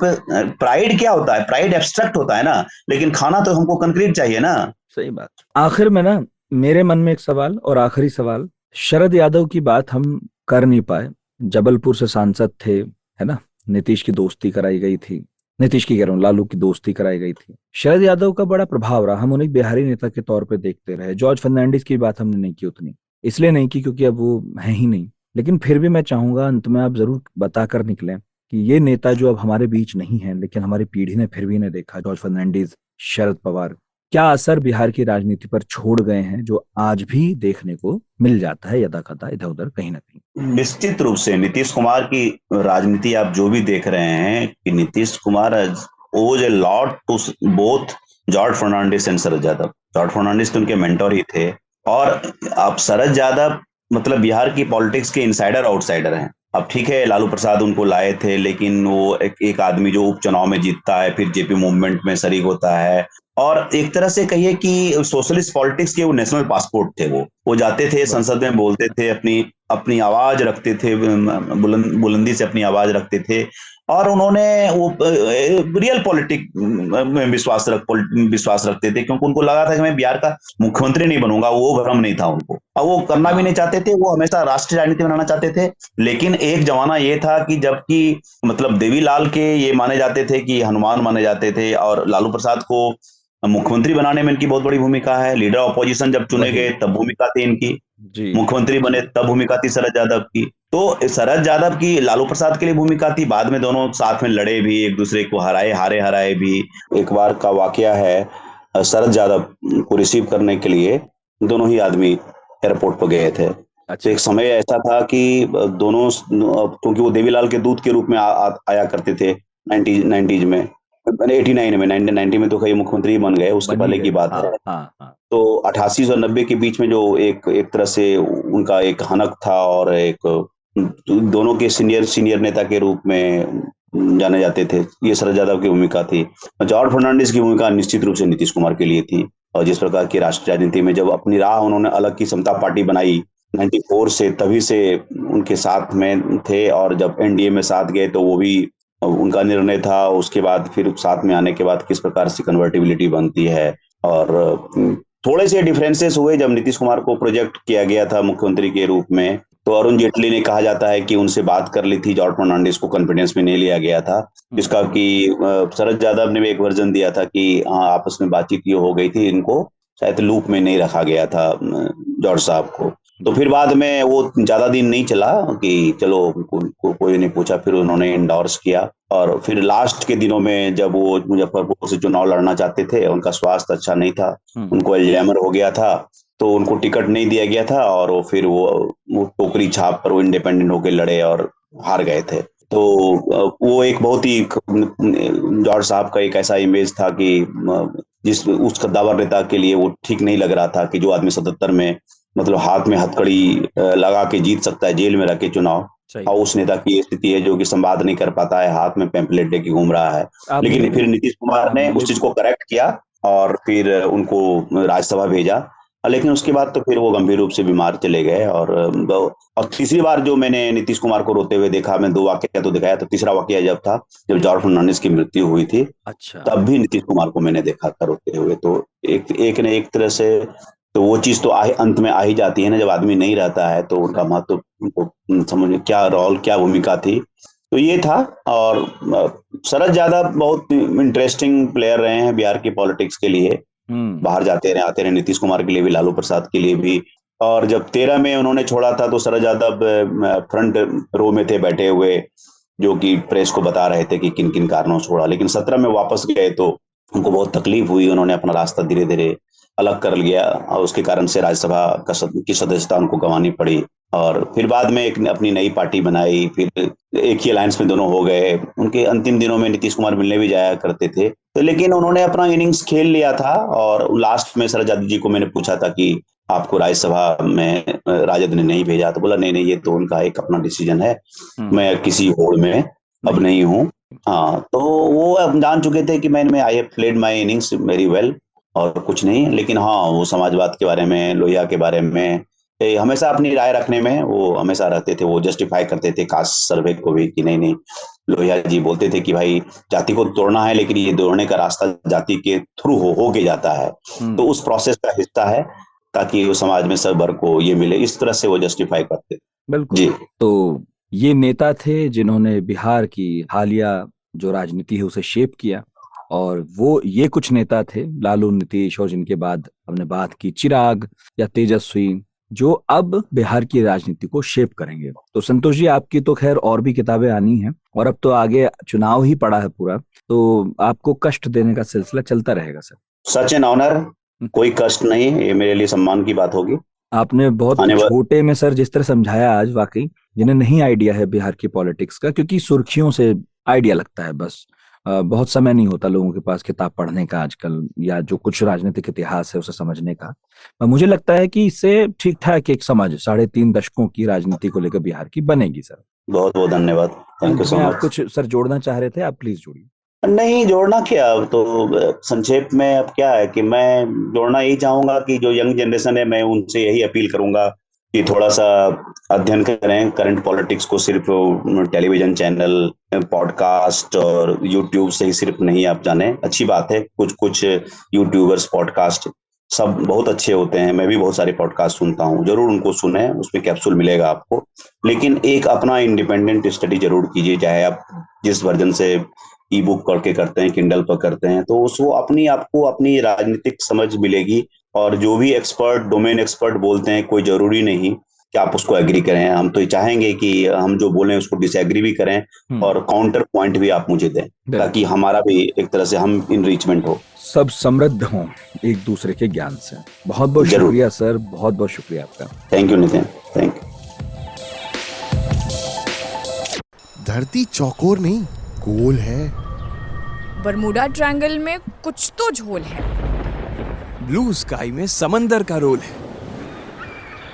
प्राइड क्या होता है? प्राइड एब्स्ट्रैक्ट होता है ना, लेकिन खाना तो हमको कंक्रीट चाहिए ना। सही बात। आखिर में ना मेरे मन में एक सवाल, और आखिरी सवाल, शरद यादव की बात हम कर नहीं पाए। जबलपुर से सांसद थे, है ना, नीतीश की दोस्ती कराई गई थी, नीतीश की कह रहा हूँ, लालू की दोस्ती कराई गई थी। शरद यादव का बड़ा प्रभाव रहा, हम उन्हें बिहारी नेता के तौर पे देखते रहे। जॉर्ज फर्नांडिस की बात हमने नहीं की उतनी, इसलिए नहीं की क्योंकि अब वो है ही नहीं। लेकिन फिर भी मैं चाहूंगा अंत में आप जरूर बताकर निकलें कि ये नेता जो अब हमारे बीच नहीं है, लेकिन हमारी पीढ़ी ने फिर भी इन्हें देखा, जॉर्ज फर्नांडिस, शरद पवार, क्या असर बिहार की राजनीति पर छोड़ गए हैं जो आज भी देखने को मिल जाता है यदा कदा इधर उधर कहीं ना कहीं। निश्चित रूप से नीतीश कुमार की राजनीति आप जो भी देख रहे हैं कि Nitish Kumar owes a lot to both George Fernandes and Sharad Yadav. George Fernandes तो उनके मेंटर ही थे, और अब शरद यादव मतलब बिहार की पॉलिटिक्स के इनसाइडर आउटसाइडर हैं। अब ठीक है लालू प्रसाद उनको लाए थे, लेकिन वो एक आदमी जो उपचुनाव में जीतता है, फिर जेपी मूवमेंट में शरीक होता है, और एक तरह से कहिए कि सोशलिस्ट पॉलिटिक्स के वो नेशनल पासपोर्ट थे। वो जाते थे संसद में, बोलते थे, अपनी आवाज रखते थे, बुलंदी से अपनी आवाज रखते थे, और उन्होंने वो रियल पॉलिटिक में विश्वास रखते थे, क्योंकि उनको लगा था कि मैं बिहार का मुख्यमंत्री नहीं बनूंगा। वो भ्रम नहीं था उनको, और वो करना भी नहीं चाहते थे। वो हमेशा राष्ट्रीय राजनीति बनाना चाहते थे। लेकिन एक जमाना ये था कि जबकि मतलब देवीलाल के ये माने जाते थे कि हनुमान माने जाते थे, और लालू प्रसाद को मुख्यमंत्री बनाने में इनकी बहुत बड़ी भूमिका है। लीडर ऑपोजिशन जब चुने गए तब भूमिका थी इनकी, मुख्यमंत्री बने तब भूमिका थी शरद यादव की। तो शरद यादव की लालू प्रसाद के लिए भूमिका थी। बाद में दोनों साथ में लड़े भी, एक दूसरे को हारे भी। एक बार का वाकया है, शरद यादव को रिसीव करने के लिए दोनों ही आदमी एयरपोर्ट पर गए थे। अच्छा। एक समय ऐसा था कि दोनों, क्योंकि वो देवीलाल के दूत के रूप में आया करते थे 90s में, 89 में, 1990 में तो कई मुख्यमंत्री बन गए, उसके पहले की बात है। तो 88 और 90 के बीच में जो एक तरह से उनका एक हनक था, और एक दोनों के सीनियर नेता के रूप में जाने जाते थे। ये शरद यादव की भूमिका थी। जॉर्ज फर्नांडिस की भूमिका निश्चित रूप से नीतीश कुमार के लिए थी। और जिस प्रकार की राष्ट्रीय राजनीति में जब अपनी राह उन्होंने अलग की समता पार्टी बनाई 94 से, तभी से उनके साथ में थे, और जब एनडीए में साथ गए तो वो भी उनका निर्णय था। उसके बाद फिर साथ में आने के बाद किस प्रकार से कन्वर्टिबिलिटी बनती है, और थोड़े से डिफरेंसेस हुए जब नीतीश कुमार को प्रोजेक्ट किया गया था मुख्यमंत्री के रूप में, तो अरुण जेटली ने कहा जाता है कि उनसे बात कर ली थी, जॉर्ज फर्नांडिस को कॉन्फिडेंस में नहीं लिया गया था, जिसका कि शरद यादव ने भी एक वर्जन दिया था कि हाँ आपस में बातचीत ये हो गई थी, इनको शायद लूप में नहीं रखा गया था जॉर्ज साहब को। तो फिर बाद में वो ज्यादा दिन नहीं चला कि चलो कोई नहीं पूछा, फिर उन्होंने इंडोर्स किया। और फिर लास्ट के दिनों में जब वो मुजफ्फरपुर से चुनाव लड़ना चाहते थे, उनका स्वास्थ्य अच्छा नहीं था, उनको अल्जाइमर हो गया था, तो उनको टिकट नहीं दिया गया था और फिर वो टोकरी छाप पर वो इंडिपेंडेंट होकर लड़े और हार गए थे। तो वो एक बहुत ही जॉर्ज साहब का एक ऐसा इमेज था कि जिस उस कद्दावर नेता के लिए वो ठीक नहीं लग रहा था कि जो आदमी 77 में मतलब हाथ में हथकड़ी लगा के जीत सकता है जेल में रह के चुनाव, और उस नेता की ये स्थिति है जो कि संवाद नहीं कर पाता है, हाथ में पैम्पलेट लेके घूम रहा है। लेकिन फिर नीतीश कुमार ने उस चीज को करेक्ट किया और फिर उनको राज्यसभा भेजा, लेकिन उसके बाद तो फिर वो गंभीर रूप से बीमार चले गए। और तीसरी बार जो मैंने नीतीश कुमार को रोते हुए देखा, मैं 2 वाकया तो दिखाया, तो तीसरा वाकया जब था जब जॉर्ज फर्नांडिस की मृत्यु हुई थी, अच्छा, तब भी नीतीश कुमार को मैंने देखा था रोते हुए। तो एक न एक तरह से तो वो चीज तो अंत में आ ही जाती है ना, जब आदमी नहीं रहता है तो उनका महत्व उनको समझ क्या रोल क्या भूमिका थी, तो ये था। और शरद यादव बहुत इंटरेस्टिंग प्लेयर रहे हैं बिहार की पॉलिटिक्स के लिए, बाहर जाते रहे आते रहे, नीतीश कुमार के लिए भी, लालू प्रसाद के लिए भी। और जब 13 में उन्होंने छोड़ा था तो शरद यादव फ्रंट रो में थे बैठे हुए, जो कि प्रेस को बता रहे थे कि किन किन कारणों से छोड़ा। लेकिन 17 में वापस गए तो उनको बहुत तकलीफ हुई, उन्होंने अपना रास्ता धीरे धीरे अलग कर लिया और उसके कारण से राज्यसभा की सदस्यता उनको गंवानी पड़ी। और फिर बाद में एक अपनी नई पार्टी बनाई, फिर एक ही अलायंस में दोनों हो गए। उनके अंतिम दिनों में नीतीश कुमार मिलने भी जाया करते थे, तो लेकिन उन्होंने अपना इनिंग्स खेल लिया था। और लास्ट में शरद यादव जी को मैंने पूछा था कि आपको राज्यसभा में राजद ने नहीं भेजा, तो बोला नहीं ये तो उनका एक अपना डिसीजन है, मैं किसी होड़ में अब नहीं हूँ। हाँ, तो वो अब जान चुके थे कि मैं I have played my innings very well और कुछ नहीं। लेकिन हाँ, वो समाजवाद के बारे में, लोहिया के बारे में हमेशा अपनी राय रखने में वो हमेशा रहते थे। वो जस्टिफाई करते थे कास्ट सर्वे को भी कि नहीं लोहिया जी बोलते थे कि भाई जाति को तोड़ना है, लेकिन ये तोड़ने का रास्ता जाति के थ्रू हो के जाता है, तो उस प्रोसेस का हिस्सा है ताकि वो समाज में सब वर्ग को ये मिले, इस तरह से वो जस्टिफाई करते थे। बिल्कुल जी। तो ये नेता थे जिन्होंने बिहार की हालिया जो राजनीति है उसे शेप किया, और वो ये कुछ नेता थे लालू, नीतीश, और जिनके बाद हमने बात की चिराग या तेजस्वी, जो अब बिहार की राजनीति को शेप करेंगे। तो संतोष जी, आपकी तो खैर और भी किताबें आनी हैं और अब तो आगे चुनाव ही पड़ा है पूरा, तो आपको कष्ट देने का सिलसिला चलता रहेगा सर। सच एन ऑनर, कोई कष्ट नहीं, ये मेरे लिए सम्मान की बात होगी। आपने बहुत छोटे में सर जिस तरह समझाया आज, वाकई जिन्हें नहीं आइडिया है बिहार की पॉलिटिक्स का, क्योंकि सुर्खियों से आइडिया लगता है बस, बहुत समय नहीं होता लोगों के पास किताब पढ़ने का आजकल, या जो कुछ राजनीतिक इतिहास है उसे समझने का। मुझे लगता है कि इससे ठीक ठाक एक समझ 3.5 दशकों की राजनीति को लेकर बिहार की बनेगी सर। बहुत बहुत धन्यवाद, थैंक यू सो मच। आप कुछ सर जोड़ना चाह रहे थे, आप प्लीज जोड़िए। नहीं, जोड़ना क्या, तो संक्षेप में अब क्या है कि मैं जोड़ना यही चाहूंगा कि जो यंग जनरेशन है, मैं उनसे यही अपील करूंगा कि थोड़ा सा अध्ययन करें करंट पॉलिटिक्स को। सिर्फ टेलीविजन चैनल, पॉडकास्ट और यूट्यूब से ही सिर्फ नहीं आप जाने, अच्छी बात है, कुछ यूट्यूबर्स पॉडकास्ट सब बहुत अच्छे होते हैं, मैं भी बहुत सारे पॉडकास्ट सुनता हूँ, जरूर उनको सुने, उसमें कैप्सूल मिलेगा आपको। लेकिन एक अपना इंडिपेंडेंट स्टडी जरूर कीजिए, चाहे आप जिस वर्जन से ई बुक करके करते हैं, किंडल पर करते हैं, तो उसको आपको अपनी राजनीतिक समझ मिलेगी। और जो भी एक्सपर्ट, डोमेन एक्सपर्ट बोलते हैं, कोई जरूरी नहीं कि आप उसको एग्री करें। हम तो चाहेंगे कि हम जो बोले उसको डिसएग्री भी करें और काउंटर पॉइंट भी आप मुझे दें, ताकि हमारा भी एक तरह से हम इनरिचमेंट हो, सब समृद्ध हों एक दूसरे के ज्ञान से। बहुत बहुत शुक्रिया सर, बहुत बहुत शुक्रिया आपका। Thank you Nitin, thank you. धरती चौकोर नहीं गोल है, बरमूडा ट्रायंगल में कुछ तो झोल है, ब्लू स्काई में समंदर का रोल है।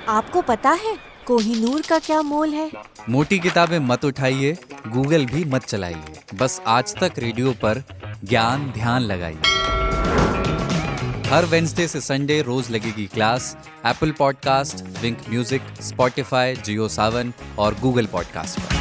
आपको पता है कोहिनूर का क्या मोल है? मोटी किताबें मत उठाइए, गूगल भी मत चलाइए, बस आज तक रेडियो पर ज्ञान ध्यान लगाइए। हर वेडनेसडे से संडे रोज लगेगी क्लास एप्पल पॉडकास्ट, विंक म्यूजिक, स्पॉटिफाई, जियो सावन और गूगल पॉडकास्ट पर।